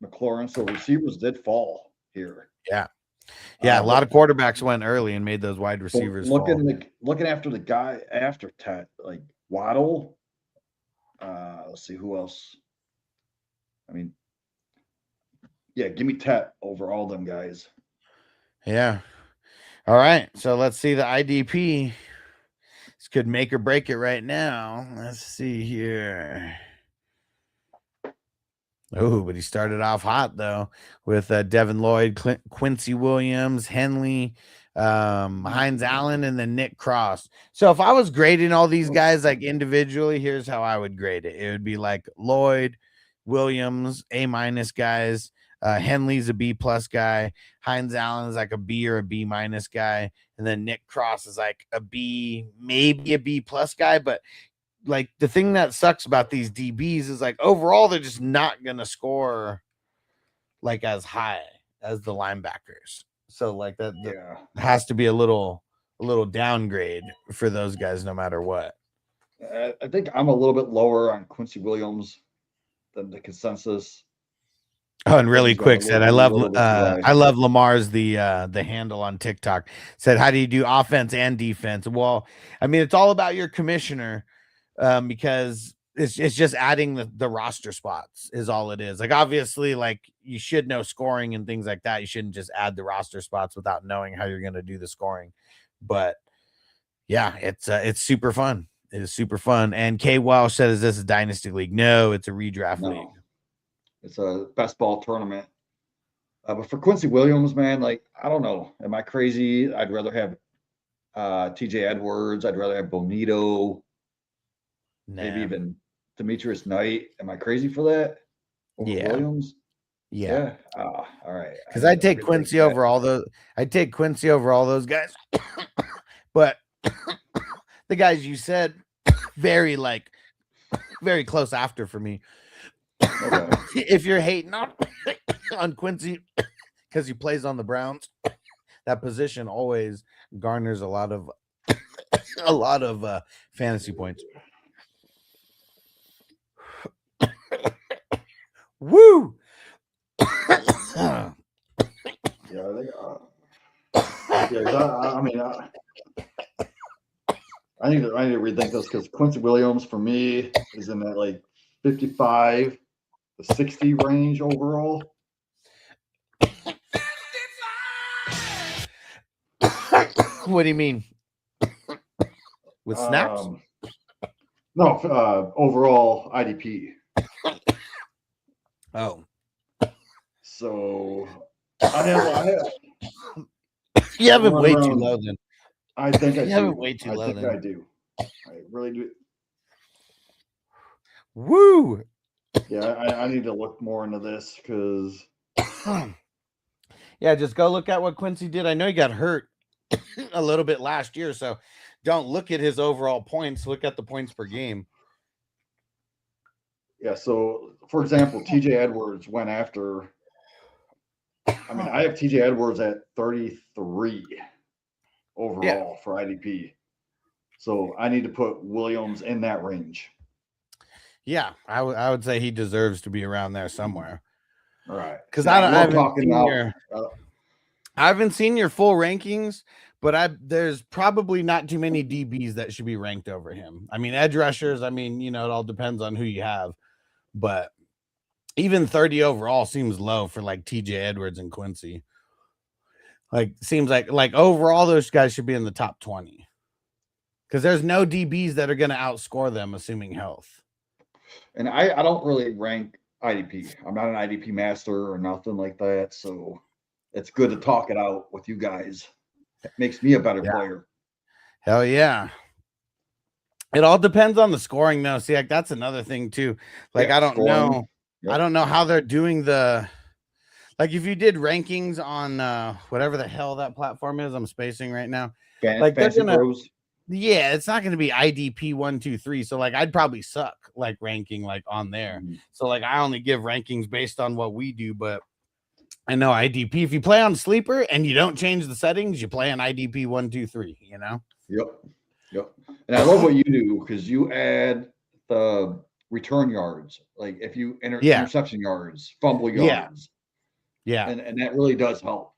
McLaurin. So receivers did fall here. Yeah, a lot of quarterbacks went early and made those wide receivers. Looking after the guy after Tet, like Waddle. Let's see who else. I mean, yeah, give me Tet over all them guys. Yeah. All right. So let's see the IDP. This could make or break it right now. Let's see here. Oh, but he started off hot though with Devin Lloyd, Quincy Williams, Henley, Hines Allen, and then Nick Cross. So if I was grading all these guys like individually, here's how I would grade it. It would be like Lloyd, Williams, A- guys. Henley's a B+ guy. Hines Allen is like a B or a B- guy, and then Nick Cross is like a B, maybe a B+ guy, but like the thing that sucks about these DBs is like overall they're just not gonna score like as high as the linebackers. So like that has to be a little downgrade for those guys no matter what. I think I'm a little bit lower on Quincy Williams than the consensus. Oh, and really quick said I love Lamar's the handle on TikTok. Said, how do you do offense and defense? Well, I mean, it's all about your commissioner. Because it's just adding the roster spots is all it is. Like obviously, like you should know scoring and things like that. You shouldn't just add the roster spots without knowing how you're going to do the scoring. But yeah, it's super fun. It is super fun. And K Welsh said, "Is this a dynasty league?" No, it's a redraft league. It's a best ball tournament. But for Quincy Williams, man, like I don't know. Am I crazy? I'd rather have TJ Edwards. I'd rather have Bonito. Maybe even Demetrius Knight. Am I crazy for that? Over Williams? Yeah. All right. Because I'd take Quincy over all those. I'd take Quincy over all those guys. But the guys you said, very close after for me. Okay. If you're hating on Quincy because he plays on the Browns, that position always garners a lot of fantasy points. Woo! Yeah, I mean, I need to rethink this because Quincy Williams for me is in that like 55 to 60 range overall. What do you mean? With snaps? No, overall IDP. Oh. So I have you have it way too low then. I think I you have it way too low. I think I do. I really do. Woo! Yeah, I need to look more into this because yeah, just go look at what Quincy did. I know he got hurt a little bit last year, so don't look at his overall points. Look at the points per game. Yeah, so for example, TJ Edwards went after. I mean, I have TJ Edwards at 33 overall for IDP. So I need to put Williams in that range. Yeah, I would say he deserves to be around there somewhere. All right. Because I haven't seen your full rankings, but there's probably not too many DBs that should be ranked over him. I mean, edge rushers, I mean, it all depends on who you have. But even 30 overall seems low for like TJ Edwards and Quincy. Like seems like overall those guys should be in the top 20. Because there's no DBs that are going to outscore them, assuming health. And I don't really rank IDP. I'm not an IDP master or nothing like that. So it's good to talk it out with you guys. It makes me a better player. Hell yeah. It all depends on the scoring, though. See, like that's another thing too. Like I don't know. Yep. I don't know how they're doing if you did rankings on whatever the hell that platform is, I'm spacing right now. Like they're gonna, yeah, it's not gonna be IDP 1, 2, 3. So like I'd probably suck like ranking like on there. Mm-hmm. So like I only give rankings based on what we do, but I know IDP. If you play on Sleeper and you don't change the settings, you play on IDP 1, 2, 3. Yep. And I love what you do because you add the return yards, like if you interception yards, fumble yards. Yeah. And that really does help.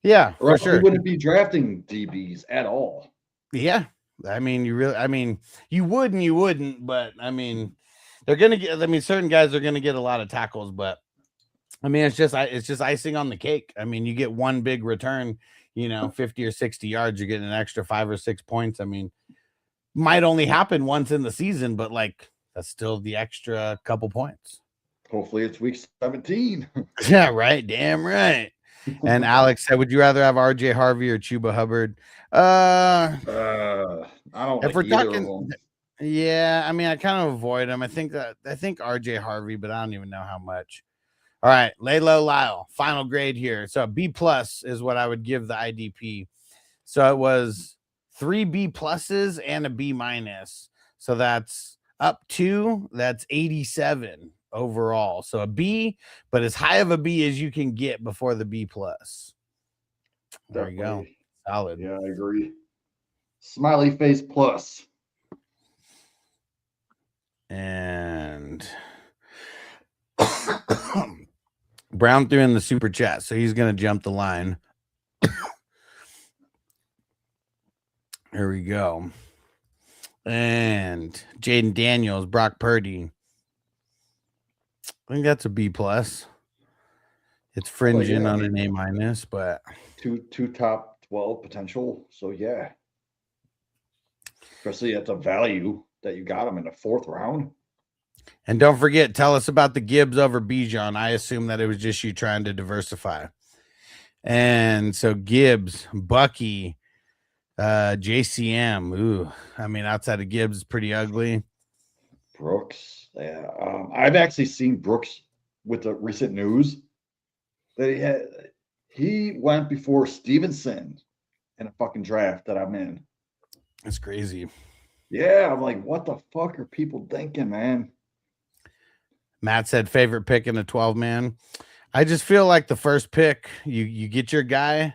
Yeah, or else you wouldn't be drafting DBs at all. Yeah. I mean, you would and you wouldn't, but I mean, they're going to get, certain guys are going to get a lot of tackles, but I mean, it's just icing on the cake. I mean, you get one big return, 50 or 60 yards, you're getting an extra 5 or 6 points. I mean, might only happen once in the season, but like that's still the extra couple points. Hopefully it's week 17. Yeah, right. Damn right. And Alex said, would you rather have RJ Harvey or Chuba Hubbard? I don't If like we're either of talking, them. yeah, I mean, I kind of avoid him. I think RJ Harvey, but I don't even know how much. All right, Laylo Lyle, final grade here. So B plus is what I would give the IDP. So it was 3 B pluses and a B minus. So that's up 2. That's 87 overall. So a B, but as high of a B as you can get before the B plus. There you go. Solid. Yeah, I agree. Smiley face plus. And Brown threw in the super chat, so he's going to jump the line. Here we go. And Jaden Daniels, Brock Purdy. I think that's a B plus. It's fringing on an A minus, but two top 12 potential. So yeah, especially at the value that you got him in the 4th round. And don't forget, tell us about the Gibbs over Bijan. I assume that it was just you trying to diversify. And so Gibbs, Bucky, JCM. Ooh, I mean, outside of Gibbs, is pretty ugly. Brooks, yeah. I've actually seen Brooks with the recent news that he went before Stevenson in a fucking draft that I'm in. That's crazy. Yeah, I'm like, what the fuck are people thinking, man? Matt said favorite pick in a 12-man. I just feel like the first pick, you get your guy.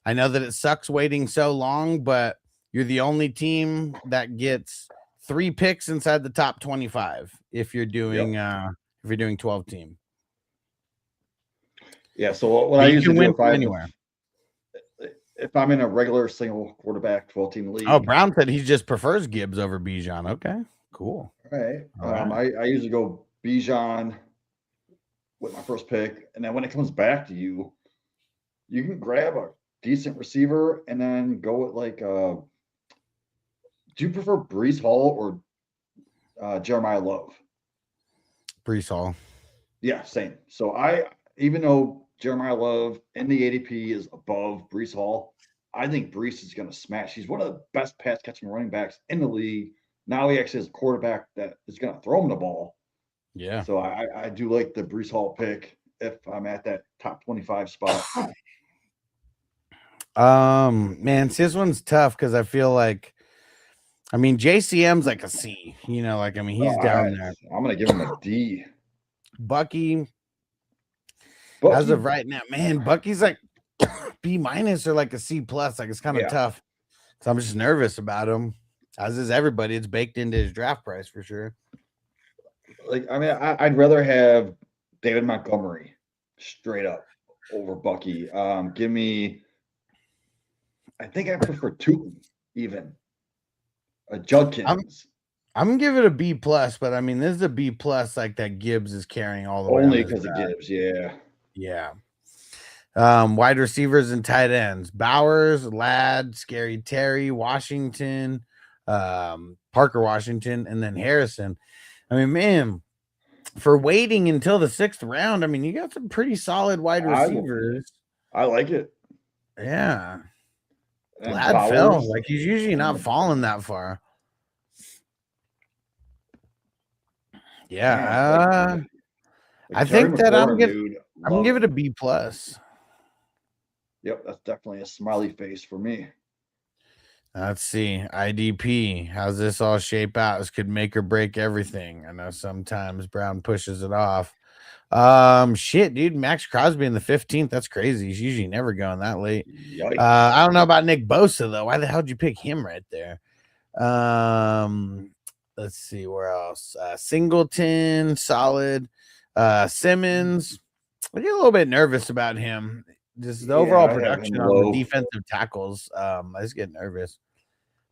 I know that it sucks waiting so long, but you're the only team that gets 3 picks inside the top 25 if you're doing 12 team. Yeah, so what I usually do if I'm in a regular single quarterback 12-team league. Oh, Brown said he just prefers Gibbs over Bijan. Okay, cool. All right. I usually go Bijan with my first pick, and then when it comes back to you, you can grab a decent receiver and then go with like do you prefer Breece Hall or Jeremiah Love? Breece Hall. Yeah, same. So even though Jeremiah Love in the ADP is above Breece Hall, I think Breece is going to smash. He's one of the best pass catching running backs in the league. Now he actually has a quarterback that is going to throw him the ball. Yeah. So I do like the Breece Hall pick if I'm at that top 25 spot. Man, this one's tough because I feel like, I mean, JCM's like a C, he's down there. I'm going to give him a D. Bucky, as of right now, man, Bucky's like B minus or like a C plus. Like it's kind of tough. So I'm just nervous about him, as is everybody. It's baked into his draft price for sure. Like, I mean, I'd rather have David Montgomery straight up over Bucky. Give me, I think I prefer Tootin even. Judkins. I'm gonna give it a B plus, but I mean, this is a B plus like that Gibbs is carrying all the way. Only because of Gibbs, yeah. Yeah. Wide receivers and tight ends: Bowers, Ladd, Scary Terry, Washington, Parker Washington, and then Harrison. I mean, man, for waiting until the 6th round, I mean, you got some pretty solid wide receivers. I like it. Yeah. And Ladd fell. Like he's usually not falling that far. Yeah. I think that I'm gonna give it a B plus. Yep, that's definitely a smiley face for me. Let's see. IDP. How's this all shape out? This could make or break everything. I know sometimes Brown pushes it off. Shit, dude. Max Crosby in the 15th. That's crazy. He's usually never going that late. I don't know about Nick Bosa, though. Why the hell did you pick him right there? Let's see where else. Singleton, solid. Simmons. I get a little bit nervous about him. Just the overall production on the defensive tackles. I just get nervous.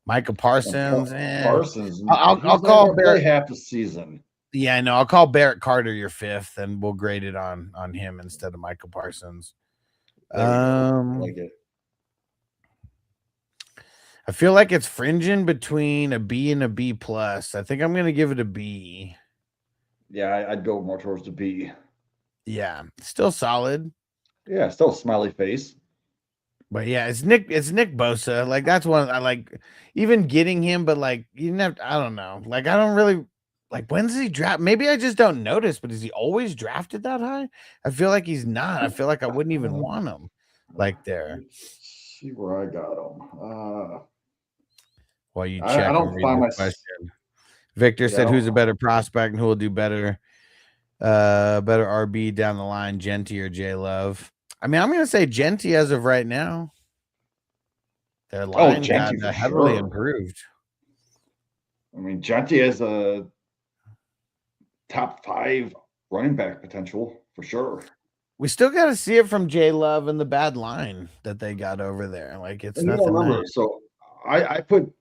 Micah Parsons. Parsons. I'll call Barrett half the season. Yeah, I know. I'll call Barrett Carter your 5th, and we'll grade it on him instead of Micah Parsons. Like it. I feel like it's fringing between a B and a B plus. I think I'm gonna give it a B. Yeah, I'd go more towards the B. Yeah, still solid. Yeah, still a smiley face. But yeah, it's Nick Bosa. Like that's one I like even getting him, but like you didn't have I don't know. Like I don't really like when does he draft? Maybe I just don't notice, but is he always drafted that high? I feel like he's not. I feel like I wouldn't even want him like there. See where I got him. While you check I and don't read find the my question. Victor yeah, said, "Who's a better prospect and who will do better? Better RB down the line, Genty or J Love?" I mean, I'm gonna say Genty as of right now. Their line got Genty for heavily sure. improved. I mean, Genty has a top 5 running back potential for sure. We still got to see it from J Love and the bad line that they got over there. Like it's And you gotta nothing remember, nice. so I put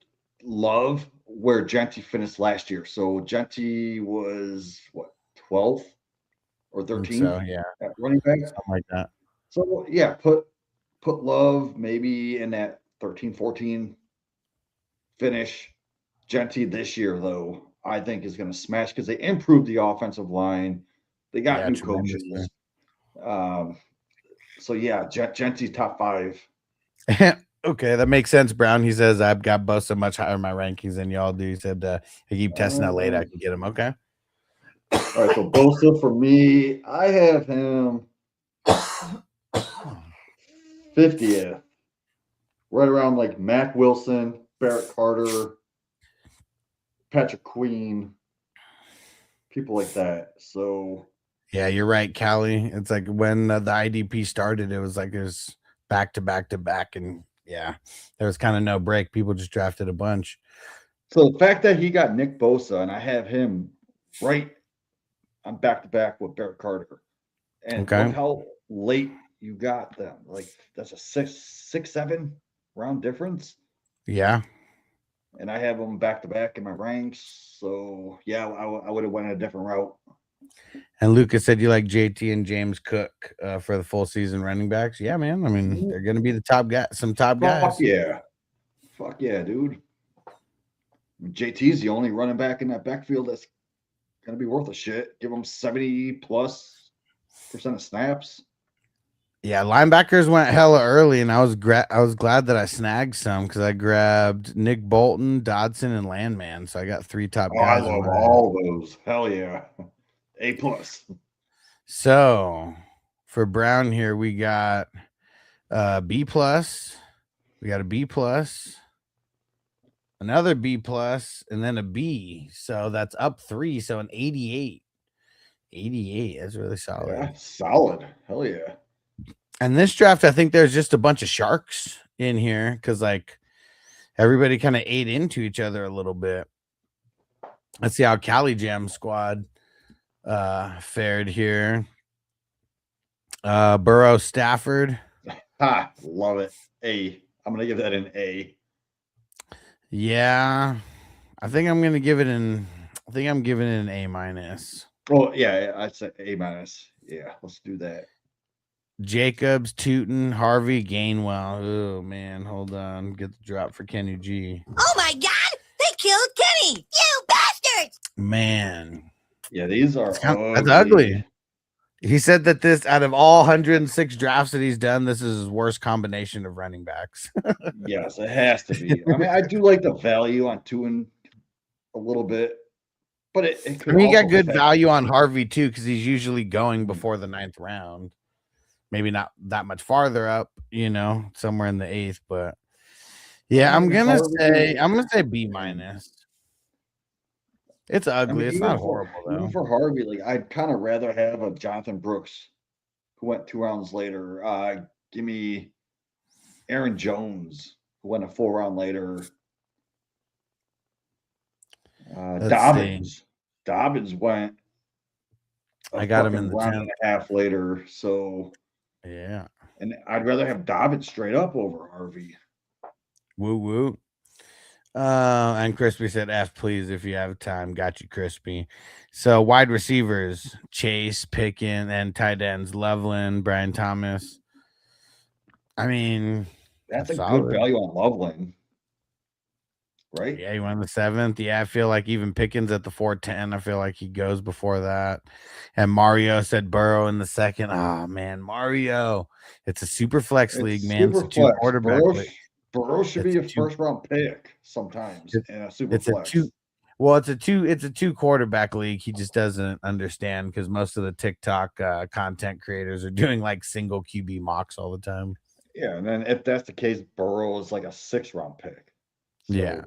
Love where Genty finished last year. So Genty was what 12th or 13th So yeah, at running back, something like that. So yeah, put Love maybe in that 13, 14 finish. Genty this year, though, I think is going to smash because they improved the offensive line. They got new coaches. So yeah, Genty top 5. Okay, that makes sense, Brown. He says I've got Bosa much higher in my rankings than y'all do. He said I keep testing out late. I can get him. Okay. All right, so Bosa for me, I have him 50th, right around like Mac Wilson, Barrett Carter, Patrick Queen, people like that. So yeah, you're right, Callie. It's like when the IDP started, it was like there's back to back to back, and yeah, there was kind of no break. People just drafted a bunch. So the fact that he got Nick Bosa and I have him right on back to back with Barrett Carter, and look how late you got them. Like that's a 6-7 round difference. Yeah. And I have them back to back in my ranks. So yeah, I would have went a different route. And Lucas said you like JT and James Cook for the full season running backs. Yeah, man. I mean, they're going to be the top guy, some top guys. Fuck yeah, dude. JT's the only running back in that backfield that's going to be worth a shit. Give him 70+% of snaps. Yeah, linebackers went hella early, and I was glad that I snagged some because I grabbed Nick Bolton, Dodson, and Landman. So I got 3 top guys. I love all those. Hell yeah. A+. So for Brown here, we got B+. We got a B+, another B+, and then a B. So that's up 3. So an 88. 88. That's really solid. Yeah, solid. Hell yeah. And this draft, I think there's just a bunch of sharks in here because like everybody kind of ate into each other a little bit. Let's see how Cali Jam squad fared here. Burrow Stafford. Love it. A. I'm gonna give that an A. Yeah. I think I'm gonna give it an I'm giving it an A-. Oh yeah, I'd say A-. Yeah, let's do that. Jacobs, Tootin, Harvey, Gainwell. Oh man, hold on. Get the drop for Kenny G. Oh my God! They killed Kenny! You bastards! Man. Yeah, these are that's ugly. He said that this, out of all 106 drafts that he's done, this is his worst combination of running backs. Yes, it has to be. I mean, I do like the value on Tootin a little bit, but it could. I mean, he got good value on Harvey too because he's usually going before the 9th round. Maybe not that much farther up, somewhere in the 8th, but yeah, I'm gonna say B-. It's ugly. It's not horrible though. Even for Harvey, like I'd kind of rather have a Jonathan Brooks who went 2 rounds later. Give me Aaron Jones who went a 4 round later. Dobbins. Dobbins went. I got him in the round and a half later. So yeah, and I'd rather have Dobbins straight up over Harvey. Woo woo. And Crispy said F, please, if you have time. Got you, Crispy. So wide receivers, Chase, Pickens, and tight ends, Loveland, Brian Thomas. I mean, that's a good value on Loveland. right? Yeah, he won the 7th. Yeah, I feel like even Pickens at the 410. I feel like he goes before that. And Mario said Burrow in the 2nd. Oh man, Mario. It's a super flex league, It's man. It's super a 2 flex. quarterback league. Burrow should It's be a a 2 first round pick sometimes in a super it's a flex. 2 well, it's a 2 quarterback league. He just doesn't understand because most of the TikTok content creators are doing like single QB mocks all the time. Yeah, and then if that's the case, Burrow is like a 6th-round pick. So, Yeah.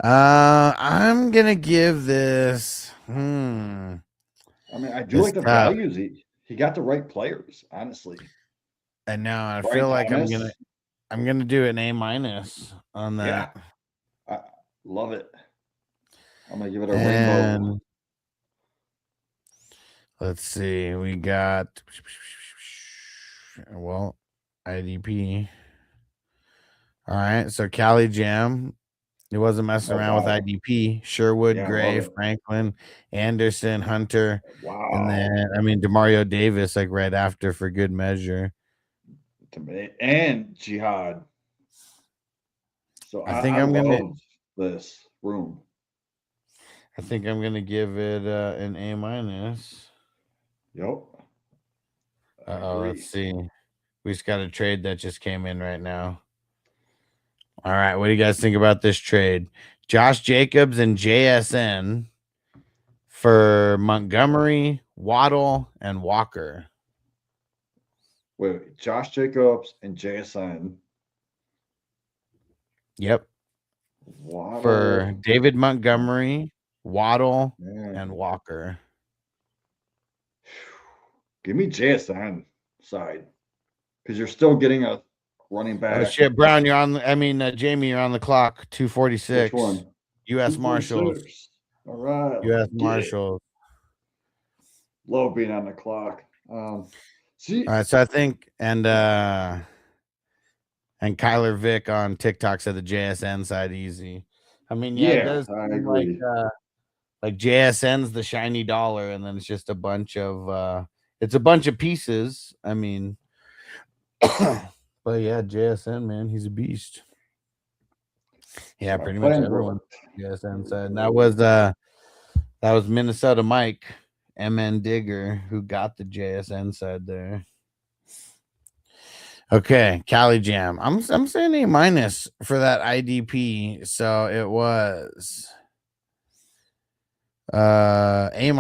I'm gonna give this. I mean, I do It's like the tough. values. He got the right players, honestly. I know. I Brian feel like Thomas. I'm gonna do an A- on that. Yeah, I love it. I'm gonna give it a rainbow. And let's see. We got IDP. All right. So Cali Jam. He wasn't messing around with IDP. Sherwood, Yeah, I Gray, love it. Franklin, Anderson, Hunter, Wow. and then DeMario Davis, like right after for good measure. And Jihad. So I think I I'm gonna. love this room. I think I'm gonna give it an A-. Yep. Oh, let's see. We just got a trade that just came in right now. All right, what do you guys think about this trade? Josh Jacobs and JSN for Montgomery, Waddle, and Walker. Wait, Josh Jacobs and JSN. Yep. Waddle. For David Montgomery, Waddle, and Walker. Give me JSN side because you're still getting a running back. Oh shit, Brown, you're on. Jamie, you're on the clock. 246. Which one? U.S. Marshals. All right. U.S. Marshals. Love being on the clock. See. All right, so I think and Kyler Vick on TikTok said the JSN side easy. I mean, yeah, it does I seem agree. like JSN's the shiny dollar, and then it's just a bunch of pieces. I mean, but yeah, JSN, man, he's a beast. Yeah, pretty much everyone JSN side. And that was Minnesota Mike, MN Digger, who got the JSN side there. Okay, Cali Jam. I'm saying A- for that IDP. So it was A-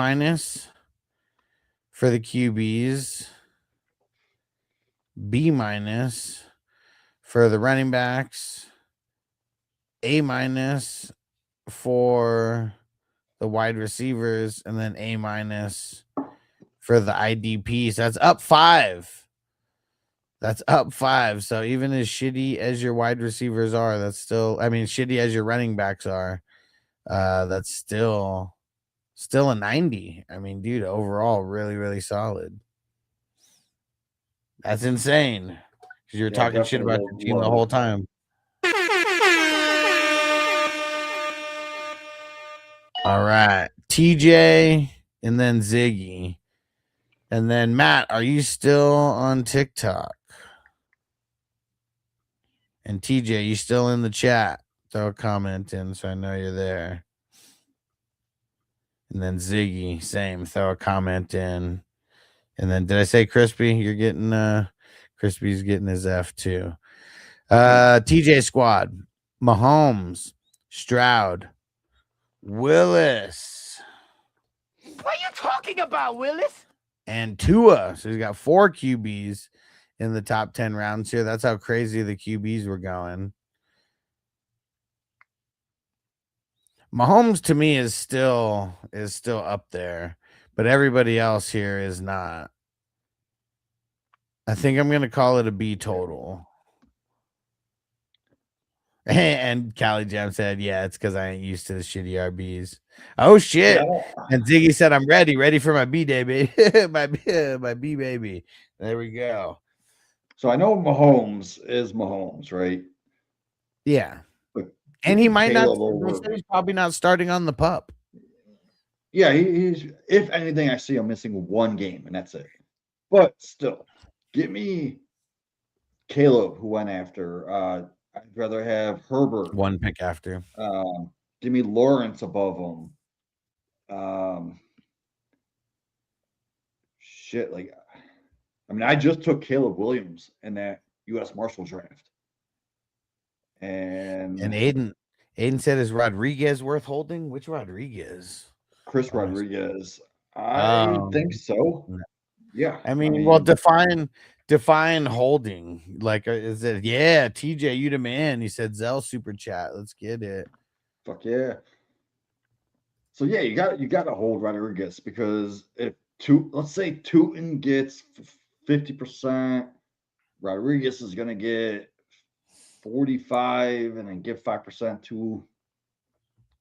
for the QBs, B- for the running backs, A- for the wide receivers, and then A- for the IDPs. That's up 5. That's up 5. So even as shitty as your wide receivers are, that's still, shitty as your running backs are, that's still a 90. I mean, dude, overall, really, really solid. That's insane. Because you were talking shit about your team the whole time. All right. TJ and then Ziggy. And then Matt, are you still on TikTok? And TJ, you still in the chat? Throw a comment in so I know you're there. And then Ziggy, same. Throw a comment in. And then did I say Crispy? You're getting Crispy's getting his F too. TJ squad. Mahomes, Stroud, Willis. What are you talking about, Willis? And Tua. So he's got 4 QBs in the top 10 rounds here. That's how crazy the QBs were going. Mahomes to me is still up there, but everybody else here is not. I think I'm gonna call it a B total. And Cali Jam said, "Yeah, it's because I ain't used to the shitty RBs." Oh shit! Yeah. And Ziggy said, "I'm ready for my B day, baby, my B baby." There we go. So I know Mahomes is Mahomes, right? Yeah, and he might not. He's probably not starting on the pup. Yeah, he's. If anything, I see him missing 1 game, and that's it. But still, give me Caleb, who went after. I'd rather have Herbert. One pick after. Give me Lawrence above him. Shit, like, I mean, I just took Caleb Williams in that U.S. Marshal draft. And Aiden said, is Rodriguez worth holding? Which Rodriguez? Chris Rodriguez. I think so. Yeah. I mean, well, define holding. Like, is it, yeah, TJ, you the man. He said Zell super chat. Let's get it. Fuck yeah. So yeah, you got to hold Rodriguez, because if let's say Tootin gets 50%, Rodriguez is gonna get 45 and then give 5% to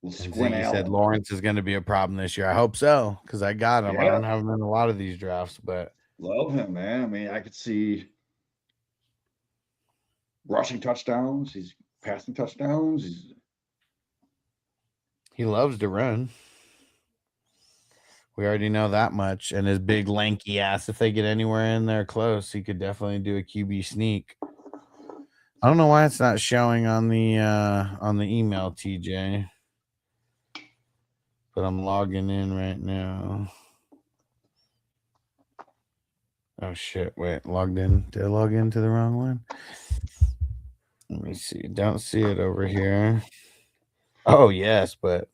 Squint He Allen. said Lawrence is going to be a problem this year. I hope so, because I got him. I Yeah. don't have him in a lot of these drafts, but Love him, man. I mean, I could see rushing touchdowns. He's passing touchdowns. he loves to run. We already know that much. And his big lanky ass, if they get anywhere in there close, he could definitely do a QB sneak. I don't know why it's not showing on the email, TJ. But I'm logging in right now. Oh shit, wait, logged in. Did I log into the wrong one? Let me see. Don't see it over here. Oh yes, but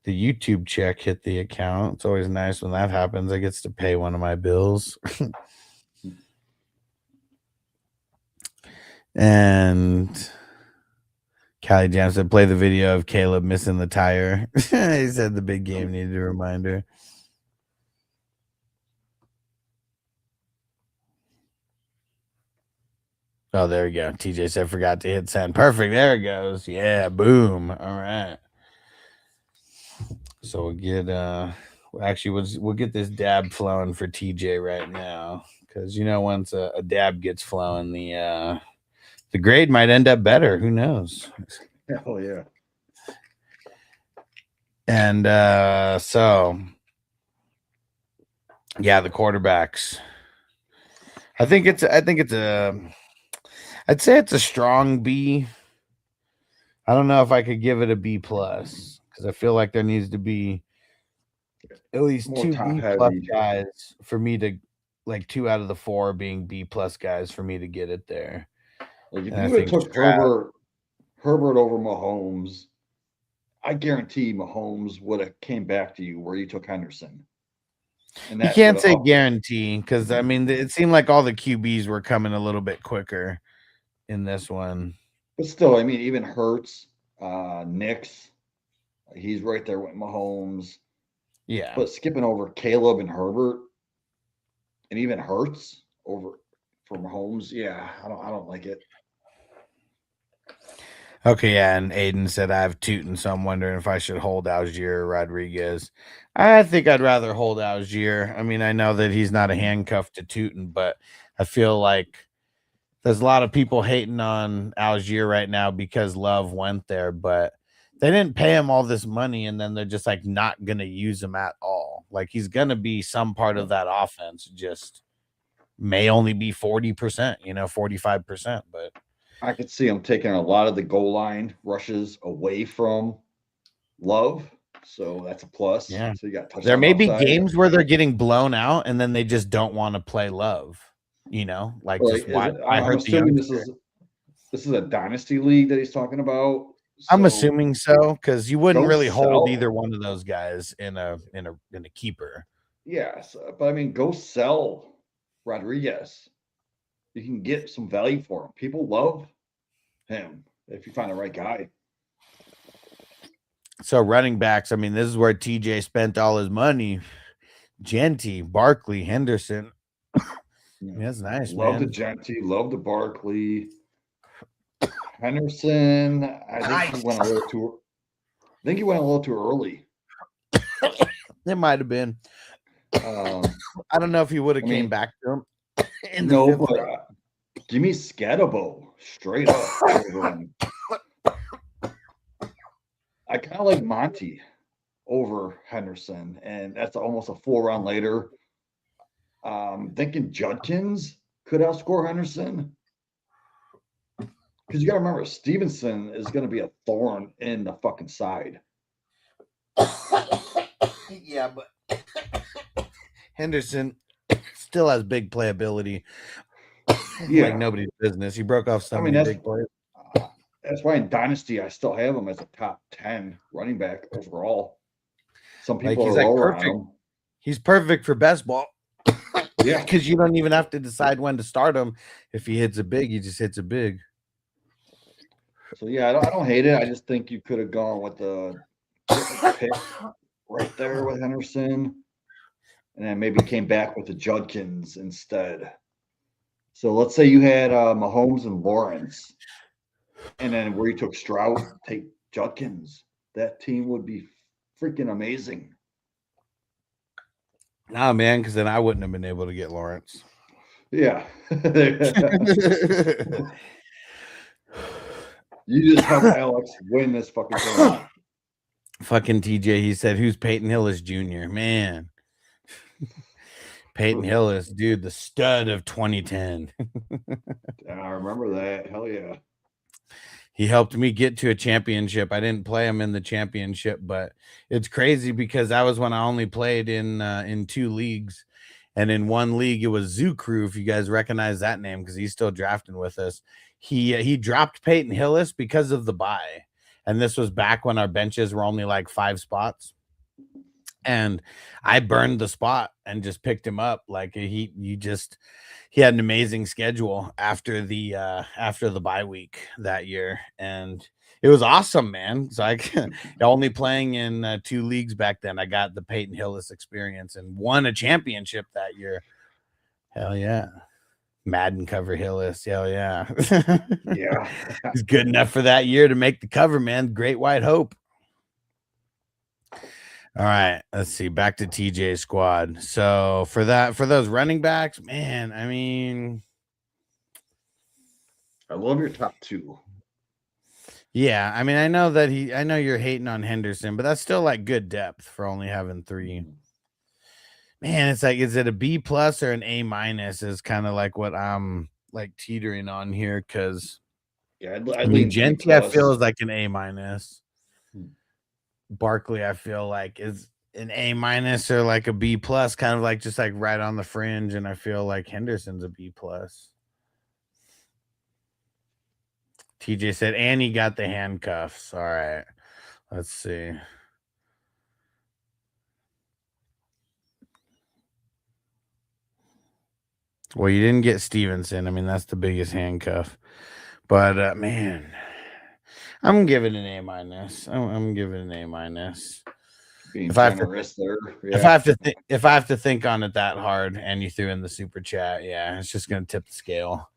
the YouTube check hit the account. It's always nice when that happens. I gets to pay one of my bills. And Callie Jam said, play the video of Caleb missing the tire. He said the big game needed a reminder. Oh, there we go. TJ said, forgot to hit send. Perfect. There it goes. Yeah, boom. All right. So we'll get we'll get this dab flowing for TJ right now, because once a dab gets flowing, the grade might end up better. Who knows? Hell yeah. And so yeah, the quarterbacks. I'd say it's a strong B. I don't know if I could give it a B plus, because I feel like there needs to be at least More 2 top B plus heavy. guys for me to, like 2 out of the 4 being B plus guys for me to get it there. Like, if And I you would have think took Herbert over Mahomes, I guarantee Mahomes would have came back to you where you took Henderson. And You that can't would've say upped it. guarantee, because I mean it seemed like all the QBs were coming a little bit quicker in this one. But still, I mean, even Hurts, Knicks, he's right there with Mahomes. Yeah. But skipping over Caleb and Herbert, and even Hurts over for Mahomes, yeah, I don't like it. Okay, yeah, and Aiden said I have Tootin, so I'm wondering if I should hold Algier or Rodriguez. I think I'd rather hold Algier. I mean, I know that he's not a handcuff to Tootin, but I feel like there's a lot of people hating on Algier right now because Love went there, but they didn't pay him all this money, and then they're just like not gonna use him at all. Like, he's gonna be some part of that offense, just may only be 40%, 45%, but I could see him taking a lot of the goal line rushes away from Love, so that's a plus. yeah. So you got touchdown There may be upside. games where they're getting blown out, and then they just don't want to play Love. Like, Like, just why I'm hurt the assuming youngster? this is a dynasty league that he's talking about. I'm so assuming so, because you wouldn't Don't really hold sell. either one of those guys in a keeper. Yes, but I mean, go sell Rodriguez. You can get some value for him. People love him if you find the right guy. So running backs, I mean, this is where TJ spent all his money. Genty, Barkley, Henderson. Yeah, that's nice, Love man. the Genty, love the Barkley. Henderson, I think he went a little too. I think he went a little too early. It might have been. I don't know if he would have came back to him. In the fifth but round. give me Scatabo straight up over him. I kind of like Monty over Henderson, and that's almost a 4-round later. Thinking Judkins could outscore Henderson. Because you got to remember, Stevenson is going to be a thorn in the fucking side. Yeah, but Henderson still has big playability. Yeah. Like nobody's business. He broke off so I mean, many big plays. That's why in Dynasty I still have him as a top 10 running back overall. Some people Like, are he's like lower on perfect. him. He's perfect for best ball. Yeah. Because you don't even have to decide when to start him. If he hits a big, he just hits a big. So yeah, I don't hate it. I just think you could have gone with the pick right there with Henderson, and then maybe came back with the Judkins instead. So let's say you had Mahomes and Lawrence, and then where you took Stroud, take Judkins. That team would be freaking amazing. Nah, man, because then I wouldn't have been able to get Lawrence. Yeah. You just help Alex win this fucking tournament. Fucking TJ, he said, who's Peyton Hillis Jr.? Man. Peyton Hillis, dude, the stud of 2010. I remember that. Hell yeah. He helped me get to a championship. I didn't play him in the championship, but it's crazy because that was when I only played in 2 leagues. And in one league, it was Zoo Crew, if you guys recognize that name, because he's still drafting with us. He dropped Peyton Hillis because of the bye. And this was back when our benches were only like 5 spots. And I burned the spot and just picked him up. Like he had an amazing schedule after the bye week that year. And it was awesome, man. So I only playing in 2 leagues back then. I got the Peyton Hillis experience and won a championship that year. Hell yeah. Madden cover Hillis. Hell yeah. Yeah. He's good enough for that year to make the cover, man. Great White Hope. All right, let's see. Back to TJ squad. So for those running backs, man, I mean, I love your top 2. yeah, I mean, I know you're hating on Henderson, but that's still like good depth for only having 3. Man, it's like, is it a B plus or an A minus? Is kind of like what I'm like teetering on here because Yeah, I mean, Genty, I feel is like an A minus. Barkley, I feel like is an A minus or like a B plus, kind of like just like right on the fringe. And I feel like Henderson's a B plus. TJ said, and he got the handcuffs. All right, let's see. Well, you didn't get Stevenson. I mean, that's the biggest handcuff. But man, I'm giving an A minus. I'm giving an A minus. If I have to think on it that hard, and you threw in the super chat, yeah, it's just gonna tip the scale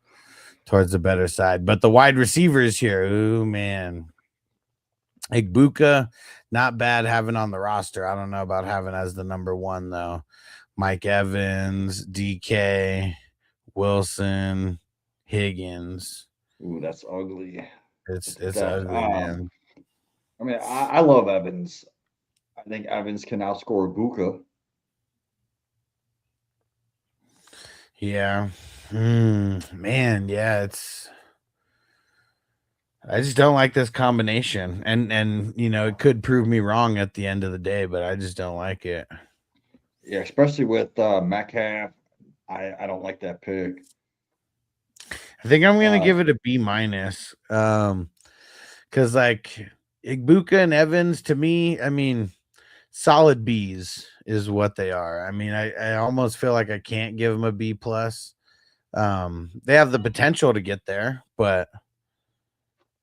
towards the better side. But the wide receivers here, ooh man, Igbuka, not bad having on the roster. I don't know about having as the number 1 though. Mike Evans, DK, Wilson, Higgins. Ooh, that's ugly. It's ugly, man. I mean, I love Evans. I think Evans can outscore Buka. Yeah. Man, yeah, I just don't like this combination. And you know, it could prove me wrong at the end of the day, but I just don't like it. Yeah, especially with Metcalf. I don't like that pick. I think I'm gonna give it a B minus. Because like Igbuka and Evans, to me, I mean, solid B's is what they are. I mean, I almost feel like I can't give them a B plus. They have the potential to get there, but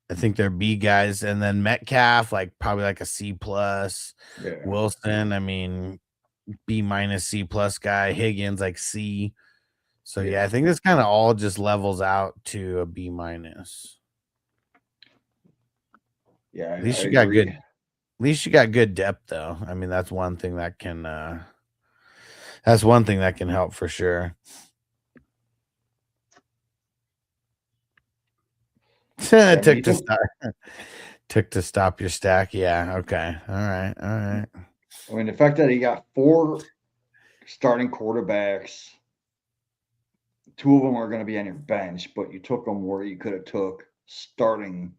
I think they're B guys. And then Metcalf, like probably like a C plus. Yeah. Wilson, I mean, B minus C plus guy. Higgins, like C. So yeah, I think this kind of all just levels out to a B minus. Yeah, at least you got good. At least you got good depth, though. I mean, that's one thing that can. That's one thing that can help for sure. Took to stop your stack. Yeah. Okay. All right. All right. I mean, the fact that he got 4 starting quarterbacks, 2 of them are going to be on your bench, but you took them where you could have took starting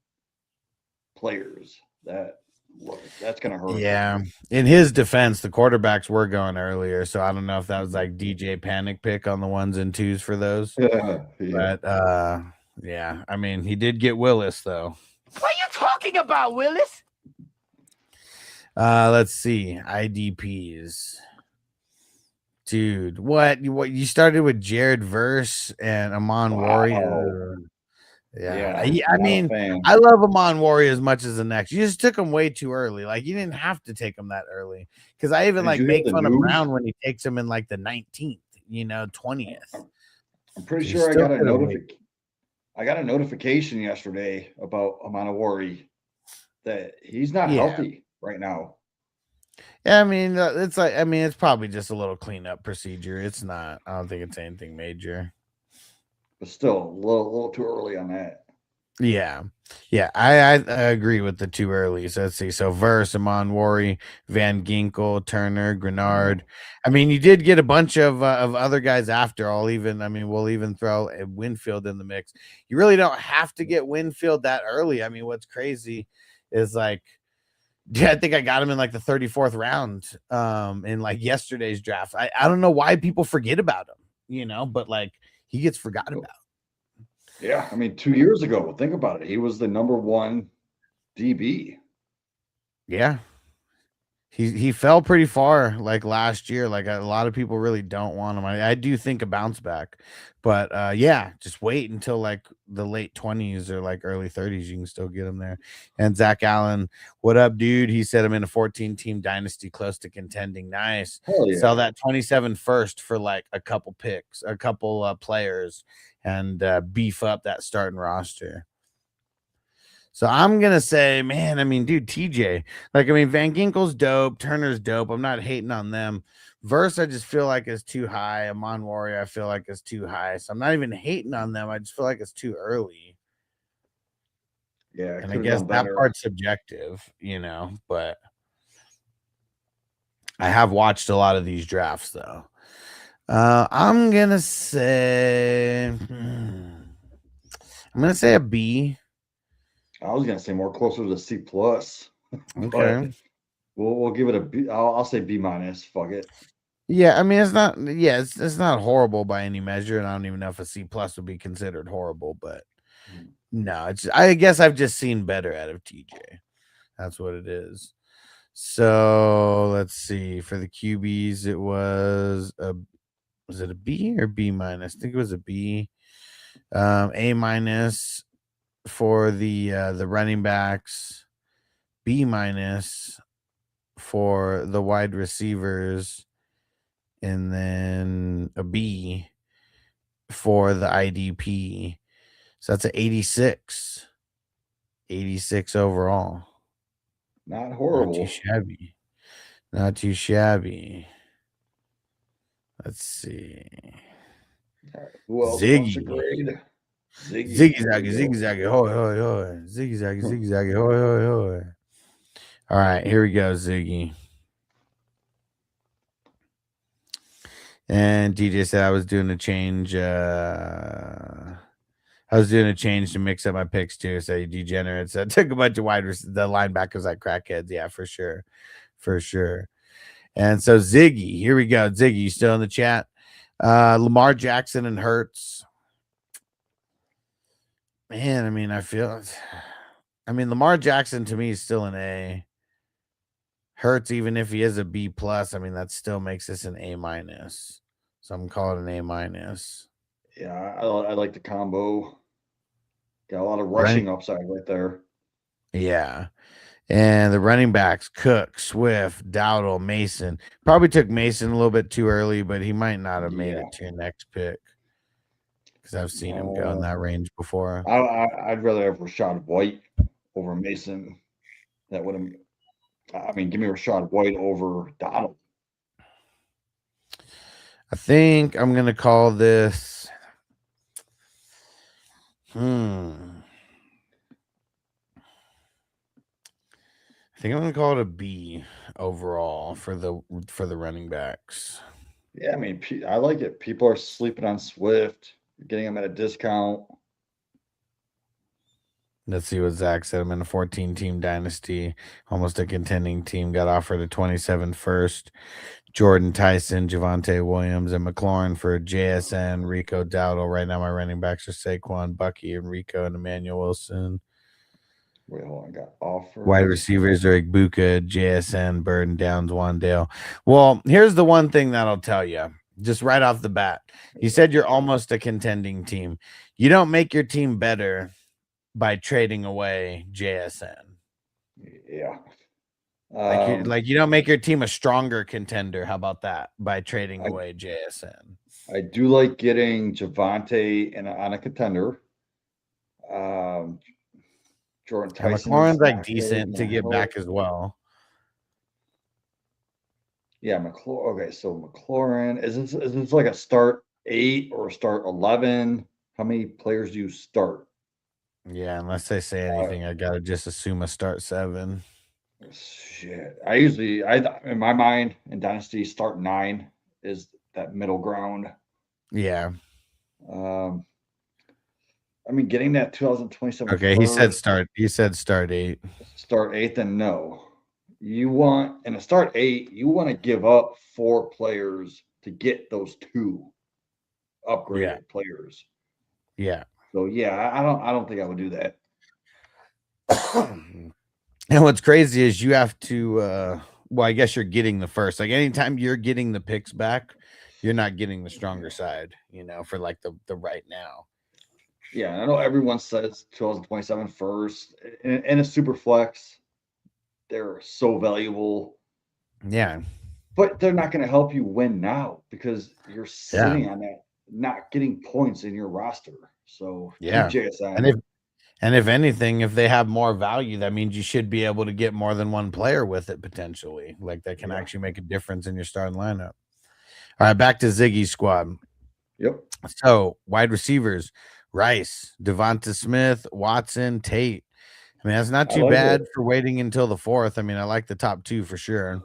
players. That's going to hurt. Yeah. In his defense, the quarterbacks were going earlier, so I don't know if that was like DJ panic pick on the 1s and 2s for those. Yeah. But yeah, I mean, he did get Willis though. What are you talking about, Willis? Let's see. IDPs. Dude, what you started with Jared Verse and Amon Warrior. Yeah. I mean, I love Amon Warrior as much as the next. You just took him way too early. Like, you didn't have to take him that early. Because I even like make fun of Brown when he takes him in like the 19th, 20th. I'm pretty sure I got a notification yesterday about Amon Warrior that he's not healthy right now. Yeah, I mean, it's probably just a little cleanup procedure. It's not. I don't think it's anything major. But still, a little too early on that. Yeah. I agree with the too early. So let's see. So Verse, Amon Warrior, Van Ginkel, Turner, Grenard. I mean, you did get a bunch of other guys after. We'll even throw Winfield in the mix. You really don't have to get Winfield that early. I mean, what's crazy is like, yeah, I think I got him in like the 34th round in like yesterday's draft. I don't know why people forget about him, but like he gets forgotten about. Yeah, I mean, 2 years ago, think about it. He was the number 1 DB. Yeah. He fell pretty far like last year. Like a lot of people really don't want him. I do think a bounce back, but yeah, just wait until like the late 20s or like early 30s. You can still get him there. And Zach Allen, what up, dude? He said I'm in a 14-team dynasty close to contending. Nice. Yeah. Sell that 27 first for like a couple picks, a couple players, and beef up that starting roster. So I'm going to say, man, I mean, dude, TJ, like, I mean, Van Ginkel's dope. Turner's dope. I'm not hating on them. Verse, I just feel like is too high. Amon Warrior, I feel like is too high. So I'm not even hating on them. I just feel like it's too early. Yeah. And I guess that part's subjective, but I have watched a lot of these drafts though. I'm going to say, a B. I was gonna say more closer to C plus. Okay. We'll give it a B. I'll say B minus. Fuck it. Yeah, I mean it's not. Yeah, it's not horrible by any measure, and I don't even know if a C plus would be considered horrible. But no, I guess I've just seen better out of TJ. That's what it is. So let's see. For the QBs, it was it a B or B minus? I think it was a B. A minus for the running backs, B minus for the wide receivers, and then a B for the IDP. So that's an 86. 86 overall. Not horrible. Not too shabby. Let's see. Who else wants to grade? Ziggy zaggy, hoi, hoi, hoi. Ziggy zaggy, hoi, hoi, hoi. All right, here we go, Ziggy. And DJ said I was doing a change. To mix up my picks too. So you degenerates. I took a bunch of the linebackers like crackheads. Yeah, for sure. And so Ziggy, here we go. Ziggy, you still in the chat? Lamar Jackson and Hurts. Man, I mean, Lamar Jackson to me is still an A. Hurts, even if he is a B plus, I mean, that still makes this an A minus. So I'm calling it an A minus. Yeah, I like the combo. Got a lot of rushing upside right there. Yeah. And the running backs, Cook, Swift, Dowdle, Mason. Probably took Mason a little bit too early, but he might not have made it to your next pick. Because I've seen him go in that range before. I'd rather have Rasheed White over Mason. That would have. Give me Rasheed White over Donald. I think I'm gonna call this. I think I'm gonna call it a B overall for the running backs. Yeah, I mean, I like it. People are sleeping on Swift. You're getting them at a discount. Let's see what Zach said. I'm in a 14-team dynasty, almost a contending team. Got offered a 27 first. Jordan Tyson, Javonte Williams, and McLaurin for JSN, Rico Dowdle. Right now, my running backs are Saquon, Bucky, and Rico, and Emmanuel Wilson. Wait, hold on. I got offers. Wide receivers are Igbuka, JSN, Bird, and Downs, Wandale. Well, here's the one thing that I'll tell you, just right off the bat. You said you're almost a contending team. You don't make your team better by trading away JSN. Yeah. Like you don't make your team a stronger contender. How about that? By trading away JSN. I do like getting Javonte on a contender. Jordan Tyson. McLaurin's like decent to get back as well. Yeah, McLaurin. Okay, so McLaurin is this like a start 8 or start 11? How many players do you start? Yeah, unless they say anything, I gotta just assume a start 7. Shit, I in my mind in Dynasty start 9 is that middle ground. Yeah. I mean, getting that 2027. Okay, he said start 8. Start 8, then no. You want in a start 8, you want to give up 4 players to get those 2 upgraded players. Yeah. So yeah, I don't think I would do that. And what's crazy is you have to well, I guess you're getting the first. Like anytime you're getting the picks back, you're not getting the stronger side, for like the right now. Yeah, I know everyone says 2027 first. In a Superflex, they're so valuable. Yeah. But they're not going to help you win now because you're sitting on that, not getting points in your roster. So yeah. And if anything, if they have more value, that means you should be able to get more than one player with it potentially. Like that can actually make a difference in your starting lineup. All right, back to Ziggy's squad. Yep. So wide receivers, Rice, Devonta Smith, Watson, Tate. I mean, that's not too bad for waiting until the 4th. I mean, I like the top 2 for sure.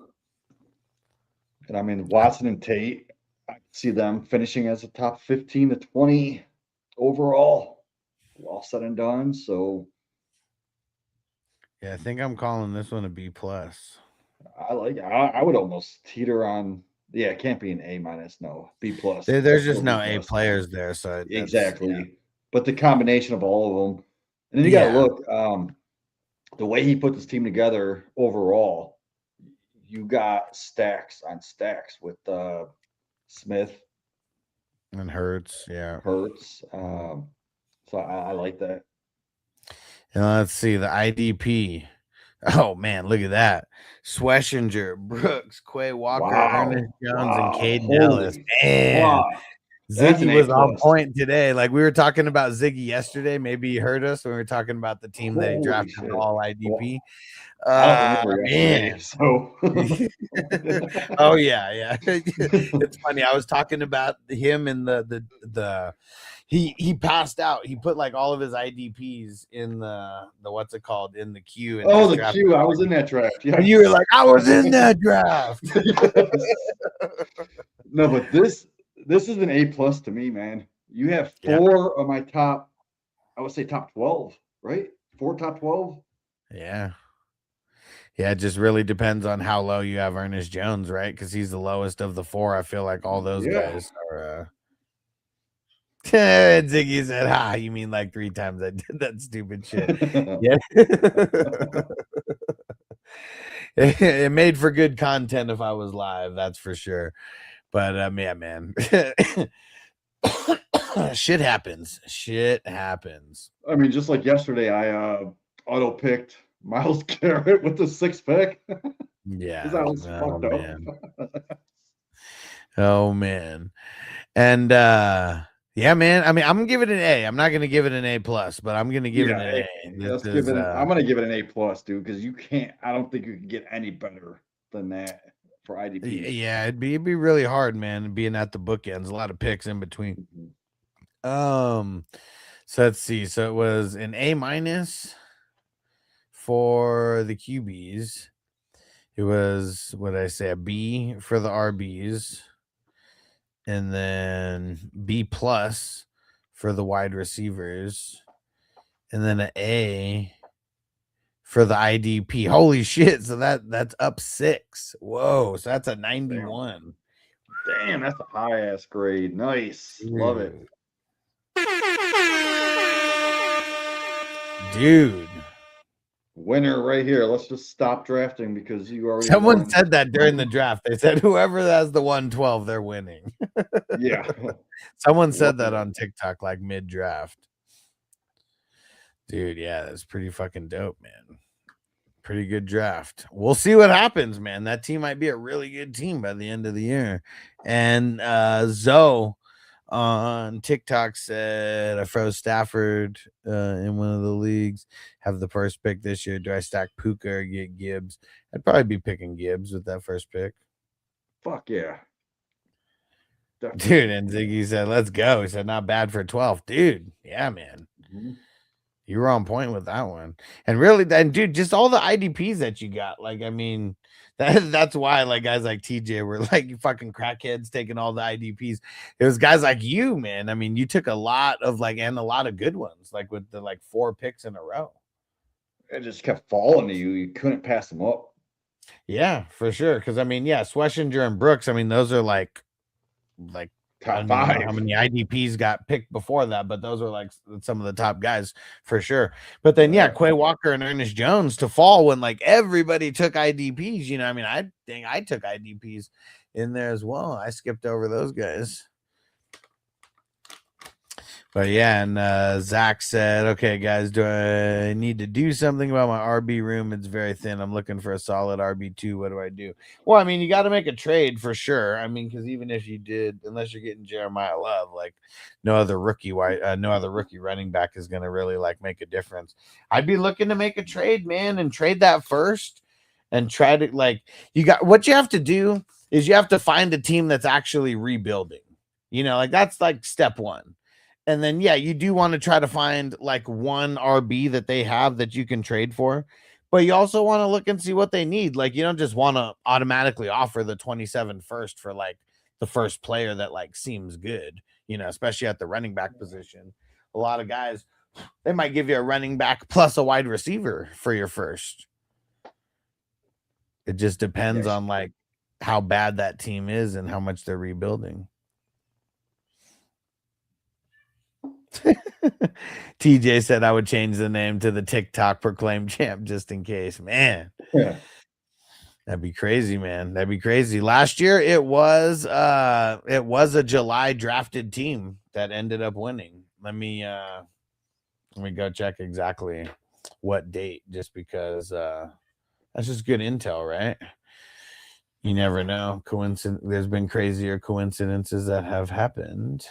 And I mean, Watson and Tate, I see them finishing as a top 15 to 20 overall. All said and done. So yeah, I think I'm calling this one a B+. I like it. I would almost teeter on. Yeah, it can't be an A-. No, B+. There's just no A players there. So exactly. Yeah. But the combination of all of them, and then you got to look the way he put this team together overall. You got stacks on stacks with Smith and Hurts. Yeah, Hurts. So I like that. And let's see the IDP. Oh man, look at that! Schwessinger, Brooks, Quay Walker, Ernest Jones, and Caden Ellis. Man, Ziggy was on point today. Like we were talking about Ziggy yesterday. Maybe you heard us when we were talking about the team that he drafted all IDP. Man. So oh yeah. It's funny. I was talking about him and the he passed out. He put like all of his IDPs in the what's it called in the queue. And the queue. I was in that draft. Yeah. And you were like, I was in that draft. No, but this is an A+ to me, man. You have 4 of my top, I would say top 12, right? 4 top 12. Yeah. Yeah, it just really depends on how low you have Ernest Jones, right? Because he's the lowest of the 4. I feel like all those guys are. Ziggy said, you mean like 3 times I did that stupid shit. Yeah. It made for good content if I was live, that's for sure. But yeah, man. Shit happens. I mean, just like yesterday, I auto picked Myles Garrett with the 6th pick. Yeah. Because I was fucked up. Oh man. And yeah, man. I mean, I'm gonna give it an A. I'm not gonna give it an A+, but I'm gonna give it an A. I'm gonna give it an A+, dude, because you can't. I don't think you can get any better than that for IDP. Yeah, it'd be really hard, man, being at the bookends. A lot of picks in between. So let's see. So it was an A- for the QBs. It was what did I say? A B for the RBs. And then B+ for the wide receivers, and then an A for the IDP. Holy shit. So that's up 6. Whoa. So that's a 91. Damn, that's a high ass grade. Nice. Love it. Dude. Winner right here. Let's just stop drafting because you already Someone won. said that during the draft. They said whoever has the 112, they're winning. Yeah. Someone said that on TikTok, like mid draft. Dude, yeah, that's pretty fucking dope, man. Pretty good draft. We'll see what happens, man. That team might be a really good team by the end of the year. And Zoe on TikTok said, I froze Stafford in one of the leagues. Have the first pick this year. Do I stack Puka or get Gibbs? I'd probably be picking Gibbs with that first pick. Fuck yeah. Definitely. Dude, and Ziggy said, let's go. He said, not bad for 12. Dude, yeah, man. Mm-hmm. You were on point with that one. And really, then, dude, just all the IDPs that you got. Like, I mean, that's why, like, guys like TJ were like, you fucking crackheads taking all the IDPs. It was guys like you, man. I mean, you took a lot of, like, and a lot of good ones, like with the, like, 4 picks in a row. It just kept falling to you. You couldn't pass them up. Yeah, for sure. Because, I mean, yeah, Sweshinger and Brooks, I mean, those are like top 5. How many IDPs got picked before that, but those were like some of the top guys for sure. But then, yeah, Quay Walker and Ernest Jones to fall when like everybody took IDPs. You know, I mean, I think I took IDPs in there as well. I skipped over those guys. But yeah, and Zach said, okay, guys, do I need to do something about my RB room? It's very thin. I'm looking for a solid RB2. What do I do? Well, I mean, you got to make a trade for sure. I mean, because even if you did, unless you're getting Jeremiah Love, like no other rookie running back is going to really like make a difference. I'd be looking to make a trade, man, and trade that first and try to like what you have to do is you have to find a team that's actually rebuilding. You know, like that's like step one. And then, yeah, you do want to try to find like one RB that they have that you can trade for, but you also want to look and see what they need. Like, you don't just want to automatically offer the 27 first for like the first player that like seems good, you know, especially at the running back position. A lot of guys, they might give you a running back plus a wide receiver for your first. It just depends on like how bad that team is and how much they're rebuilding. TJ said I would change the name to the TikTok proclaimed champ just in case. Man, that'd be crazy, man. That'd be crazy. Last year it was a July drafted team that ended up winning. Let me go check exactly what date, just because that's just good intel, right? You never know. There's been crazier coincidences that have happened.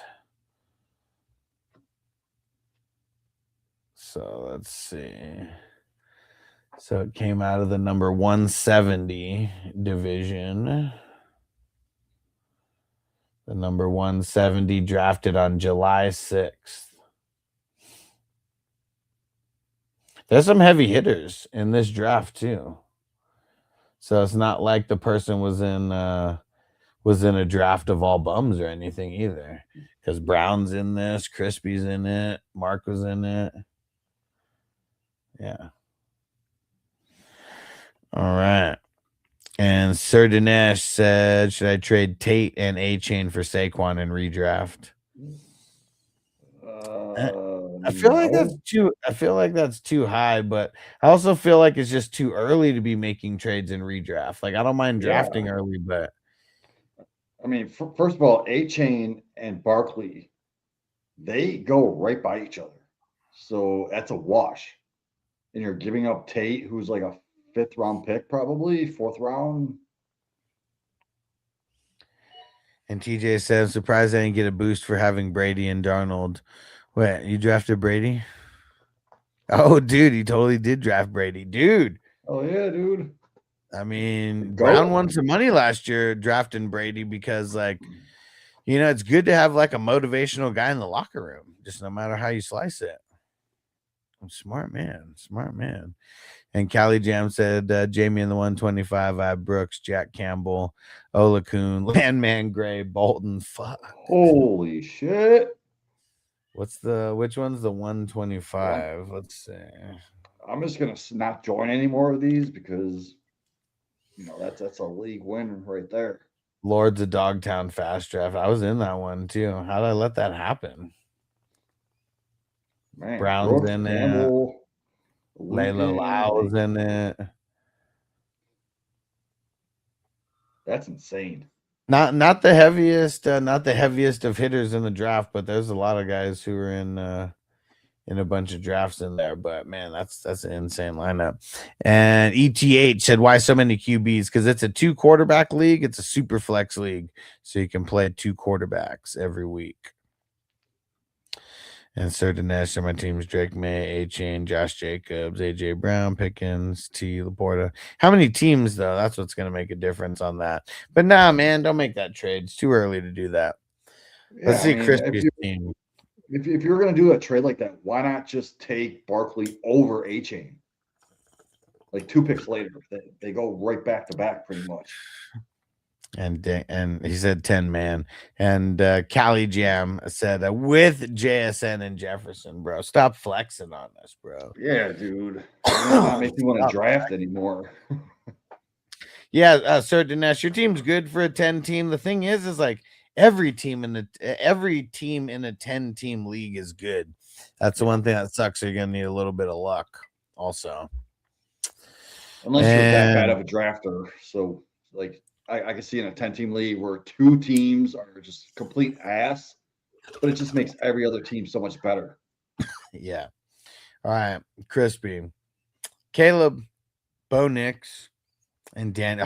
So let's see. So it came out of the number 170 division. The number 170 drafted on July 6th. There's some heavy hitters in this draft too. So it's not like the person was in a draft of all bums or anything either. Because Brown's in this, Crispy's in it, Mark was in it. Yeah. All right. And Sir Dinesh said, should I trade Tate and A-Chain for Saquon and redraft? I feel like that's too high, but I also feel like it's just too early to be making trades in redraft. Like, I don't mind drafting early, but I mean, first of all, A-Chain and Barkley, they go right by each other. So that's a wash. And you're giving up Tate, who's like a 5th round pick, probably 4th round. And TJ said, I'm surprised I didn't get a boost for having Brady and Darnold. Wait, you drafted Brady? Oh, dude, he totally did draft Brady. Dude. Oh, yeah, dude. I mean, Brown won some money last year drafting Brady because, like, you know, it's good to have, like, a motivational guy in the locker room, just no matter how you slice it. Smart man. Smart man. And Callie Jam said, Jamie in the 125, I have Brooks, Jack Campbell, Olakun, Landman Gray, Bolton. Fuck. Holy shit. which one's the 125? Let's see. I'm just gonna not join any more of these because that's a league win right there. Lords of Dogtown Fast Draft. I was in that one too. How did I let that happen? Man, Brown's Brooks, in it. Campbell, Layla Lau's in it. That's insane. Not the heaviest, not the heaviest of hitters in the draft, but there's a lot of guys who are in a bunch of drafts in there. But man, that's an insane lineup. And ETH said, why so many QBs? Because it's a 2 quarterback league. It's a super flex league, so you can play 2 quarterbacks every week. And Sir Dinesh, and my team's Drake May, A-Chain, Josh Jacobs, A.J. Brown, Pickens, T. Laporta. How many teams, though? That's what's going to make a difference on that. But nah, man, don't make that trade. It's too early to do that. Let's see Crispy's team. If you're going to do a trade like that, why not just take Barkley over A-Chain? Like 2 picks later. They go right back to back pretty much. And he said 10 man. And Cali Jam said with JSN and Jefferson, bro. Stop flexing on us, bro. Yeah, dude. Not make me want to draft anymore. Yeah, Sir Dinesh, your team's good for a 10 team. The thing is like every team in a 10 team league is good. That's the one thing that sucks. You're gonna need a little bit of luck also. Unless you're that bad of a drafter. So like I can see in a 10-team league where 2 teams are just complete ass, but it just makes every other team so much better. Yeah. All right. Crispy. Caleb, Bo Nix, and Danny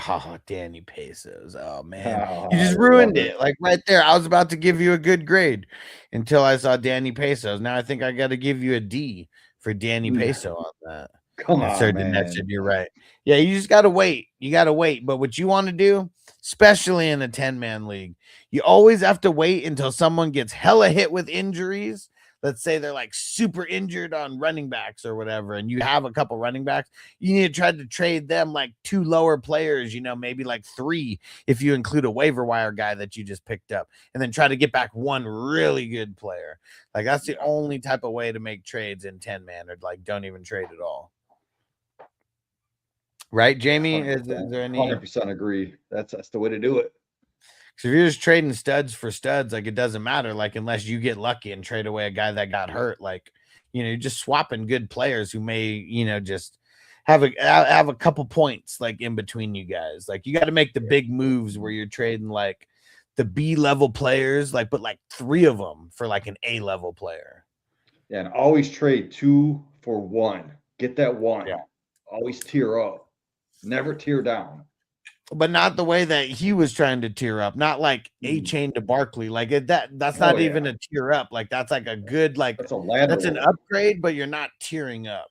Pesos. Oh, man. You just ruined it. Like right there. I was about to give you a good grade until I saw Danny Pesos. Now I think I got to give you a D for Danny Peso on that. Come on, Sir man. Dinesh, you're right. Yeah, you just got to wait. You got to wait. But what you want to do, especially in a 10-man league, you always have to wait until someone gets hella hit with injuries. Let's say they're like super injured on running backs or whatever, and you have a couple running backs. You need to try to trade them like 2 lower players, maybe like 3 if you include a waiver wire guy that you just picked up, and then try to get back 1 really good player. Like that's the only type of way to make trades in 10-man, or like don't even trade at all. Right, Jamie? Is there any 100% agree? That's the way to do it. So if you're just trading studs for studs, like it doesn't matter. Like unless you get lucky and trade away a guy that got hurt, like you're just swapping good players who may just have a couple points like in between you guys. Like you got to make the big moves where you're trading like the B level players, like but like 3 of them for like an A level player. Yeah, and always trade 2 for 1. Get that 1. Yeah. Always tier up. Never tear down. But not the way that he was trying to tear up. Not like A-Chain to Barkley. Like that's not even a tear up. Like that's like a good like that's a ladder. That's an upgrade, but you're not tearing up.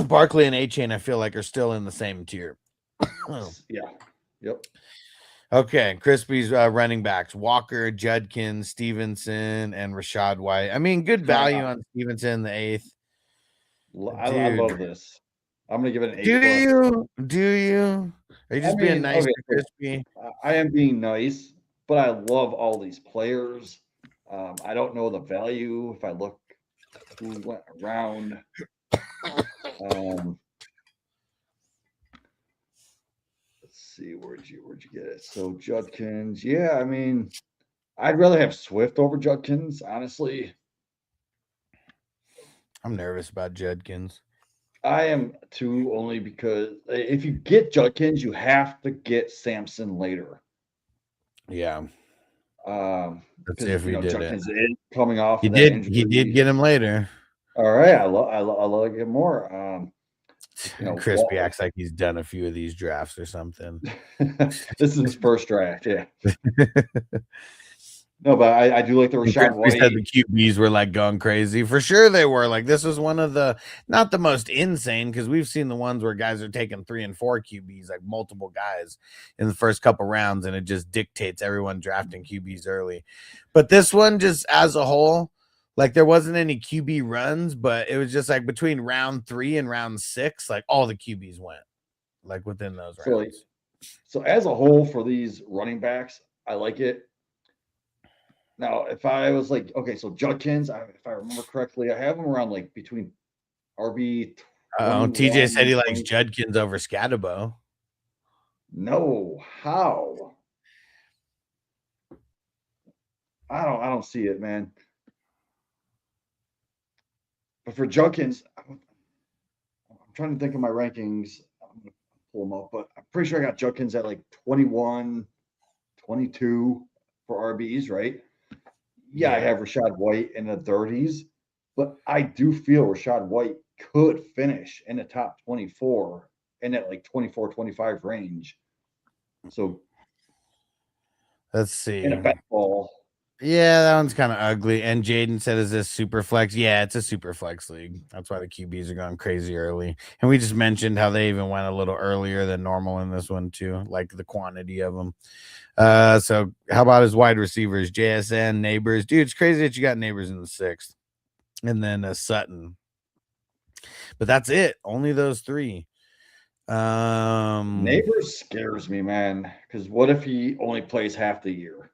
Barkley and A-Chain, I feel like, are still in the same tier. Yeah. Yep. Okay, Crispy's running backs: Walker, Judkins, Stevenson, and Rashad White. I mean, good value on Stevenson, the 8th. I love this. I'm gonna give it an 8. Do you? Are you just being nice to Crispy? I am being nice, but I love all these players. I don't know the value if I look who went around. Let's see, where'd you get it? So Judkins, yeah, I mean, I'd rather have Swift over Judkins, honestly. I'm nervous about Judkins. I am too, only because if you get Judkins, you have to get Samson later. Yeah. Let's see if he did Judkins it. is coming off. He did. He did get him later. All right, I love it more. Crispy acts like he's done a few of these drafts or something. This is his first draft, yeah. No, but I do like the Rashad White. Said the QBs were like going crazy. For sure they were. Like this was one of the not the most insane, because we've seen the ones where guys are taking 3 and 4 QBs, like multiple guys in the first couple rounds, and it just dictates everyone drafting QBs early. But this one, just as a whole, like there wasn't any QB runs, but it was just like between round 3 and round 6, like all the QBs went like within those rounds. So as a whole for these running backs, I like it. Now, if I was like, okay, so Judkins, if I remember correctly, I have him around like between RB TJ 21 said and he likes 20. Judkins over Scatabo. No, how? I don't see it, man. But for Judkins, I'm trying to think of my rankings. I'm gonna pull them up, but I'm pretty sure I got Judkins at like 21, 22 for RBs, right? Yeah, I have Rashad White in the 30s, but I do feel Rashad White could finish in the top 24 in that like 24, 25 range. So Let's see. in a best ball. Yeah, that one's kind of ugly. And Jaden said, "Is this super flex?" Yeah, it's a super flex league. That's why the QBs are going crazy early. And we just mentioned how they even went a little earlier than normal in this one too, like the quantity of them. So how about his wide receivers? JSN, Neighbors, dude. It's crazy that you got Neighbors in the 6th, and then Sutton. But that's it. Only those 3. Neighbors scares me, man. Because what if he only plays half the year?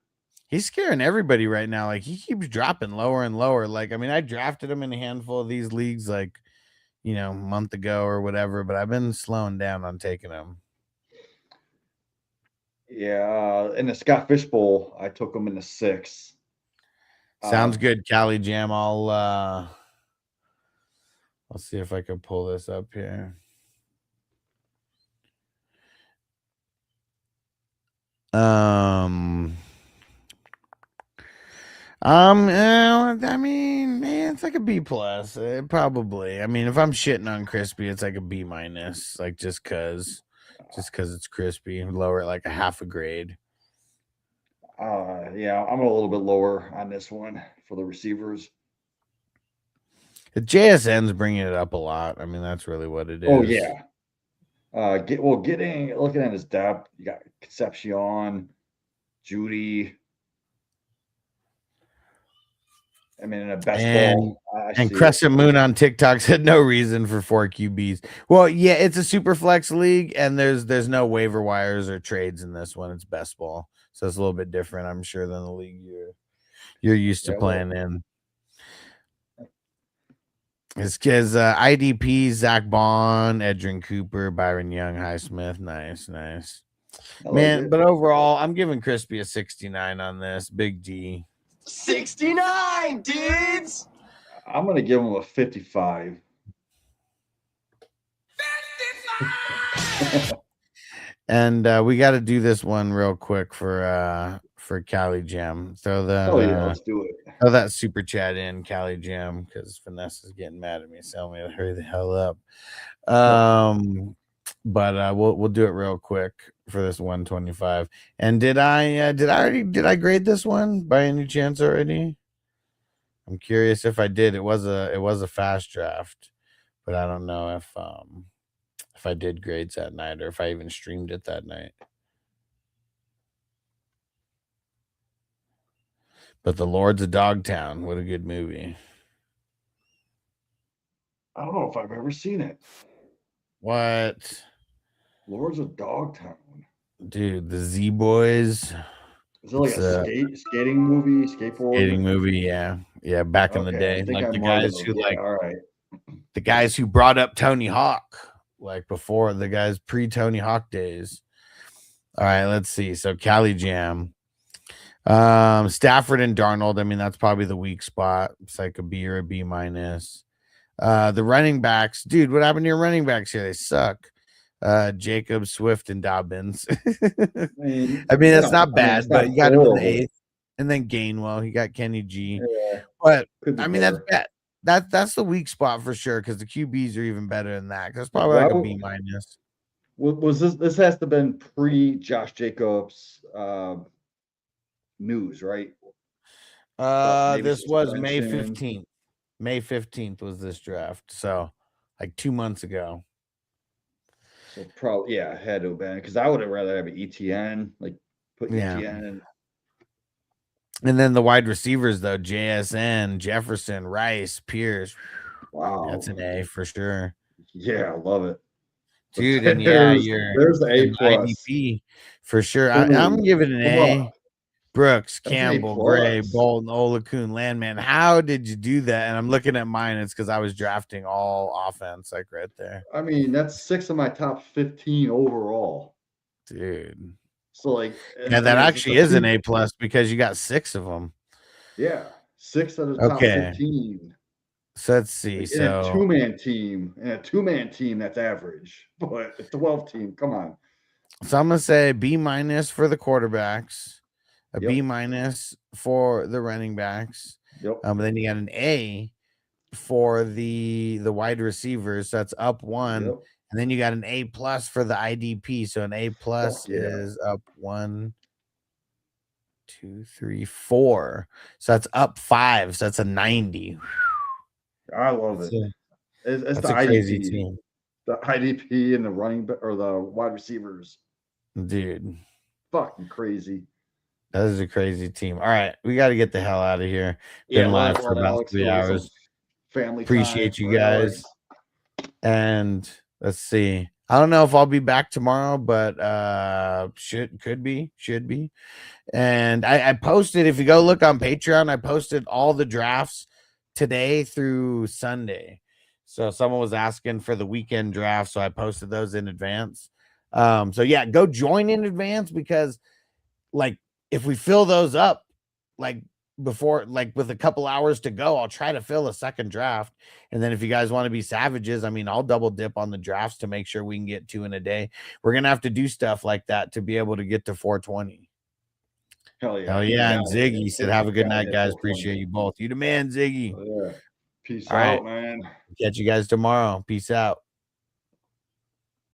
He's scaring everybody right now. Like, he keeps dropping lower and lower. Like, I mean, I drafted him in a handful of these leagues, like, a month ago or whatever, but I've been slowing down on taking him. Yeah, in the Scott Fish Bowl, I took him in the 6th. Sounds good, Cali Jam. I'll see if I can pull this up here. I mean, man, it's like a B plus. Probably. I mean, if I'm shitting on Crispy, it's like a B minus. Like just cause it's Crispy. Lower it like a half a grade. Yeah, I'm a little bit lower on this one for the receivers. The JSN's bringing it up a lot. I mean, that's really what it is. Oh yeah. Looking at his depth, you got Concepcion, Judy. I mean, in a best ball. And Crescent Moon on TikTok said no reason for 4 QBs. Well, yeah, it's a super flex league, and there's no waiver wires or trades in this one. It's best ball, so it's a little bit different, I'm sure, than the league you're used to playing in. It's because IDP, Zach Bond, Edrin Cooper, Byron Young, Highsmith. Nice. Man, but overall, I'm giving Crispy a 69 on this. Big D. 69, dudes. I'm going to give him a 55. And we got to do this one real quick for Cali Jam. Throw that. Let's do it. Throw that super chat in, Cali Jam, because Vanessa's getting mad at me, telling me to hurry the hell up. But we'll do it real quick for this 125. And did I grade this one by any chance already? I'm curious if I did. It was a fast draft, but I don't know if I did grades that night or if I even streamed it that night. But The Lords of Dogtown, what a good movie. I don't know if I've ever seen it. What? Lords of Dogtown. Dude, the Z Boys. Is it like a skating movie? Skateboard? Skating movie, yeah. Yeah, back in the day. Like the guys who all right. The guys who brought up Tony Hawk, like before the guys pre-Tony Hawk days. All right, let's see. So Cali Jam. Stafford and Darnold. I mean, that's probably the weak spot. It's like a B or a B minus. The running backs, dude, what happened to your running backs here? They suck. Jacob, Swift, and Dobbins. I mean, that's not bad, but you got him in the 8th. And then Gainwell, he got Kenny G. Yeah, but I mean, that's bad. That's the weak spot for sure, because the QBs are even better than that. That's probably like a B minus. Was this has to have been pre Josh Jacobs news, right? This was May 15th. May 15th was this draft. So like 2 months ago. So probably, yeah, had to have been, because I would have rather have an ETN, like put ETN in. And then the wide receivers, though, JSN, Jefferson, Rice, Pierce. Wow. That's an A for sure. Yeah, I love it. Dude, and yeah, there's the A plus. IDP for sure. I'm giving it an A. Brooks, That's an Campbell, A+. Gray, Bolton, Olakun, Landman. How did you do that? And I'm looking at mine. It's because I was drafting all offense, like right there. I mean, that's 6 of my top 15 overall. Dude. So like, Yeah, that it's just actually is an A+ because you got 6 of them. Yeah, 6 out of the top Okay. 15. So let's see. Like, So in a two-man team, that's average. But a 12 team, come on. So I'm gonna say B- for the quarterbacks, a Yep. B- for the running backs. Yep. Then you got an A for the wide receivers. So that's up 1. Yep. And then you got an A+ for the IDP. So an A+ yeah. is up 1, 2, 3, 4. So that's up 5. So that's a 90. I love it. It's That's the a crazy IDP. team. The IDP and the running or the wide receivers. Dude. Fucking crazy. That is a crazy team. All right, we got to get the hell out of here. Yeah, Been live let's for let about Alex 3 go get some hours. family Appreciate time you for guys. Alex. And let's see. I don't know if I'll be back tomorrow, but should be. And I posted, if you go look on Patreon, I posted all the drafts today through Sunday. So someone was asking for the weekend draft, so I posted those in advance. So yeah, go join in advance because like if we fill those up like before, like with a couple hours to go, I'll try to fill a second draft. And then if you guys want to be savages, I mean, I'll double dip on the drafts to make sure we can get 2 in a day. We're gonna have to do stuff like that to be able to get to 420. Hell yeah. Hell yeah. And Ziggy said, have a good night, guys. Appreciate you both. You the man, Ziggy. Yeah. Peace All out, right. man. Catch you guys tomorrow. Peace out.